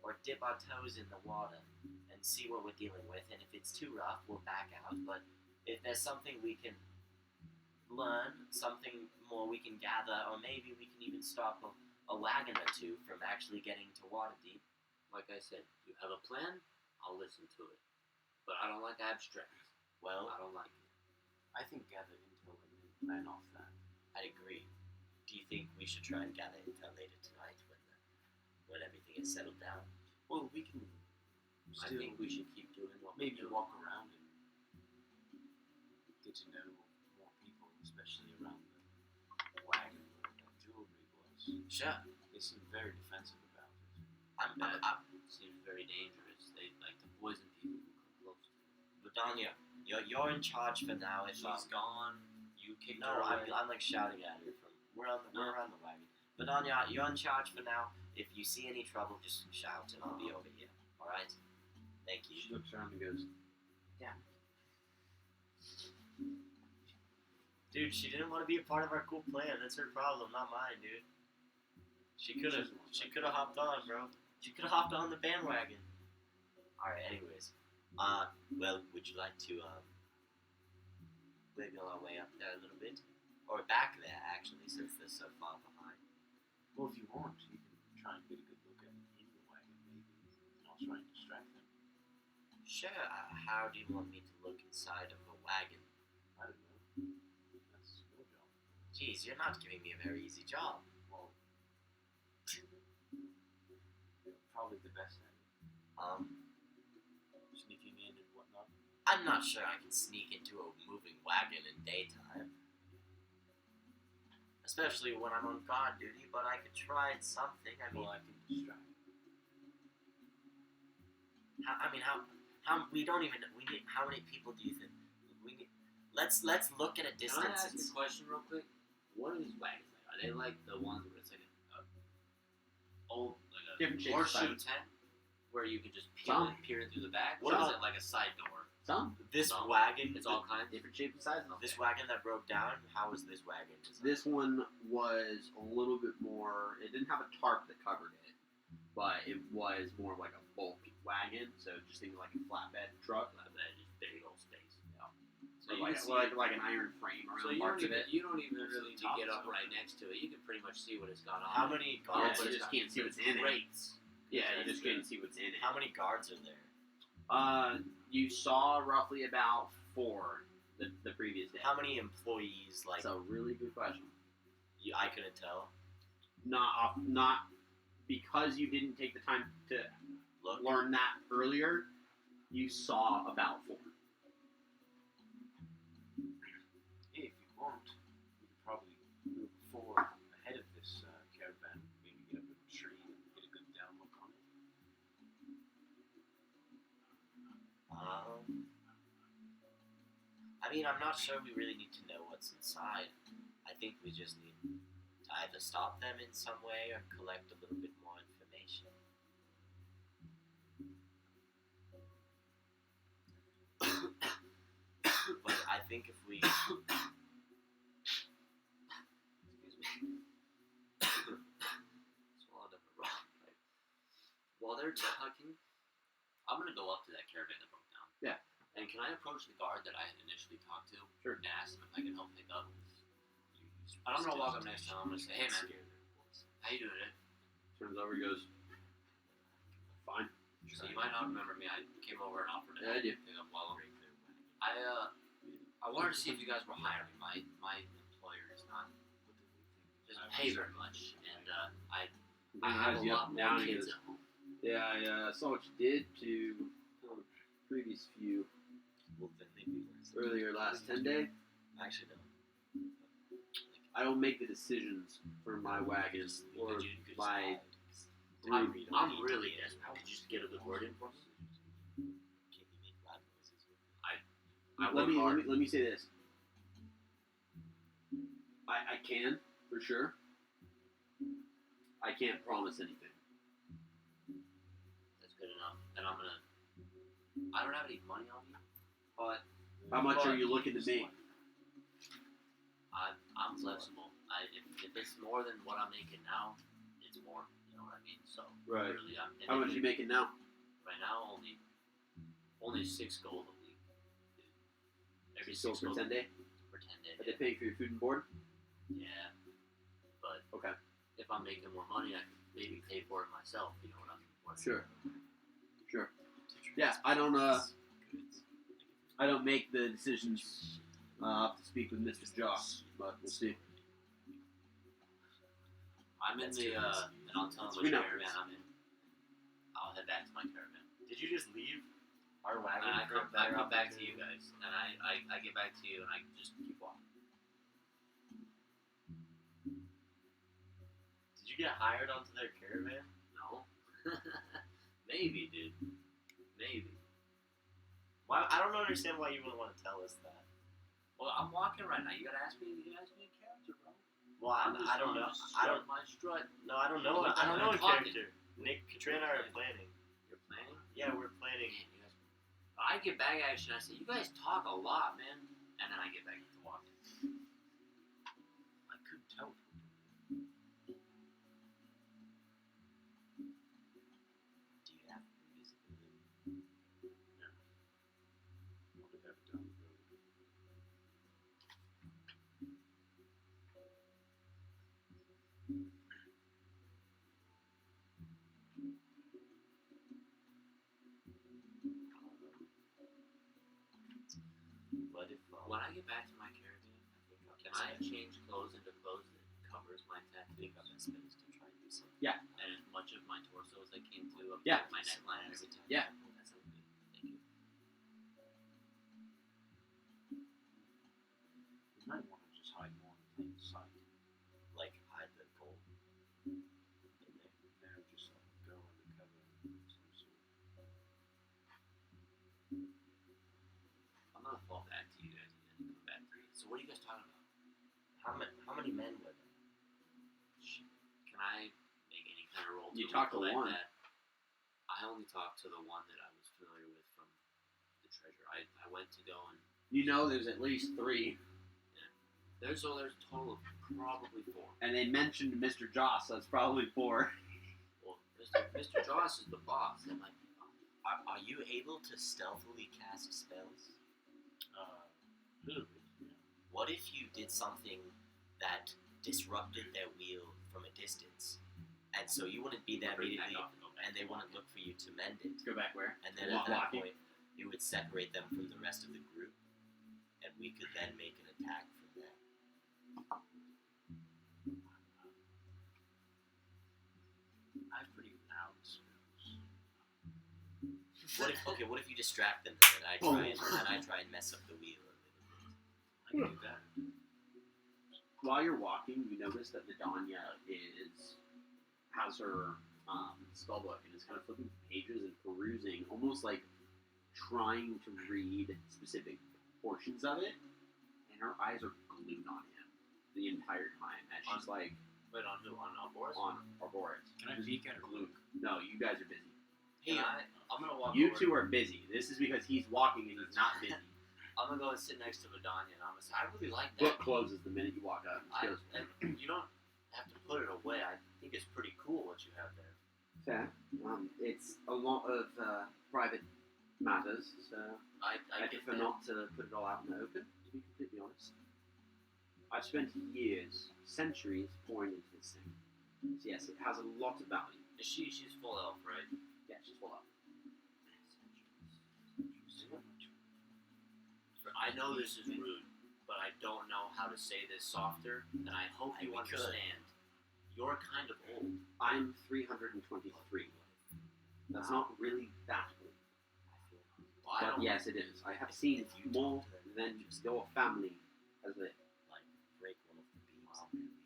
or dip our toes in the water and see what we're dealing with. And if it's too rough, we'll back out. But if there's something we can learn, something more we can gather, or maybe we can even stop a wagon or two from actually getting to Waterdeep. Like I said, you have a plan, I'll listen to it. But I don't like abstract. Well, I don't like it. I think gather intel and then plan off that. I'd agree. Do you think we should try and gather intel later tonight when when everything is settled down. Well, we can I still think we should keep doing what maybe we do. walk around and get to know more people, especially around the wagon where that jewelry was. Sure. They seem very defensive about it. It seems very dangerous. They like to poison people who come close to it. Ladanya, you're in charge for now. If She's gone. You kicked no, her away. I'm like shouting at her from we're around the wagon. Ladanya, you're in charge for now. If you see any trouble, just shout and I'll be over here. All right. Thank you. She looks around and goes, Dude, she didn't want to be a part of our cool plan. That's her problem, not mine, dude. She could have hopped on, bro. She could have hopped on the bandwagon. All right. Anyways, well, would you like to wiggle our way up there a little bit, or back there actually, since they're so far behind? Well, if you want, you can try and get a good look at in the wagon, maybe, and I'll try and distract them. Sure. How do you want me to look inside of a wagon? I don't know. That's your job. Jeez, you're not giving me a very easy job. Well, you're probably the best at it. Sneaking in and whatnot. I'm not sure I can sneak into a moving wagon in daytime. Especially when I'm on guard duty, but I could try something. I mean, Well, I can distract. how we don't even we need. How many people do you think we need? Let's look at a Can I ask distance. you a question real quick? What are these wagons like? Are they like the ones where it's like a Different shapes, horseshoe sizes. tent where you can just Some. peer in through the back? What Or is about- it like a side door? some. This Some. wagon, It's all kinds. Different shapes and sizes. this wagon that broke down. How was this wagon designed? This one was a little bit more. It didn't have a tarp that covered it, but it was more like a bulk wagon. So just think like a flatbed truck, That just big old space. so So you like, can see like an iron frame So around you parts don't of even it. you don't even There's really the need to top get is up open. right next to it. You can pretty much see what it's got on. How many Yeah, guards? you but just can't see what's in it. Rates. Yeah, you just can't see what's in it. How many guards are there? You saw roughly about 4 the previous day. How many employees? Like, That's a really good question. I couldn't tell. Not because you didn't take the time to Look, learn that earlier. You saw about 4. Hey, if you want, we could probably move forward ahead of this caravan. Maybe get up in a tree and get a good down look on it. I mean, I'm not sure we really need to know what's inside. I think we just need to either stop them in some way or collect a little bit more information. But I think if we... Excuse me. Swallowed up a rock. Right. While they're talking, I'm gonna go up to that caravan that broke down. Yeah. And can I approach the guard that I had initially talked to? Sure. And ask him if I can help pick up. And I'm gonna walk up next to him. I'm gonna say, "Hey man, how you doing today?" Turns over, he goes, "Fine." So you might not remember me. I came over and offered to Yeah, I do. pick up while I wanted to see if you guys were hiring. My employer is not doesn't pay very much, and I have a He lot more he kids goes, at home. Yeah, I saw what you did to the previous few Well, then maybe earlier last 10 day. Actually, no. I don't make the decisions for my wagons or Could you my slide? I'm We don't need to really be- desperate. Could you just get a good word in for me? Can you make loud noises with it? I let work hard. me say this. I can for sure. I can't promise anything. That's good enough. And I'm gonna. I don't have any money on me, but How much are But- you looking to make? I'm flexible. If it's more than what I'm making now, it's more. You know what I mean? So Right. really, How much are you making now? right now? Only 6 gold a week. Every Still 6 for gold 10 day? for 10 days. Are they paying for your food and board? Yeah, but Okay. if I'm making more money, I can maybe pay for it myself. You know what I mean? Sure. Yeah, I don't make the decisions. I'll have to speak with Mr. Joss, but we'll see. I'm in the and I'll tell him We which know. caravan I'm in. I'll head back to my caravan. Did you just leave our wagon? And I for a come better back to you opportunity? guys, and I get back to you, and I just keep walking. Did you get hired onto their caravan? No. Maybe, dude. Maybe. Why? I don't understand why you wouldn't want to tell us that. Well, I'm walking right now. You gotta ask me. You gotta ask me in character, bro. Well, I don't know. I don't. My strut. No, I don't know. Well, I don't know a I'm talking. character. Nick, Katrina and I are planning. You're planning. Yeah, we're planning. Man, you guys. I get back at you and I say, you guys talk a lot, man. And then I get back to walking. I couldn't tell. Do you have invisibility? What did have down the road? What if? When I get back to my caravan, can I change clothes into clothes that covers my Pick up tattoos? my space to try and do something. And as much of my torso as I can to up Yeah. my neckline and everything. Yeah. That sounds good. Thank you. You might want to just hide more in plain sight. Like hide the gold. Now just go undercover of some sort. I'm gonna fall back to you guys and then come back to you. So what are you guys talking about? How many men were there? Can I make any kind of roll You to talked to recollect one. that? I only talked to the one that I was familiar with from the treasure. I went to go and You know, there's at least 3, there's a total of probably 4. and they mentioned Mr. Joss, so it's probably 4. Well, Mr. Joss is the boss. That might be fine. Are you able to stealthily cast spells? A little bit, yeah. What if you did something that disrupted their wheel from a distance, and so you wouldn't be there Bring it back immediately, up and go back and they to wouldn't walking. look for you to mend it, Go back where? and then at that Walking. point, it would separate them from the rest of the group, and we could then make an attack from there. I have pretty loud spells. What if you distract them and I try and mess up the wheel a little bit? I can do that. While you're walking, you notice that Vidania has her spellbook and is kind of flipping pages and perusing, almost like trying to read specific portions of it, and her eyes are glued on him the entire time as she's like Wait, on who? On Boris? on Arboretus. Can I peek at her look? No, you guys are busy. Hey, I'm gonna walk You over. two are busy. This is because he's walking and he's not busy. I'm gonna go and sit next to Vidania, and I'm gonna say, I really like Book that. closes the minute you walk up. She goes, And you don't have to put it away. I think it's pretty cool what you have there. fair. It's a lot of private matters, so I I get prefer that. not to put it all out in the open, to be completely honest. I've spent years, centuries, pouring into this thing. So yes, it has a lot of value. She's full elf, right? Yeah, she's full up. I know this is rude, but I don't know how to say this softer, and I hope Hey, you we could. understand. You're kind of old. I'm 323. That's not really that old. Well, I But don't. yes, it is. I have seen If you more talk to them, than just your family has lived. like break one of the beams of their wheel,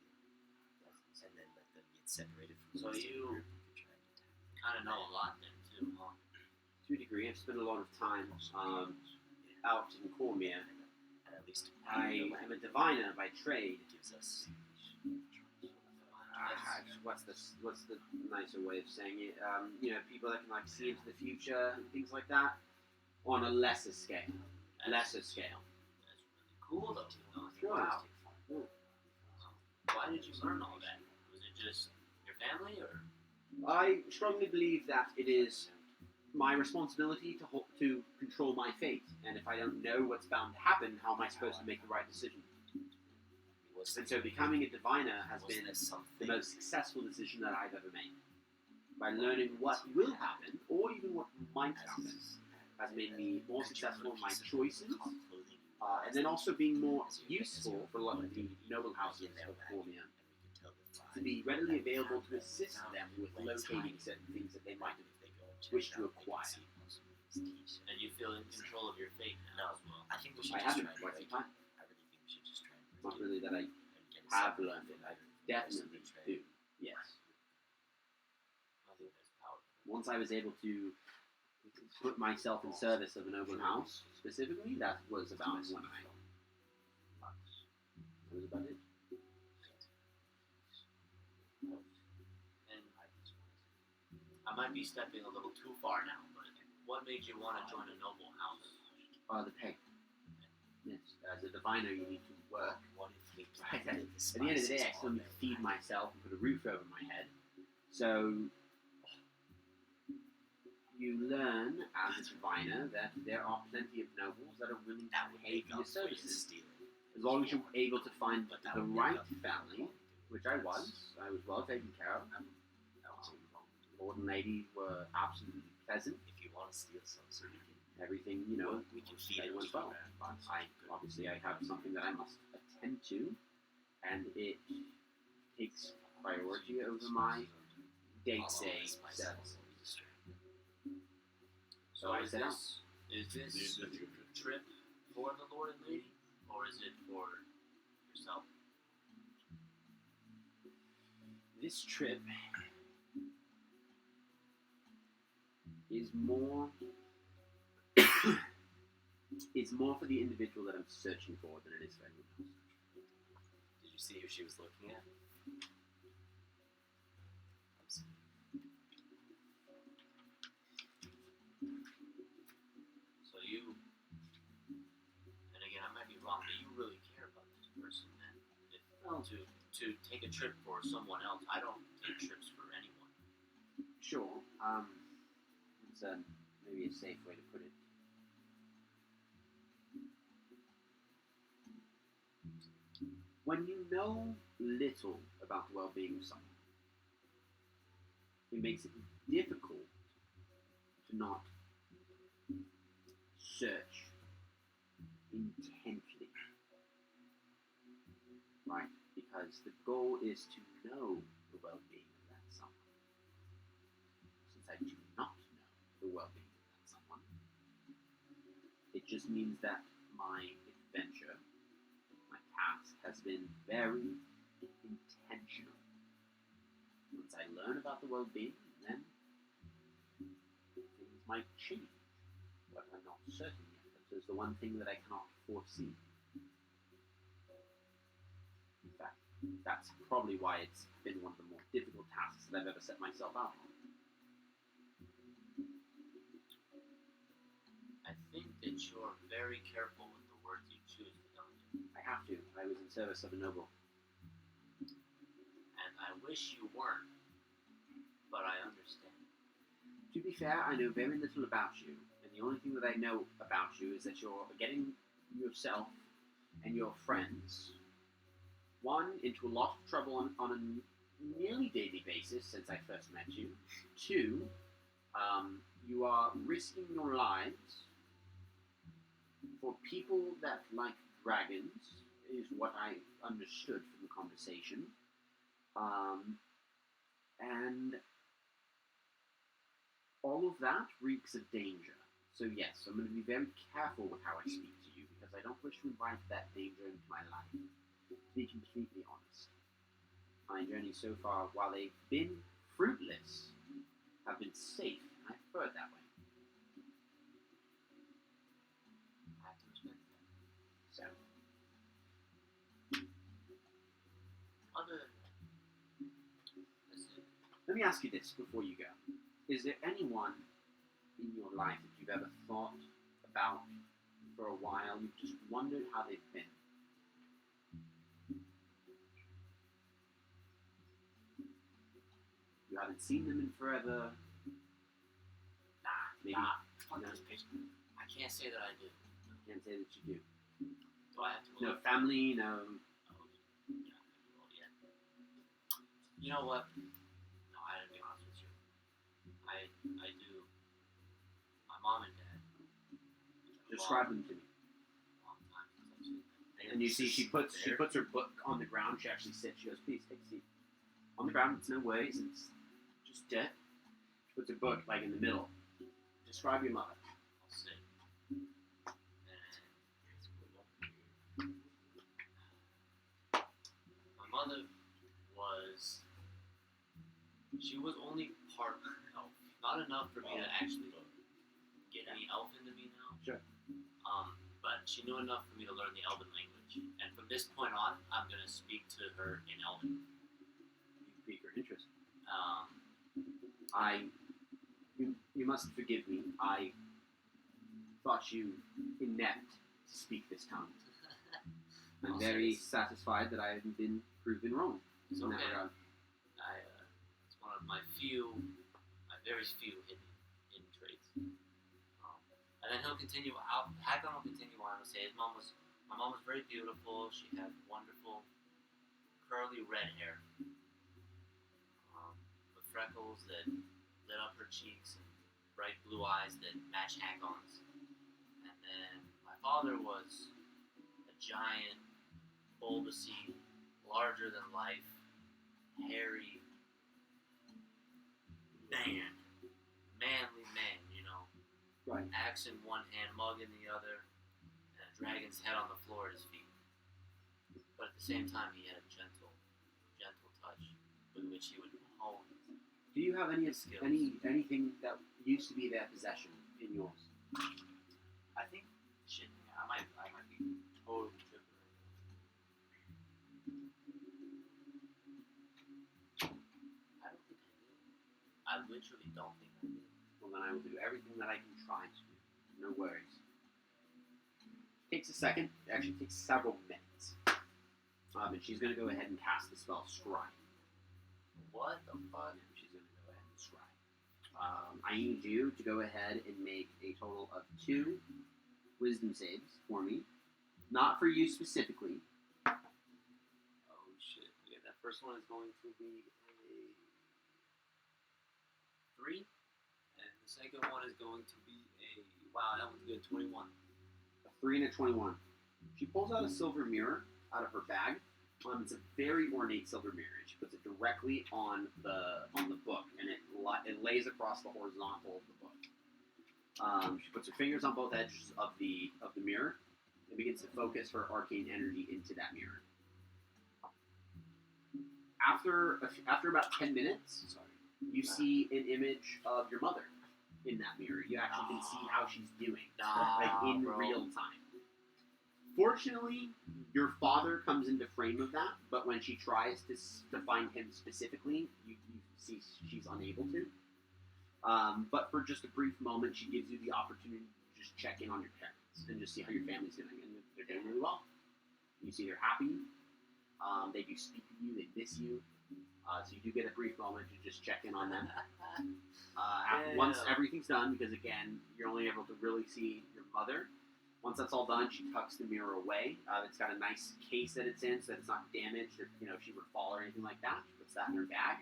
and then let them get separated from the So rest of the you- group. You could try and attack. Kind of know a lot then too, huh? To a degree, I've spent a lot of time out in Cormier. And at least I am a diviner by trade. it gives us. What's the nicer way of saying it? People that can like see into the future and things like that on a lesser scale. Lesser scale. That's really cool, though. You know? Sure. Wow. Yeah. Why did you learn all that? Was it just your family, or? I strongly believe that it is my responsibility to control my fate, and if I don't know what's bound to happen, how am I supposed to make the right decision? And so becoming a diviner has been the most successful decision that I've ever made. By learning what will happen, or even what might happen, has made me more successful in my choices, and then also being more useful for a lot of the noble houses of Cormier, to be readily available to assist them with locating certain things that they might have wish to acquire. And you feel in control of your fate now as well. I think we should I just haven't try for and quite some break it. time. I really think we should just try and It's break not it. really that I and get a have separate learned it. I for definitely the do. trade. Yes. I think that's powerful. Once I was able to put myself in service of a noble house, specifically, that was about when I. That was about it. And I might be stepping a little too far now, but what made you want to join a noble house? The pay. Yes, as a diviner, you need to work. What if we Right, planted at the the end of the day, I spices still on need to their feed land? myself and put a roof over my head. So you learn as a diviner that there are plenty of nobles that are willing That to would pay make for your up for your services. stealing. As long as you're able to find But that the would make right up for family, what we do. which I was. I was well taken care of. Lord and lady were absolutely pleasant. If you want to steal some, so we can. Everything, We can feed it went to well. you. But I have something that I must attend to, and it takes priority over my day-to-day services. So I is set out. this trip for the Lord and Lady, or is it for yourself? This trip is more is more for the individual that I'm searching for than it is for anyone else. Did you see who she was looking at? I'm sorry. So you, and again, I might be wrong, but you really care about this person, then? If, Well, to take a trip for someone else, I don't take trips for anyone. sure. It's maybe a safe way to put it. When you know little about the well-being of someone, it makes it difficult to not search intently, right? Because the goal is to know the well-being of that someone. Since I do not know the well-being of that someone, it just means that my adventure, my task, has been very intentional. Once I learn about the well-being, then things might change, but I'm not certain yet. That is the one thing that I cannot foresee. In fact, that's probably why it's been one of the more difficult tasks that I've ever set myself out on. I think that you're very careful with the words you choose, don't you? I have to. I was in service of a noble. And I wish you weren't, but I understand. To be fair, I know very little about you, and the only thing that I know about you is that you're getting yourself and your friends, one, into a lot of trouble on a nearly daily basis since I first met you. Two, you are risking your lives for people that like dragons, is what I understood from the conversation. And all of that reeks of danger. So yes, I'm going to be very careful with how I speak to you, because I don't wish to invite that danger into my life. To be completely honest, my journey so far, while they've been fruitless, have been safe, and I prefer it that way. I have to respect that. So, Other than that, listen, let me ask you this before you go. Is there anyone in your life that you've ever thought about for a while, you've just wondered how they've been? You haven't seen them in forever. Maybe. fuck No. this bitch. I can't say that I do. Can't say that you do. Do I have to No look? family, no. Oh, yeah, well, yeah. You know what? No, I gotta be honest with you. I do. My mom and dad. Describe them to me. Long time since I've seen them. And you see, she puts her book on the ground. She actually sits. She goes, "Please take a seat." On the ground, it's no worries. It's just dirt. She puts her book like in the middle. Describe your mother. I'll sit. And my mother was. She was only part elf. Not enough for me to actually get any elf into me now. Sure. But she knew enough for me to learn the Elven language. And from this point on, I'm going to speak to her in Elven. You pique her interest. You must forgive me. I thought you inept to speak this tongue. I'm very satisfied that I haven't been proven wrong. It's in that okay. regard. It's one of my very few hidden traits. And then he'll continue. Hakon will continue on and say my mom was very beautiful. She had wonderful curly red hair, with freckles that lit up her cheeks and bright blue eyes that match Hakon's. And then my father was a giant, bulbousy, larger than life, hairy manly man, Right. axe in one hand, mug in the other, and a dragon's head on the floor at his feet. But at the same time, he had a gentle touch with which he would hone. Do you have Skills. anything that used to be their possession in yours? I think shit. I might be totally tripping. I don't think I did. I literally don't think I did. Well, then I will do everything that I can try to. No worries. Takes a second. It actually takes several minutes. And she's going to go ahead and cast the spell Scry. What the fuck? And she's going to go ahead and scry. I need you to go ahead and make a total of 2 wisdom saves for me. Not for you specifically. Oh shit. Yeah, that first one is going to be a 3. And the second one is going to be that one's good, 21. A 3 and a 21. She pulls out a silver mirror out of her bag. It's a very ornate silver mirror. She puts it directly on the book, and it lays across the horizontal of the book. She puts her fingers on both edges of the mirror and begins to focus her arcane energy into that mirror. After about 10 minutes, you see an image of your mother in that mirror. You actually can see how she's doing, in real time. Fortunately, your father comes into frame of that, but when she tries to find him specifically, you see she's unable to. But for just a brief moment, she gives you the opportunity to just check in on your parents and just see how your family's doing, and they're doing really well. You see they're happy. They do speak to you. They miss you. So you do get a brief moment to just check in on them. Once everything's done, because again, you're only able to really see your mother. Once that's all done, she tucks the mirror away. It's got a nice case that it's in, so that it's not damaged, or if she would fall or anything like that. She puts that in her bag,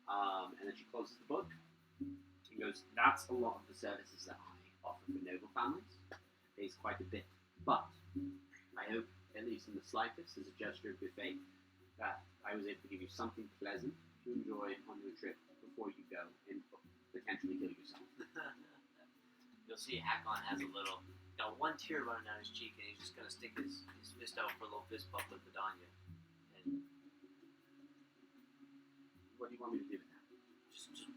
and then she closes the book and goes, "That's a lot of the services that I offer for noble families. It pays quite a bit, but I hope, at least in the slightest, as a gesture of good faith, that I was able to give you something pleasant to enjoy on your trip before you go and potentially kill yourself." You'll see Hakon has a little, one tear running down his cheek, and he's just gonna stick his fist out for a little fist bump with Vidania. And What do you want me to do with that? just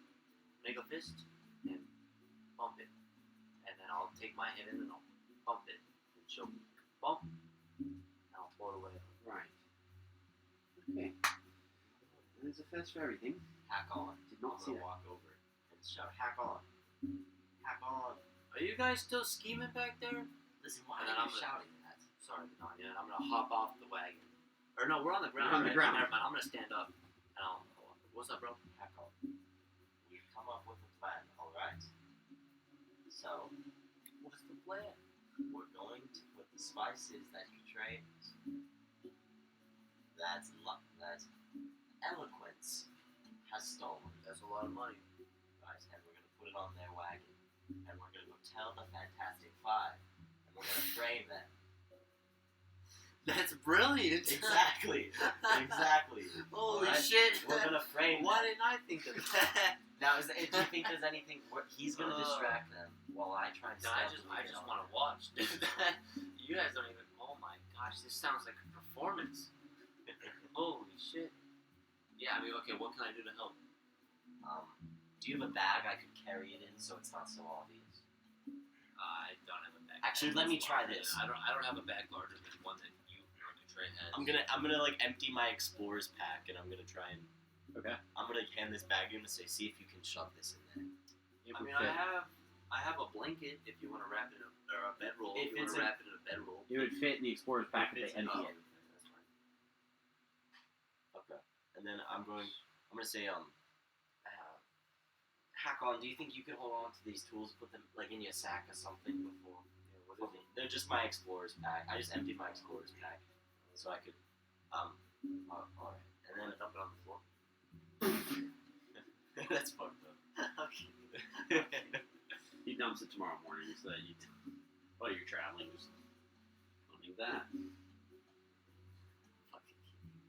make a fist and bump it, and then I'll take my hand and I'll bump it, and she'll bump, and I'll float away. Right. Okay. There's a first for everything. Hakon. Did not see I'm that. gonna walk over and shout, Hakon. Hakon. Are you guys still scheming back there? Listen, why And then are I'm you shouting that? Sorry, Vidania, and I'm gonna hop off the wagon. Or no, we're on the ground. We're on the right? ground. Never mind. I'm gonna stand up, and I'll. What's up, bro? Hakon. We've come up with a plan, alright? So, What's the plan? we're going to put the spices that you trade, that eloquence has stolen, That's a lot of money. right? And we're going to put it on their wagon. And we're going to go tell the Fantastic Five. And we're going to frame them. That's brilliant. Exactly. Exactly. Holy Alright? shit. We're going to frame Why them. didn't I think of that? Now, do you think there's anything... He's going to distract them try and No, I stealthily just get want to watch. You guys don't even. Oh my gosh, this sounds like a performance. Holy shit. Yeah, I mean, okay, what can I do to help? Do you have a bag I could carry it in so it's not so obvious? I don't have a bag. Actually, let me try this. I don't have a bag larger than one that you or Trey has. I'm gonna like empty my explorer's pack and I'm gonna try and. Okay. I'm gonna hand this bag to him and say, see if you can shove this in there. It I would mean, fit. I have a blanket if you want to wrap it in or a bedroll. If If you want it's to a- wrap it in a bedroll. It would fit in the explorer's pack if If they it's- empty oh. it. That's fine. Okay. And then I'm gonna say Hack-On, do you think you could hold on to these tools, put them like in your sack or something before? Yeah, what is it? They're just my explorer's pack. I just emptied my explorer's pack, so I could. All right. And then Dump it on the floor. that's fucked up. Okay. He dumps it tomorrow morning so that while you're traveling, just don't do that.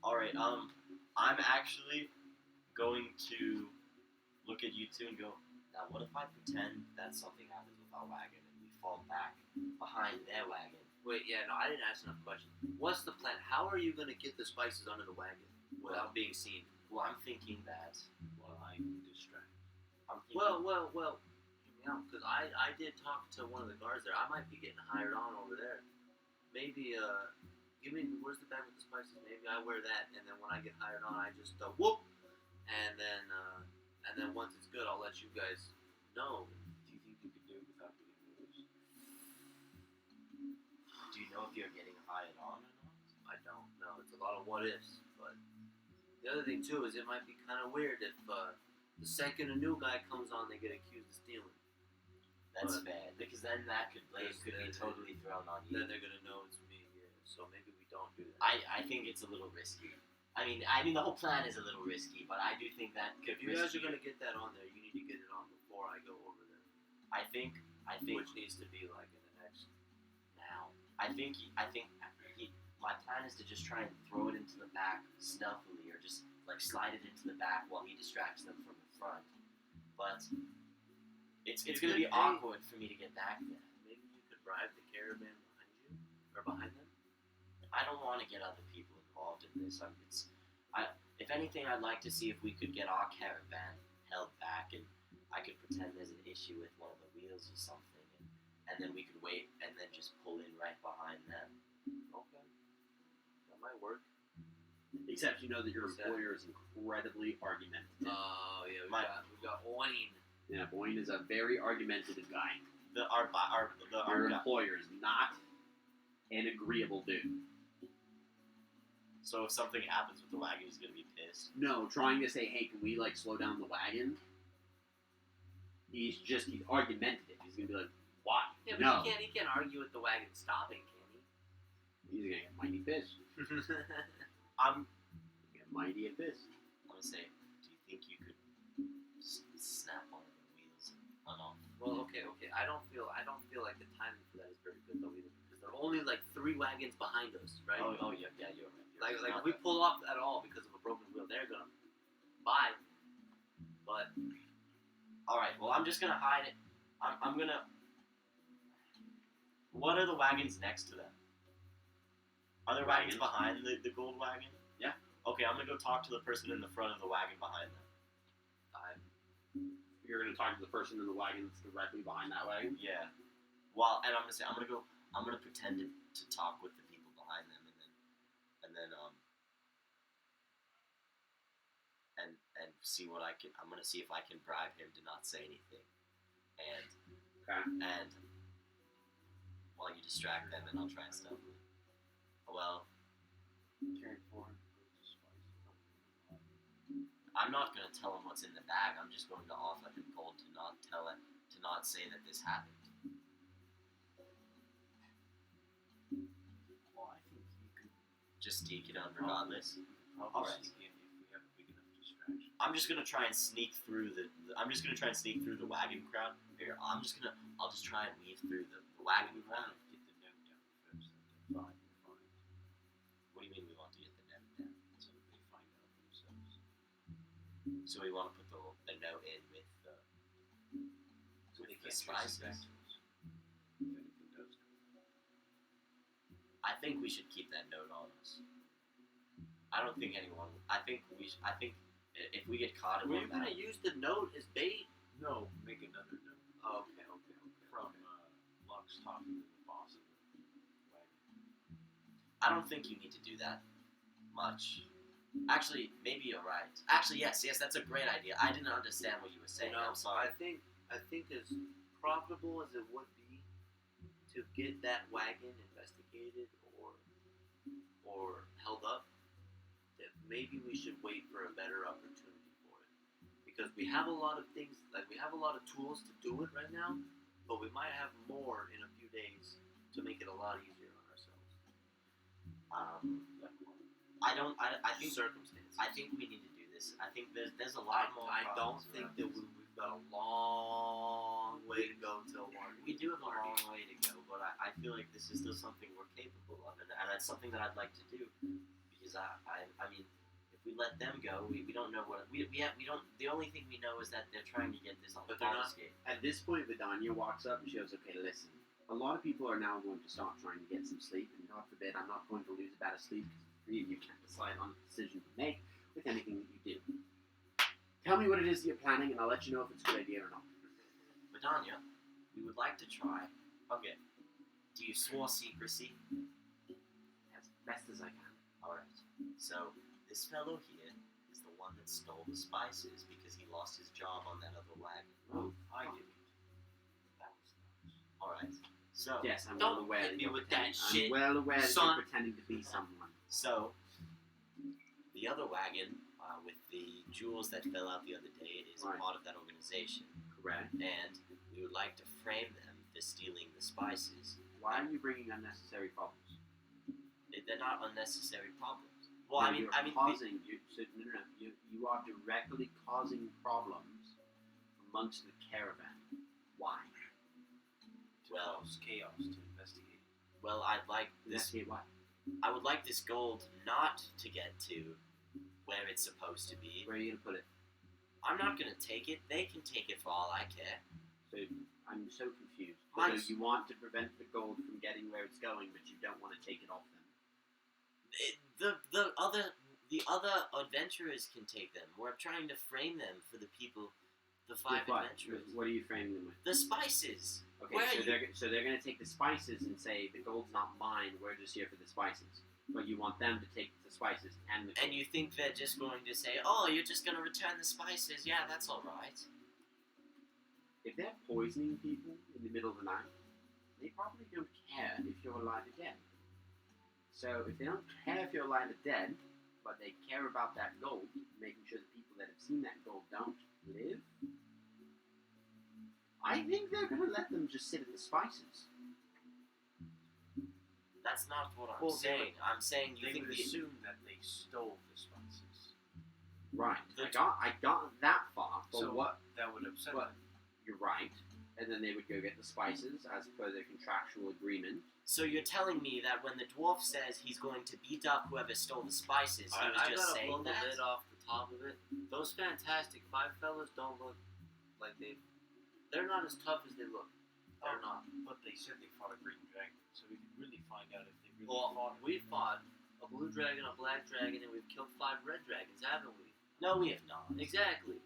All right. I'm actually going to look at you two and go. Now, what if I pretend that something happens with our wagon and we fall back behind their wagon? Wait, yeah, no, I didn't ask enough questions. What's the plan? How are you going to get the spices under the wagon without being seen? Well, I'm thinking that. While I'm distracted. I'm thinking. Well, hear me out, because I did talk to one of the guards there. I might be getting hired on over there. Maybe, where's the bag with the spices? Maybe I wear that, and then when I get hired on, I just, whoop! And then once it's good, I'll let you guys know. Do you think you could do it without getting noticed? Do you know if you're getting hired on or not? I don't know. It's a lot of what ifs, but the other thing too is it might be kind of weird if the second a new guy comes on, they get accused of stealing. That's But- fair, because then that blame could be Then- totally thrown on you. Then they're gonna know it's me. Yeah. So maybe we don't do that. I think it's a little risky. I mean the whole plan is a little risky, but I do think that could If you guys risk are gonna get that on there, you need to get it on before I go over there. I think Which needs to be like in the next now. I think my plan is to just try and throw it into the back stealthily, or just like slide it into the back while he distracts them from the front. But it's You gonna could be pay- awkward for me to get back there. Maybe you could bribe the caravan behind you or behind them. I don't want to get other people involved in this. If anything, I'd like to see if we could get our caravan held back, and I could pretend there's an issue with one of the wheels or something, and then we could wait and then just pull in right behind them. Okay. That might work. Except you know that your employer is incredibly argumentative. Oh yeah, we got Wayne. Yeah, Boyne is a very argumentative guy. Our Your guy. employer is not an agreeable dude. So if something happens with the wagon, he's gonna be pissed. No, trying to say, hey, can we like slow down the wagon? He's argumentative. He's gonna be like, why? Yeah, but no. he can't argue with the wagon stopping, can He's gonna get mighty pissed. he? I'm Get mighty pissed. gonna say, do you think you could snap one of the wheels and unoff? Well, okay. I don't feel like the timing for that is very good though either, because there are only like 3 wagons behind us, right? Oh yeah, you're right. Like if we pull off at all because of a broken wheel, they're gonna buy. But All right. Well, I'm just gonna hide it. I'm gonna. What are the wagons next to them? Are there wagons behind the gold wagon? Yeah. Okay, I'm gonna go talk to the person in the front of the wagon behind them. You're gonna talk to the person in the wagon that's directly behind that wagon. Yeah. And I'm gonna pretend to talk with the people behind them, and see what I can. I'm gonna see if I can bribe him to not say anything, and while you distract them, and I'll try and stop them. Well, Carry forward. I'm not gonna tell him what's in the bag. I'm just going to offer him gold to not say that this happened. Well, I think you could Just sneak it on regardless. probably Alright. sneak in if we have a big enough distraction. I'm just gonna try and sneak through the wagon crowd. Here, I'll just try and weave through the wagon We want crowd. to get the note down first, then find. What do you mean we want to get the note down? So that they find out themselves. So we want to put the note in with So they the can't trace it back spices. to us. I think we should keep that note on us. I don't think anyone. I think if we get caught in Were one you gonna battle, use the note as bait? No, make another note Oh, okay. from Lux talking to the boss of the wagon. I don't think you need to do that much. Actually, maybe you're right. Actually, yes, that's a great idea. I didn't understand what you were saying. I'm sorry. I think as profitable as it would be to get that wagon investigated or held up, that maybe we should wait for a better opportunity for it. Because we have a lot of things, like we have a lot of tools to do it right now, but we might have more in a few days to make it a lot easier on ourselves. I think Circumstances. I think we need to do this. I think there's a lot more. I don't problems think around that this. we've got a long way to go till Marty. We do have a long way to go, but I feel like this is still something we're capable of, and that's something that I'd like to do. Because I mean, if we let them go, we don't know what we don't. The only thing we know is that they're trying to get this on But they're not- Baldur's Gate. At this point, Vidania walks up and she goes, "Okay, listen. A lot of people are now going to start trying to get some sleep, and God forbid I'm not going to lose a bout of sleep because three of you can't decide on a decision to make with anything that you do. Tell me what it is that you're planning, and I'll let you know if it's a good idea or not." Vidania, we would like to try. Okay. Do you swore secrecy? As best as I can. Alright. So, this fellow here is the one that stole the spices because he lost his job on that other wagon. Oh, I didn't. That was nuts. Alright. So, yes, I'm Don't well aware hit that me you're with pretending. that shit, I'm well aware that son. you're pretending to be someone. So, the other wagon with the jewels that fell out the other day is Right. a part of that organization. Correct. And we would like to frame them for stealing the spices. Why are you bringing unnecessary problems? They're not unnecessary problems. Well, I mean, you are directly causing problems amongst the caravan. Why? Well, Cause chaos to investigate. I'd like this. Investigate why? I would like this gold not to get to where it's supposed to be. Where are you gonna put it? I'm not gonna take it. They can take it for all I care. So I'm so confused. Mine's- So you want to prevent the gold from getting where it's going, but you don't want to take it off them. The other adventurers can take them. We're trying to frame them for the people, the five With what? adventurers. What are you framing them with? The spices. Okay, Where are so they're gonna take the spices and say the gold's not mine. We're just here for the spices. But you want them to take the spices and the gold. And you think they're just going to say, "Oh, you're just going to return the spices? Yeah, that's all right." If they're poisoning people in the middle of the night, they probably don't care if you're alive or dead. So if they don't care if you're alive or dead, but they care about that gold, making sure the people that have seen that gold don't live, I think they're going to let them just sit at the spices. That's not what I'm Well, saying. I'm saying you They think would the assume that they stole the spices. Right. The- I got that far, but So what? that would upset What? them. You're right. And then they would go get the spices as per their contractual agreement. So you're telling me that when the dwarf says he's going to beat up whoever stole the spices, he was I just gotta saying blow the that? lid off the top of it. Those Fantastic Five fellas don't look like they're not as tough as they look. They're not. But they said they fought a green dragon, so we could really find out if they really Well, fought. we fought a blue dragon, a black dragon, and we've killed 5 red dragons, haven't we? No, we have not. Exactly.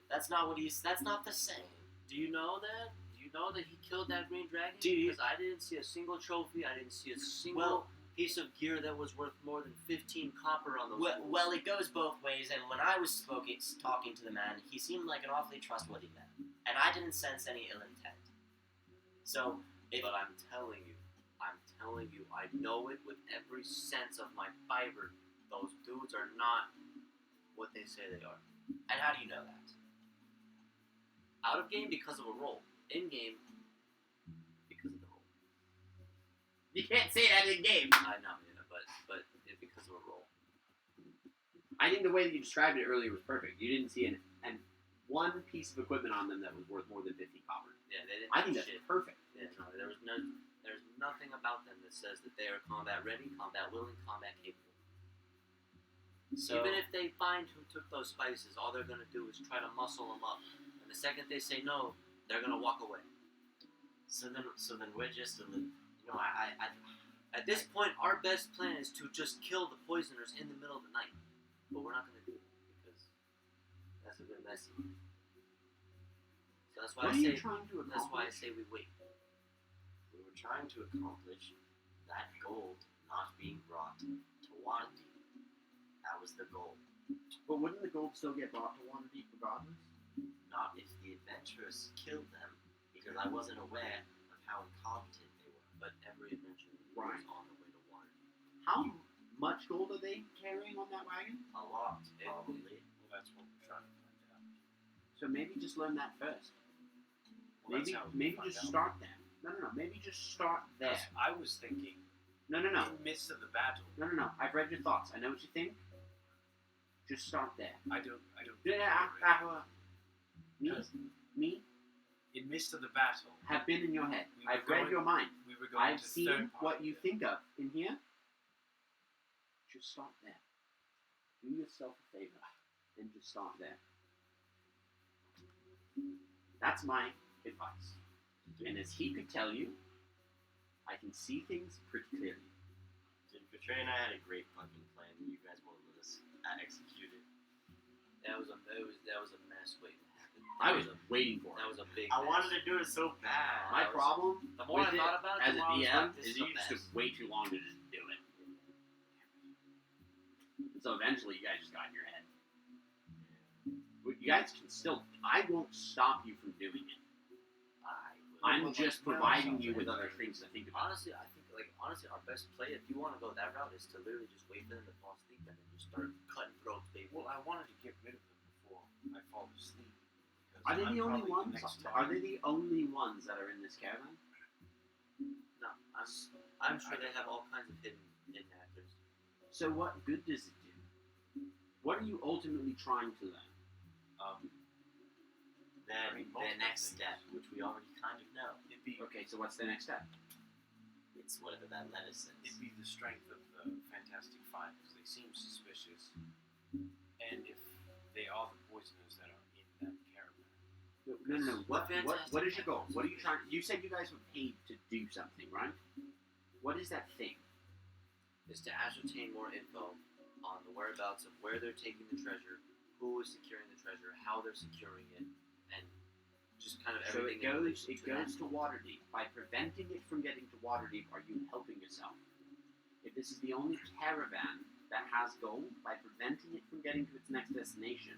That's not what he's. That's not the same. Do you know that? Do you know that he killed that green dragon? Do you- Because I didn't see a single trophy. I didn't see a single Well- piece of gear that was worth more than 15 copper on those. Well, it goes both ways. And when I was talking to the man, he seemed like an awfully trustworthy man, and I didn't sense any ill intent. So, But I'm telling you, I know it with every sense of my fiber. Those dudes are not what they say they are. and how do you know that? Out of game because of a roll. In game because of the roll. You can't say that in game. I know, but because of a roll. I think the way that you described it earlier was perfect. You didn't see an one piece of equipment on them that was worth more than 50 copper. Yeah, they didn't I do think that's shit. perfect. Yeah, no, there's nothing about them that says that they are combat ready, combat willing, combat capable. So, Even if they find who took those spices, all they're gonna do is try to muscle them up. And the second they say no, they're gonna walk away. so then we're just a little. You know, I At this point, our best plan is to just kill the poisoners in the middle of the night. But we're not going to do it because that's a bit messy. So that's why What I are you say. trying to That's why I accomplish? say we wait. We were trying to accomplish that gold not being brought to Waterdeep. That was the goal. But wouldn't the gold still get brought to Waterdeep regardless? Not if the adventurers killed them, because I wasn't aware of how incompetent they were. But every adventure Right. is on the way to Waterdeep. How much gold are they carrying on that wagon? A lot, probably. Well, that's what we're trying to find out. So maybe just learn that first. Well, that's Maybe how we maybe find just out. start there. No. Maybe just start there. 'Cause I was thinking, No. in the midst of the battle, No. I've read your thoughts. I know what you think. Just start there. I don't. Me In midst of the battle, have been in your head. We were I've read going- your mind. we were going I've to seen third what party. you think of in here. Just start there. Do yourself a favor and just start there. That's my advice. And as he could tell you, I can see things pretty clearly. Dude, Katrin and I had a great fucking plan that you guys won't let us execute it. That was a mess waiting to happen. I was waiting for That it. was a big. I mess. wanted to do it so bad. My that was- problem The more with I thought about it, as the a more I was DM like, this is is you a just mess. took way too long to just do it. And so eventually you guys just got in your head. But you guys can still. I won't stop you from doing it. I'm just providing you with other things to think about. Honestly, I think our best play, if you want to go that route, is to literally just wait for them to fall asleep and then just start cutting throats, baby. Well, I wanted to get rid of them before I fall asleep. because Are they I'm the only probably ones? next Are target. they the only ones that are in this caravan? No, I'm sure they have all kinds of hidden actors. So what good does it do? What are you ultimately trying to learn? Then I mean, the multiple next things. step, which we already kind of know, It'd be Okay, so what's the next step? it's whatever that lettuce is. It'd be the strength of the Fantastic Five because they seem suspicious, and if they are the poisoners that are in that caravan. No. What Fantastic is your goal? Five. What are you trying? You said you guys were paid to do something, right? What is that thing? Is to ascertain more info on the whereabouts of where they're taking the treasure, who is securing the treasure, how they're securing it, and just kind of So everything. it in goes relation to that. to Waterdeep. By preventing it from getting to Waterdeep, are you helping yourself? If this is the only caravan that has gold, by preventing it from getting to its next destination,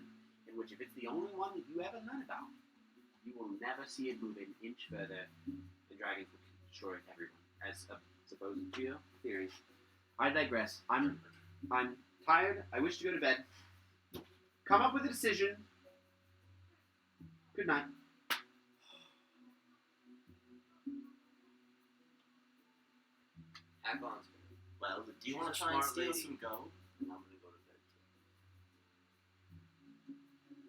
in which if it's the only one that you ever learn about, you will never see it move an inch further. The dragons will destroy everyone, as opposed to your theory. I digress. I'm tired. I wish to go to bed. Come up with a decision. Good night. Akon's Well, do you She's want a to try and smart steal lady. some gold? I'm gonna go to bed too.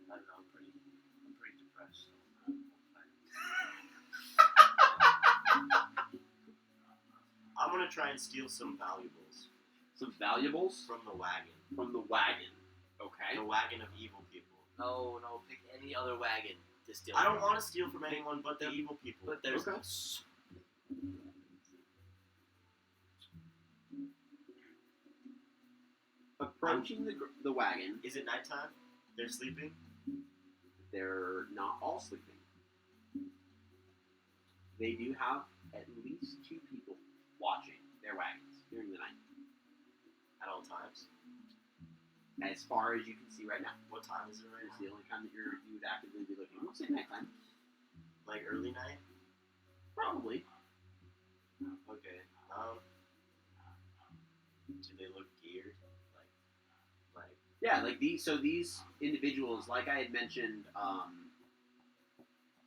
I don't know. I'm pretty depressed. So I'm gonna try and steal some valuables Some valuables from the wagon. from the wagon. Okay. The wagon of evil people. No, pick any other wagon to steal. I don't from. want to steal from anyone but the evil people. But there's Okay. Approaching the wagon, Is it nighttime? They're sleeping? they're not all sleeping. They do have at least 2 people watching their wagons during the night, At all times? as far as you can see right now. What time is it right It's now? the only time that you would actively be looking. We'll say nighttime, Like early night? probably. Okay. Do they look geared? Like Yeah, like these. So these individuals, like I had mentioned,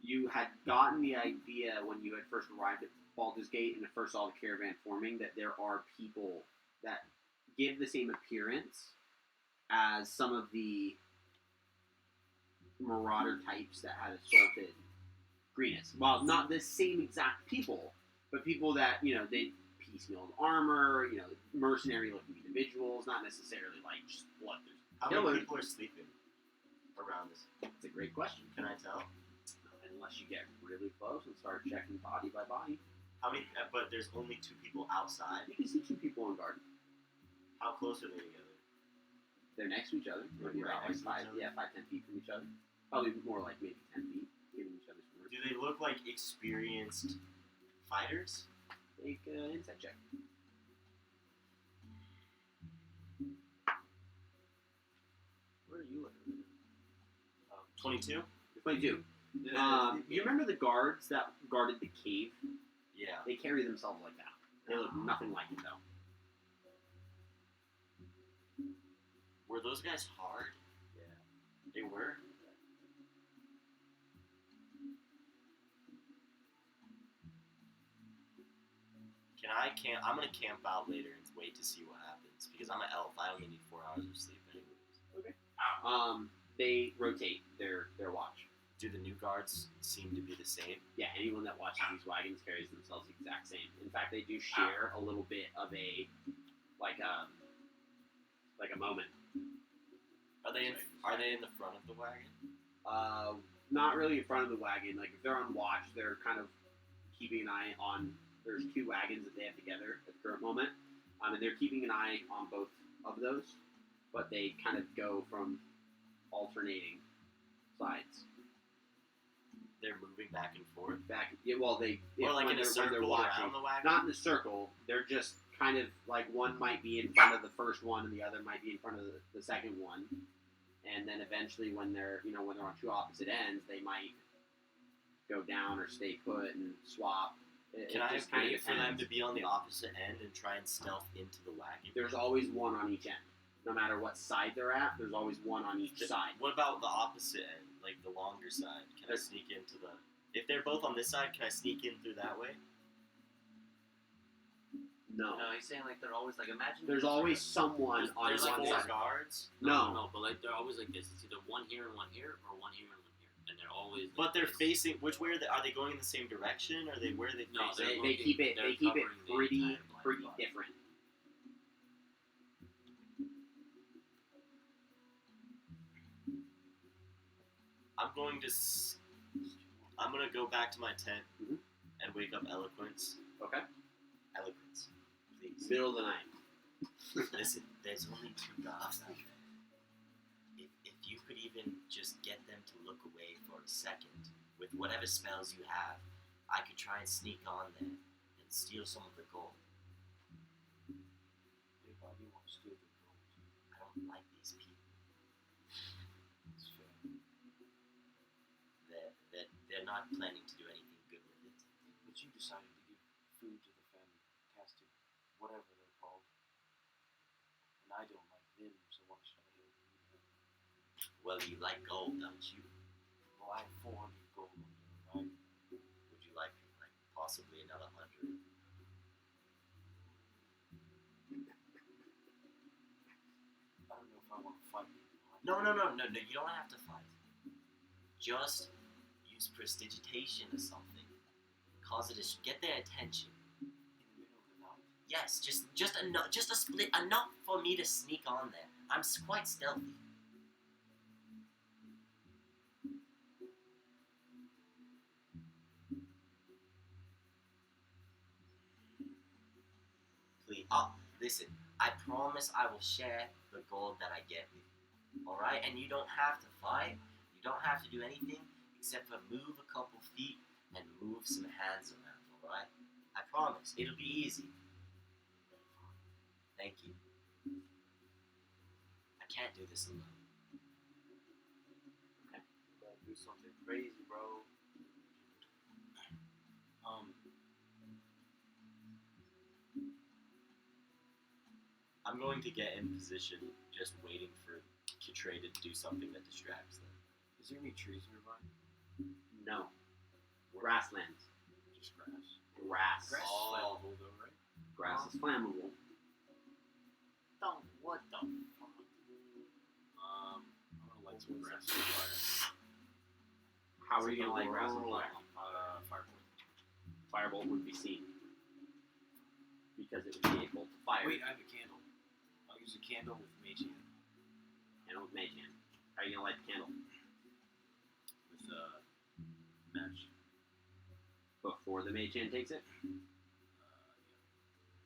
you had gotten the idea when you had first arrived at Baldur's Gate and first saw the caravan forming that there are people that give the same appearance as some of the marauder types that had assaulted Greenus. Well, not the same exact people, but people that they piecemealed armor, mercenary-looking individuals, not necessarily like just bloodthirsty. how Killer. many people are sleeping around us? That's a great question. Can I tell? Unless you get really close and start checking body by body. How many? But there's only 2 people outside. You can see 2 people on guard. How close are they together? They're next to each other. They're Maybe right about next like to each 5, other? 10 feet from each other. Probably more like maybe 10 feet, giving each other's words. Do they look like experienced fighters? Make an insight check. Where are you at? 22? 22. You remember the guards that guarded the cave? Yeah. They carry themselves like that. They look nothing like it though. Were those guys hard? Yeah. They were? I'm gonna camp out later and wait to see what happens because I'm an elf. I only need 4 hours of sleep anyways. They rotate their watch. Do the new guards seem to be the same? Yeah, anyone that watches these wagons carries themselves the exact same. In fact, they do share a little bit of a like a moment. Are they in the front of the wagon? Not really in front of the wagon. Like if they're on watch, they're kind of keeping an eye on. There's 2 wagons that they have together at the current moment, and they're keeping an eye on both of those, but they kind of go from alternating sides. They're moving back and forth. Back, yeah, well, Or like when in a they're circle watching, around the wagon? not in a circle. They're just kind of like one might be in front of the first one, and the other might be in front of the second one, and then eventually, when they're on 2 opposite ends, they might go down or stay put and swap. Can I just kind of wait for them depends. to be on the opposite end and try and stealth into the wagon? There's always one on each end. No matter what side they're at, there's always one on each side. What about the opposite end, like the longer side? Can I sneak into the... If they're both on this side, can I sneak in through that way? No. No, he's saying like they're always like imagine. There's always someone on There's like one 4 side. guards. No. but like they're always like this. It's either one here and one here, or one here and one here, and they're always. Like But they're this. facing... Which way are they? Are they going in the same direction? Or where are they No, facing? They keep it. they're They keep it covering the pretty entire blind spot. different. I'm going to go back to my tent Mhm. and wake up Eloquence. Okay. Eloquence, please. Middle of the night. Listen, there's only 2 guards out there. If you could even just get them to look away for a second, with whatever spells you have, I could try and sneak on there and steal some of the gold. Hey, why do you want to steal the gold? I don't like these people. It's fair. They're not planning to do anything good with it. But you decided to give food to the fantastic, whatever they're called. And I don't like them, so why should I help you? Well, you like gold, don't you? Well, I have 400 gold on you, right? Would you like possibly another 100? I don't know if I want to fight you. No, you don't have to fight. Just use prestidigitation or something. Cause it to get their attention. In the middle of the night? Yes, just a split, enough for me to sneak on there. I'm quite stealthy. Please, listen, I promise I will share the gold that I get with you. Alright? And you don't have to fight. You don't have to do anything except for move a couple feet and move some hands around, alright? I promise. It'll be easy. Thank you. I can't do this alone. You gotta do something crazy, bro. I'm going to get in position, just waiting for Kitray to do something that distracts them. Is there any trees nearby? No. Grasslands. Just grass. Grass. Grass is flammable, though, right? Grass is flammable. What the fuck? I'm gonna light some grass on fire. How are you gonna light grass on fire? Firebolt. Firebolt would be seen. Because it would be able to fire. Wait, I have a candle. I'll use a candle with mage hand. Candle with mage hand. How are you gonna light the candle? With match. Before before the mage hand takes it.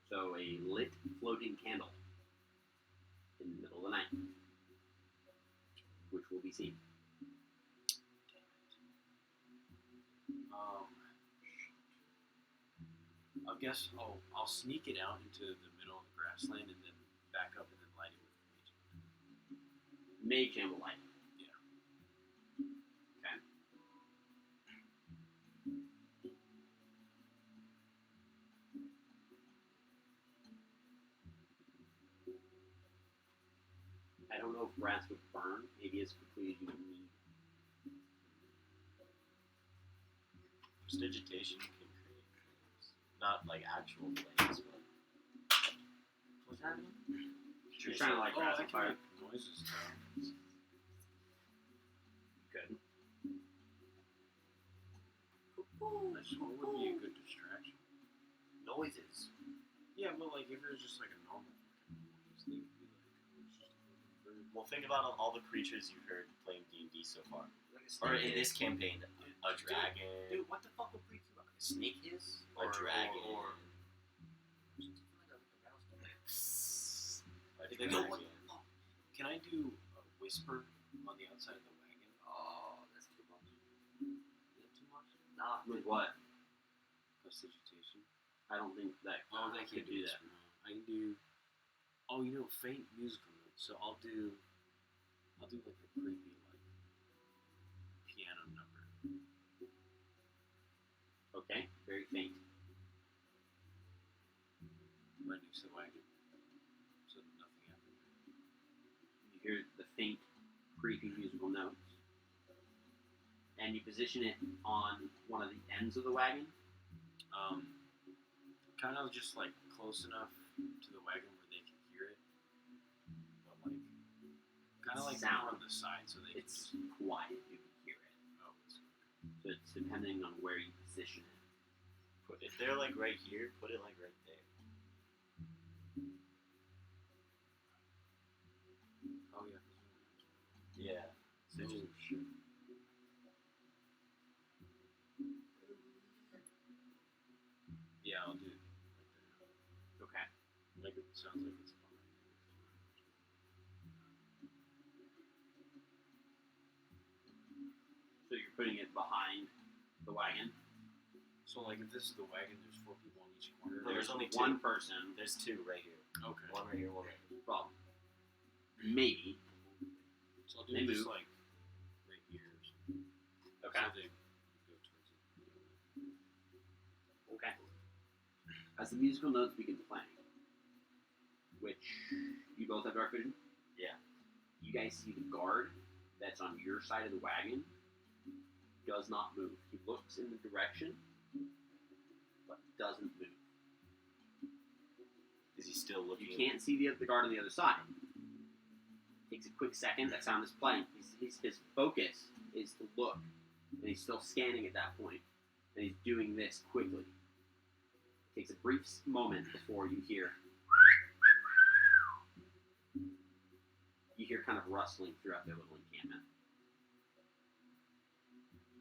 So a lit floating candle in the middle of the night, which will be seen. I guess I'll sneak it out into the middle of the grassland and then back up and then light it with the mage. Mage hand will light. Yeah. Okay. I don't know if brass would burn, maybe as quickly as you would need. Prestidigitation can create flames. Not like actual flames, but. What's happening? You're trying to light grass I on can fire. make noises now. Good. That's what would be a good distraction. Noises. Yeah, but like if it was just like a normal fucking noise, they would be like, oh, it's just a little bird. Well, think about all the creatures you've heard playing D&D so far. Like a Or snake in this hiss. campaign, a dragon, Dude, what the fuck would freak you out? Like a snake hiss? a dragon. Or I think Yo, a what dragon. the fuck? Can I do a whisper on the outside of the wagon? Oh, that's too much. Is that too much? Nah. With what? Prestidigitation. I don't think that. Oh, they could can't do that. I can do. Oh, you know, faint musical notes. So I'll do like a creepy like piano number. Okay, very faint. Right next to the wagon. So nothing happened. You hear the faint, creepy musical notes, and you position it on one of the ends of the wagon. Kind of just like close enough to the wagon where they can hear it, but like kind of like Sound. more on the side so they It's can just. quiet. You can hear it. Oh, it's So it's depending on where you position it. If they're like right here, put it like right there. oh yeah. Yeah. So just Yeah, I'll do it right Okay. there. Like it sounds like it's fine. So you're putting it behind the wagon. So like if this is the wagon, there's 4 people on each corner. No, there's only one two. person. There's 2 right here. Okay. One right here, one right here. Well, maybe. So I'll do They it just move. like right here. Or something. Okay. So they go towards it. Okay. As the musical notes begin playing, which you both have dark vision. Yeah. You guys see the guard that's on your side of the wagon does not move. He looks in the direction, but doesn't move. Is he still looking? You can't see the guard on the other side. Takes a quick second. That sound is playing. His focus is to look, and he's still scanning at that point, and he's doing this quickly. Takes a brief moment before you hear kind of rustling throughout their little encampment.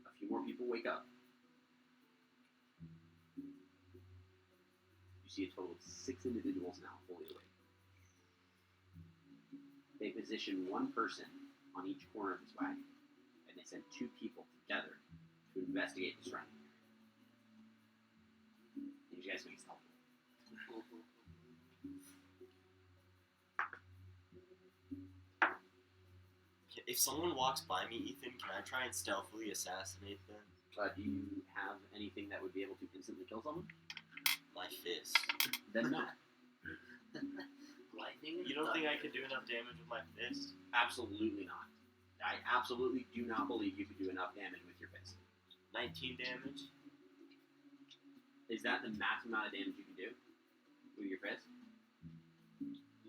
A few more people wake up. You see a total of 6 individuals now fully awake. They position one person on each corner of this wagon, and they send 2 people together to investigate the surrounding area. Need you guys to make stealth. If someone walks by me, Ethan, can I try and stealthily assassinate them? Do you have anything that would be able to instantly kill someone? My fist. Then no. Lightning. You don't think I could do enough damage with my fist? Absolutely not. I absolutely do not believe you could do enough damage with your fist. 19 damage? Is that the max amount of damage you can do with your fist?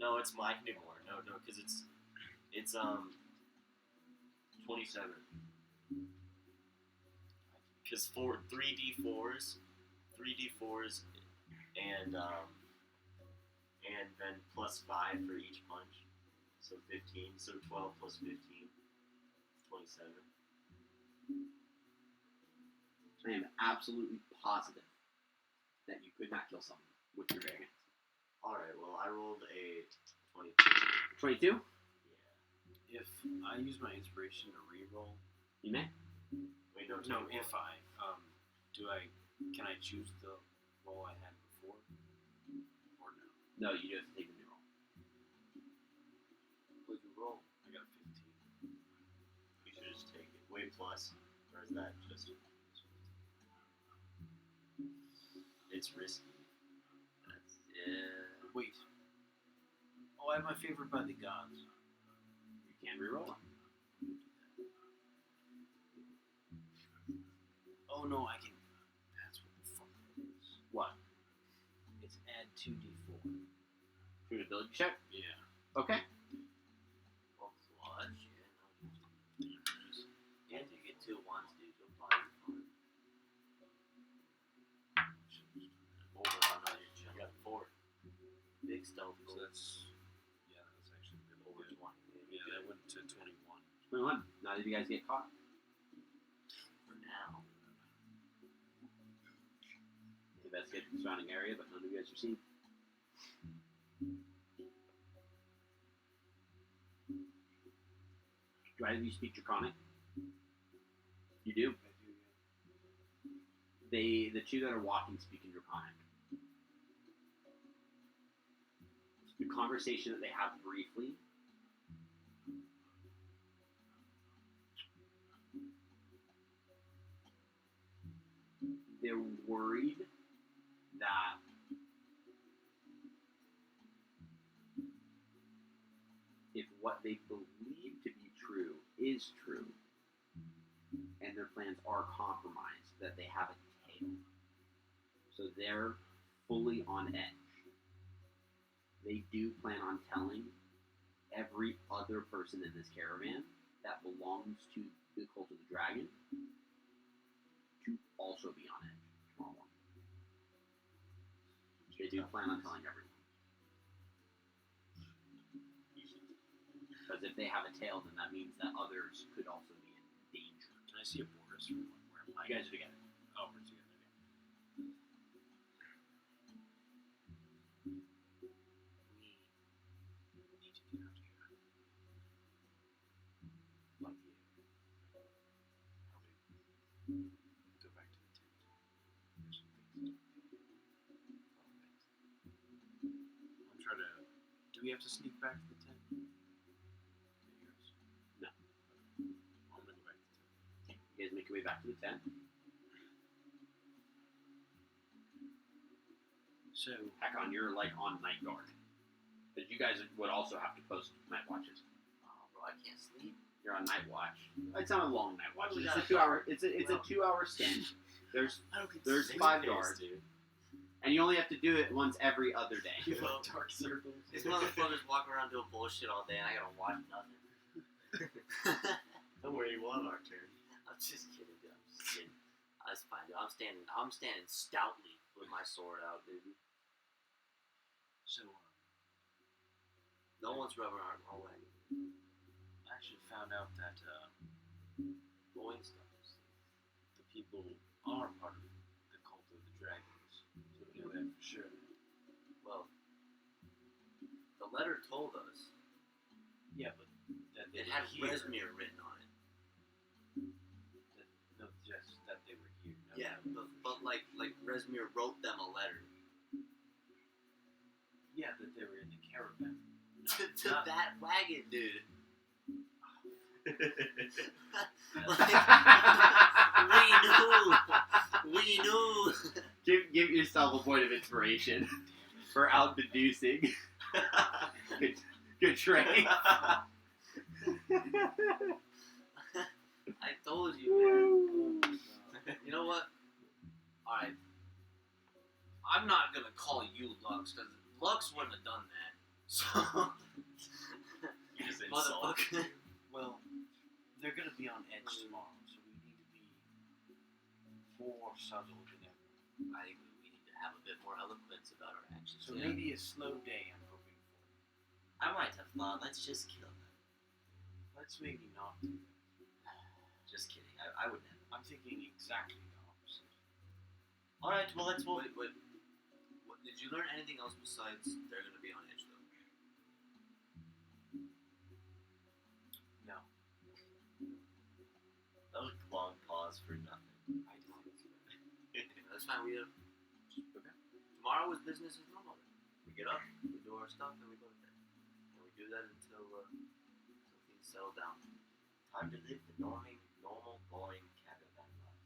No, it's I can do more. No, because it's 27. Because 3d4s, and then plus 5 for each punch, so 15. So 12 plus 15, 27. I am absolutely positive that you could not kill someone with your bare hands. Alright, well, I rolled a 22. 22? Yeah. If I use my inspiration to re-roll, You may. Wait, no, no. 21. If I can I choose the roll I had before, or no? No, you do have to take the new roll. What'd you roll? I got a 15. You should just take it. Wait, plus? Or is that just... It's risky. That's Wait. Oh, I have my favorite by the gods. You can re-roll it. Oh no, I can. That's what the fuck it is. What? It's add 2d4. Do an ability check? Yeah. Okay. well, clutch. Yeah, you get 2 ones, dude. You'll probably be fine. Over on your I jump. got 4. Big stealth So roll. that's actually really Over good. 20. Yeah, that went to 21. 21. Now did you guys get caught? For now. Investigate the surrounding area, but none of you guys are seen. Do either of you speak Draconic? You do? I do, yeah. The two that are walking speak in Draconic. The conversation that they have briefly they're worried that if what they believe to be true is true, and their plans are compromised, that they have a tail. So they're fully on edge. They do plan on telling every other person in this caravan that belongs to the Cult of the Dragon to also be on edge tomorrow morning. They do plan on telling everyone. Because if they have a tail, then that means that others could also be in danger. Can I see a Boris from where am I? You guys are together. Oh, we're together. We need to get out of here. Like you. Okay. Go back to the tent. There's some things to do. I'm trying to. Do we have to sneak back to the tent? No. I'm gonna go back to the tent. You guys make your way back to the tent. So, Hakon, you're like on night guard. But you guys would also have to post night watches. Oh, bro, I can't sleep. You're on night watch. It's not a long night watch. Well, we It's a gotta 2 hour. go. It's a 2 hour stint. There's I don't get There's sleep 5 days, guards. dude. and you only have to do it once every other day. You have dark circles. These motherfuckers walking around doing bullshit all day and I gotta watch nothing. Don't worry, we'll have our turn. I'm just kidding, dude. I'm just kidding. That's fine, dude. I'm standing stoutly with my sword out, dude. so No one's rubbing our way. I actually found out that Blowing stuff. the people are part of the Cult of the Dragons. So we know that for sure. Well, the letter told us Yeah, but that they it were had here. Resmir written on it. No, just that they were here. No, Yeah, but like Resmir wrote them a letter Yeah, that they were in the caravan. to that wagon, dude. We knew. Give yourself a point of inspiration for out deducing. Good trade. I told you, man. You know what? Alright. I'm not gonna call you Lux, because Lux wouldn't have done that. So, You just insult. motherfucker. Well, they're gonna be on edge tomorrow, so we need to be more subtle than ever. I think we need to have a bit more eloquence about our actions. So yeah. maybe a slow day I'm hoping for. I might have thought, let's just kill them. Let's maybe not do that. Just kidding. I would never. I'm thinking exactly the opposite. All right. Well, let's move. Wait. What, did you learn anything else besides they're gonna be on edge though? No. That was a long pause for nothing. I didn't. That's fine. We okay. Tomorrow is business as normal. We get up, we do our stuff, and we go to bed. And we do that until things settle down. Time to live the normal, boring caravan life.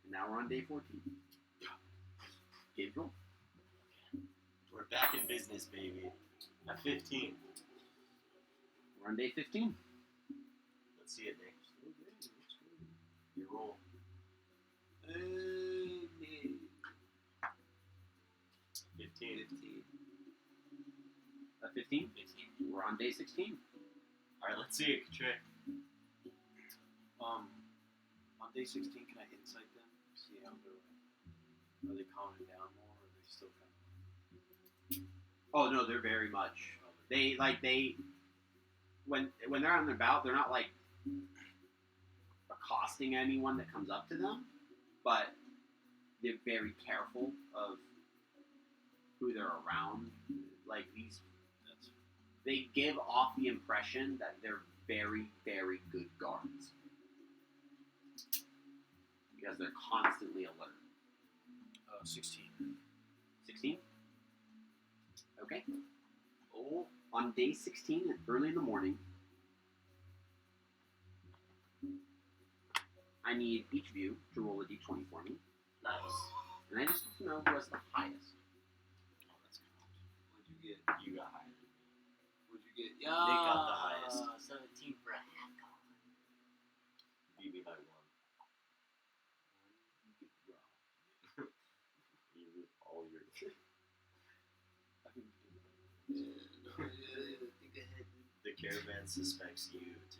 And now we're on day 14. Gabe, roll. We're back in business, baby. At 15. We're on day 15. Let's see it, Nick. You roll. 15. 15. At 15, 15. we're on day 16. All right, let's see it, Trey. On day 16, can I insight them? See how they're like, are they calming down more, or are they still kind of? Oh no, they're very much. They when they're on their bout, they're not like accosting anyone that comes up to them, but they're very careful of who they're around. Like they give off the impression that they're very, very good guards because they're constantly alert. 16. 16? Okay. Oh, on day 16, early in the morning, I need each of you to roll a d20 for me. Nice. And I just want to know who has the highest. Oh, that's good. What'd you get? You got higher. What'd you get? Nick got the highest. 17 for a half column. Beat me by 1. You all your. The caravan suspects you to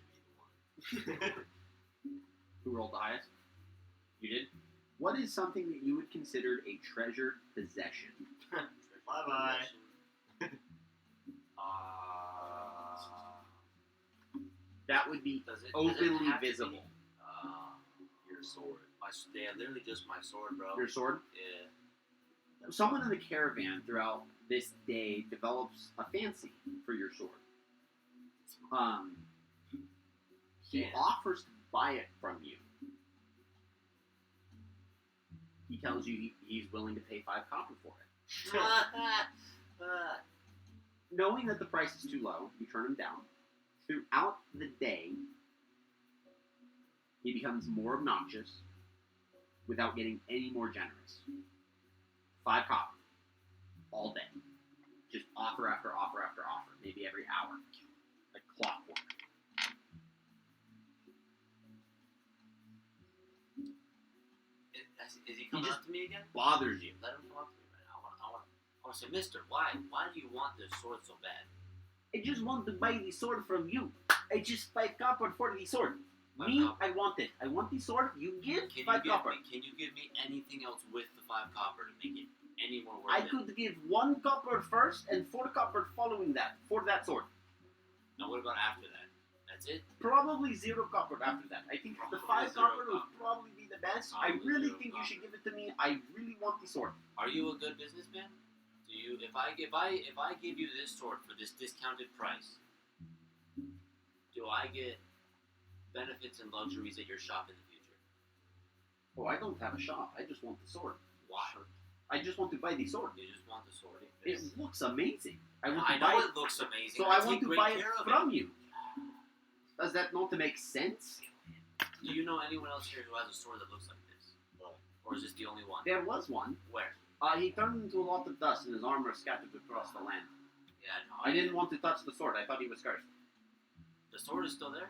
be the one. Who rolled the highest? You did? What is something that you would consider a treasured possession? Bye-bye. That would be Does it openly have to be? visible. Your sword. Yeah, literally just my sword, bro. Your sword? Yeah. Someone in the caravan throughout this day develops a fancy for your sword. He Yeah. offers to buy it from you. He tells you he's willing to pay 5 copper for it. Knowing that the price is too low, you turn him down. Throughout the day, he becomes more obnoxious without getting any more generous. 5 copper. All day. Just offer after offer after offer. Maybe every hour. Like clockwork. Is he coming just up to me again? Bothers you. Let him come up to me right now. I want to say, Mister, why do you want this sword so bad? I just want to buy the sword from you. I just 5 copper for the sword. 5 Me, copper. I want it. I want the sword. You give Can 5 copper. Can you give me anything else with the 5 copper to make it any more worth I it? could give 1 copper first and 4 copper following that for that sword. Now what about after that? That's it? Probably 0 copper after that. I think the 5 Probably 0 copper would copper. probably be the best. Probably I really 0 think you copper. should give it to me. I really want the sword. Are you a good businessman? Do you if I give you this sword for this discounted price, do I get benefits and luxuries at your shop in the future? Oh, I don't have a shop. I just want the sword. Why? I just want to buy the sword. You just want the sword. It looks amazing. I want to I know buy it looks amazing. So I take want to great buy it care of from you. Does that not make sense? Do you know anyone else here who has a sword that looks like this? No. Or is this the only one? There was one. Where? He turned into a lot of dust and his armor scattered across the land. Yeah, no. I didn't want to touch the sword. I thought he was cursed. The sword is still there?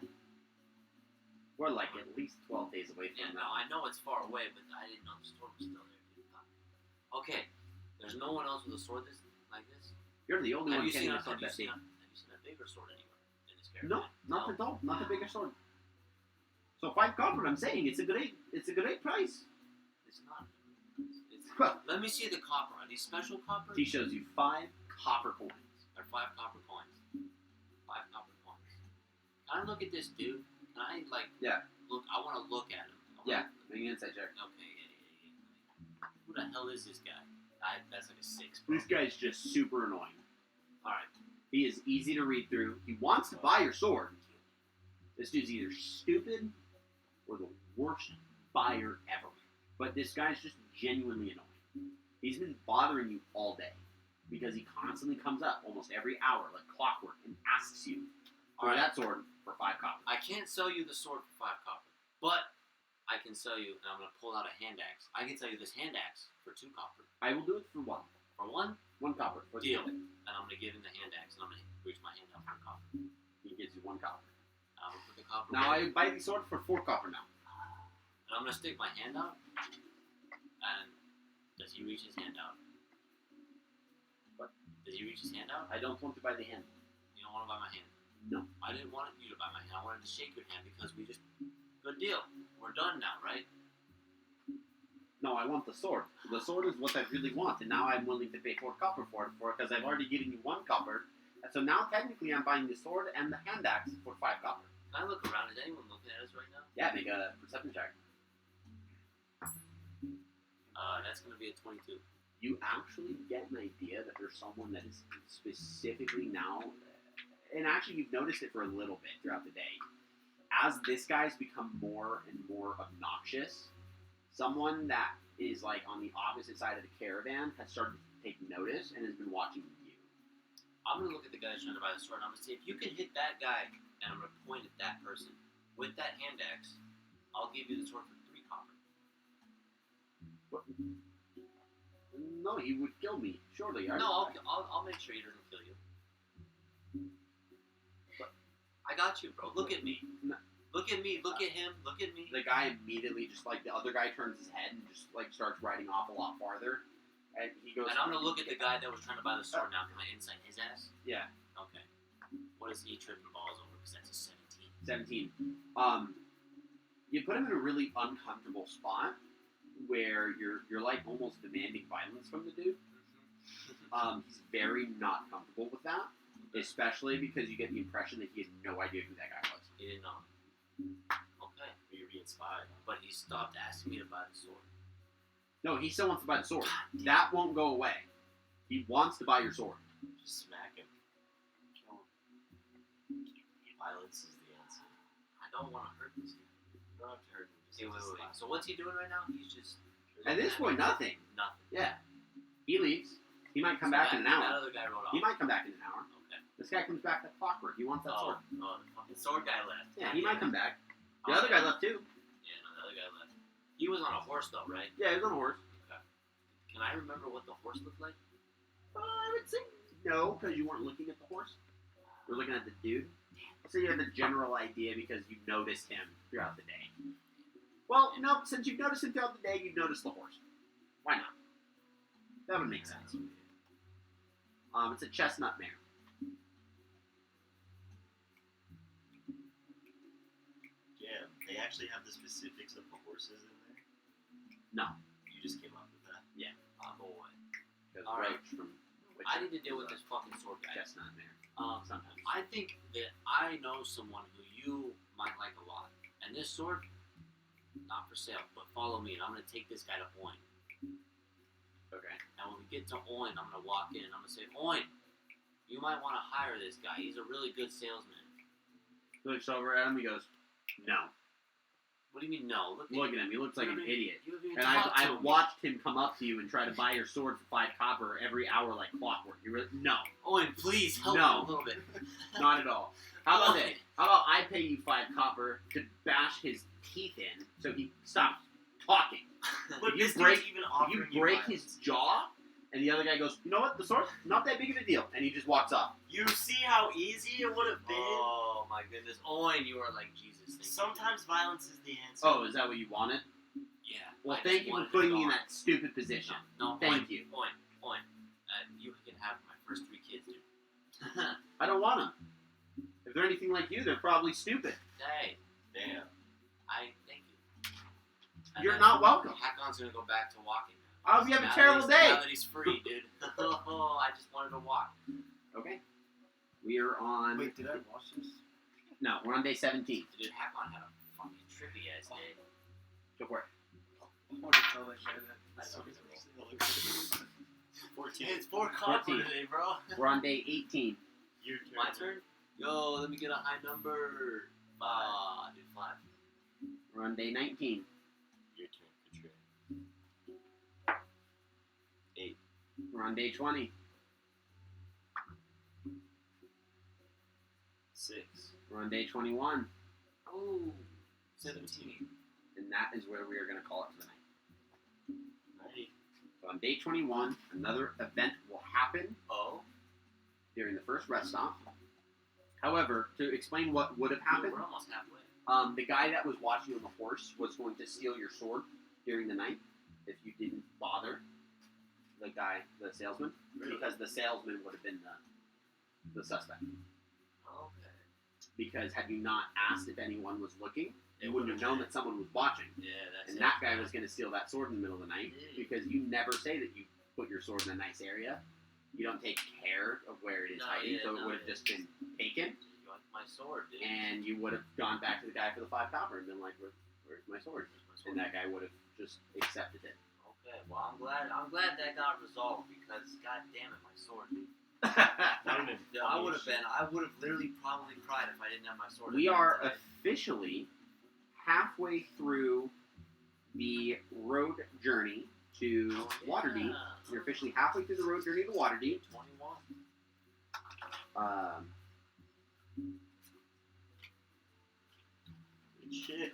We're like at least 12 days away Yeah, from no, I know it's far away, but I didn't know the sword was still there. Okay, there's no one else with a sword like this? You're the only Have one you seen getting a a sword that big. bigger sword anywhere in this caravan? No, not at all. Not a bigger sword. So 5 copper. I'm saying it's a great price. It's not. Well, Let me see the copper. Are these special coppers? he shows you 5 copper coins. Or 5 copper coins. 5 copper coins. Can I look at this dude? Can I Yeah. look? I want to look at him. I Yeah, make an insight check. Okay, yeah. Who the hell is this guy? That's like a 6. This guy's just super annoying. Alright. He is easy to read through. He wants to buy your sword. This dude's either stupid or the worst buyer ever. But this guy's just genuinely annoying. He's been bothering you all day because he constantly comes up almost every hour like clockwork and asks you for that sword for 5 copper. I can't sell you the sword for 5 copper, but I can sell you, and I'm going to pull out a hand axe. I can sell you this hand axe for 2 copper. I will do it for 1. For 1? 1 copper. For the Deal. hand. And I'm going to give him the hand axe, and I'm going to reach my hand out for a copper. He gives you 1 copper. I'm going to put the copper Now away, I buy the sword for 4 copper now. and I'm going to stick my hand out, and does he reach his hand out? What? Does he reach his hand out? I don't want to buy the hand. You don't want to buy my hand? No. I didn't want you to buy my hand. I wanted to shake your hand because we just... Good deal. We're done now, right? No, I want the sword. The sword is what I really want, and now I'm willing to pay 4 copper for it because I've already given you 1 copper. And so now technically I'm buying the sword and the hand axe for 5 copper. Can I look around? Is anyone looking at us right now? Yeah, make a perception check. That's going to be a 22. You actually get an idea that there's someone that is specifically now, and actually you've noticed it for a little bit throughout the day. As this guy's become more and more obnoxious, someone that is like on the opposite side of the caravan has started to take notice and has been watching you. I'm going to look at the guy trying to buy the sword, and I'm going to say, if you can hit that guy, and I'm going to point at that person with that hand axe, I'll give you the sword for 3 copper. No, he would kill me, surely. No, I'll make sure he doesn't kill you. But I got you, bro. Look at me. No. Look at me. Look at him. Look at me. The guy immediately just like the other guy turns his head and just like starts riding off a lot farther, and he goes. And I'm gonna look at the guy that was trying to buy the sword now. Can I insight his ass? Yeah, Okay. What is he tripping balls over? Because that's a 17. 17. You put him in a really uncomfortable spot where you're like almost demanding violence from the dude. He's very not comfortable with that, especially because you get the impression that he had no idea who that guy was. He didn't know. Okay. You're being spied. But he stopped asking me to buy the sword. No, he still wants to buy the sword. That won't go away. He wants to buy your sword. Just smack him. Kill him. Violence is the answer. I don't want to hurt this guy. You don't have to hurt him. Just wait. So what's he doing right now? He's just... At this point, nothing. Nothing. Yeah. He leaves. He might come So back in an That hour. other guy rode off. He might come back in an hour. Okay. This guy comes back like clockwork. He wants that sword. Oh, the fucking sword guy left. Yeah, God he might damn come it. back. The other guy left too. Yeah, no, the other guy left. He was on a horse though, right? Yeah, he was on a horse. Okay. Can I remember what the horse looked like? I would say no, because you weren't looking at the horse. You were looking at the dude. So you have a general idea because you noticed him throughout the day. Well, no, since you've noticed him throughout the day, you've noticed the horse. Why not? That would make sense. It's a chestnut mare. Yeah, they actually have the specifics of the horses in there? No. You just came up with that? Yeah. Oh, boy. Because All right. Roach from I need to deal with this fucking sword guy. chestnut mare. Sometimes. I think that I know someone who you might like a lot. And this sword, not for sale, but follow me, and I'm going to take this guy to Oin. Okay. Now, when we get to Oin, I'm going to walk in and I'm going to say, Oin, you might want to hire this guy. He's a really good salesman. He looks over at him. He goes, "No." What do you mean, no? Look at him. He looks like an idiot. You haven't even And talked to I've him. watched him come up to you and try to buy your sword for 5 copper every hour like clockwork. You really no, Owen, please help No. me a little bit. not at all. How about Owen. this? How about I pay you 5 copper to bash his teeth in so he stops talking? But If you this break- dude's even If offering you break violence. his jaw, and the other guy goes, "You know what? The sword's not that big of a deal," and he just walks off. You see how easy it would have been? Oh my goodness, Owen, you are like Jesus. Thank you. Sometimes violence is the answer. Oh, is that what you wanted? Yeah. Well, I thank just you for wanted putting to me in go that stupid position. on. No, Thank Owen, you. Owen, you can have my first 3 kids, dude. I don't want them. If they're anything like you, they're probably stupid. Hey, Damn. I thank you. And You're then not welcome. Hakon's gonna go back to walking. I hope you have Now a that terrible he's- day. Now that he's free, dude. Oh, I just wanted to walk. Okay. We are on. Wait, did I watch this? No, we're on day 17. Dude, Hakon had a fucking trippy ass day. Go for it. I want to tell that guy that. I know. 14. It's 4 copper 14. today, bro. We're on day 18. Your turn. My turn? Yo, let me get a high number. 5. Dude, 5. We're on day 19. Your turn, Katrin. 8. We're on day 20. 6. We're on day 21. Oh, 17. And that is where we are going to call it for the night. Alrighty. So on day 21, another event will happen Oh. during the first rest stop. However, to explain what would have happened, We're almost halfway. the guy that was watching on the horse was going to steal your sword during the night if you didn't bother the guy, the salesman, because the salesman would have been the suspect. Okay. Because had you not asked if anyone was looking, you It wouldn't have would've known been. that someone was watching. Yeah, that's And it. that guy was going to steal that sword in the middle of the night Yeah. because you never say that you put your sword in a nice area. You don't take care of where it is No, hiding, yeah, so it no, would have yeah. just been taken, You want my sword, dude. and you would have gone back to the guy for the 5 copper and been like, "Where's my sword?" Where's my sword? And that guy would have just accepted it. Okay, well I'm glad that got resolved because god damn it, my sword, dude. Not even I would have literally probably cried if I didn't have my sword. We at the end are of the night. officially halfway through the road journey to Oh, Waterdeep. yeah. We're officially halfway through the road journey to Waterdeep. 21. Good shit.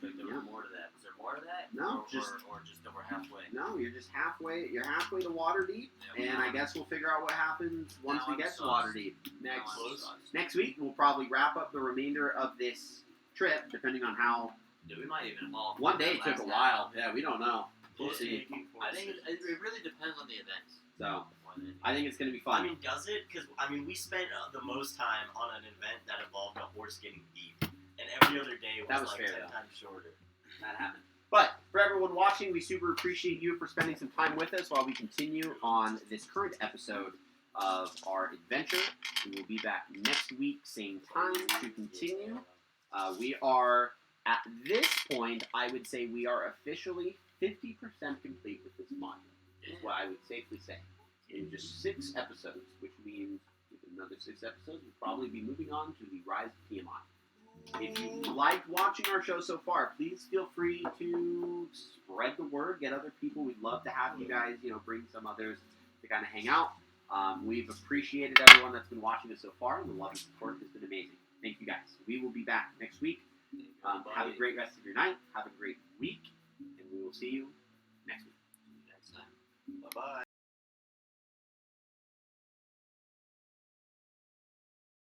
Like there was more to that. Was there more to that? No, or, just- or just that we're halfway. No, you're just halfway. You're halfway to Waterdeep, Yeah, and I guess we'll figure out what happens once Now we I'm get to sauced. Waterdeep. Next Close. next week, we'll probably wrap up the remainder of this trip, depending on how. Dude, we might even haul. One through day that took a last while. half. Yeah, we don't know. We'll Yeah. see. I think it really depends on the events. So more than anything. I think it's gonna be I fun. mean, does it? Because, I mean, we spent the most time on an event that involved a horse getting beat. And every other day was, That was like fair, 10 though. times shorter. That happened. But for everyone watching, we super appreciate you for spending some time with us while we continue on this current episode of our adventure. We will be back next week, same time, to continue. We are, at this point, I would say we are officially 50% complete with this module, is what I would safely say. In just 6 episodes, which means with another 6 episodes, we'll probably be moving on to the Rise of Tiamat. If you liked watching our show so far, please feel free to spread the word, get other people. We'd love to have you guys, bring some others to kind of hang out. We've appreciated everyone that's been watching us so far, and the love and support has been amazing. Thank you guys. We will be back next week. Have a great rest of your night. Have a great week, and we will see you next week. next time. Bye-bye.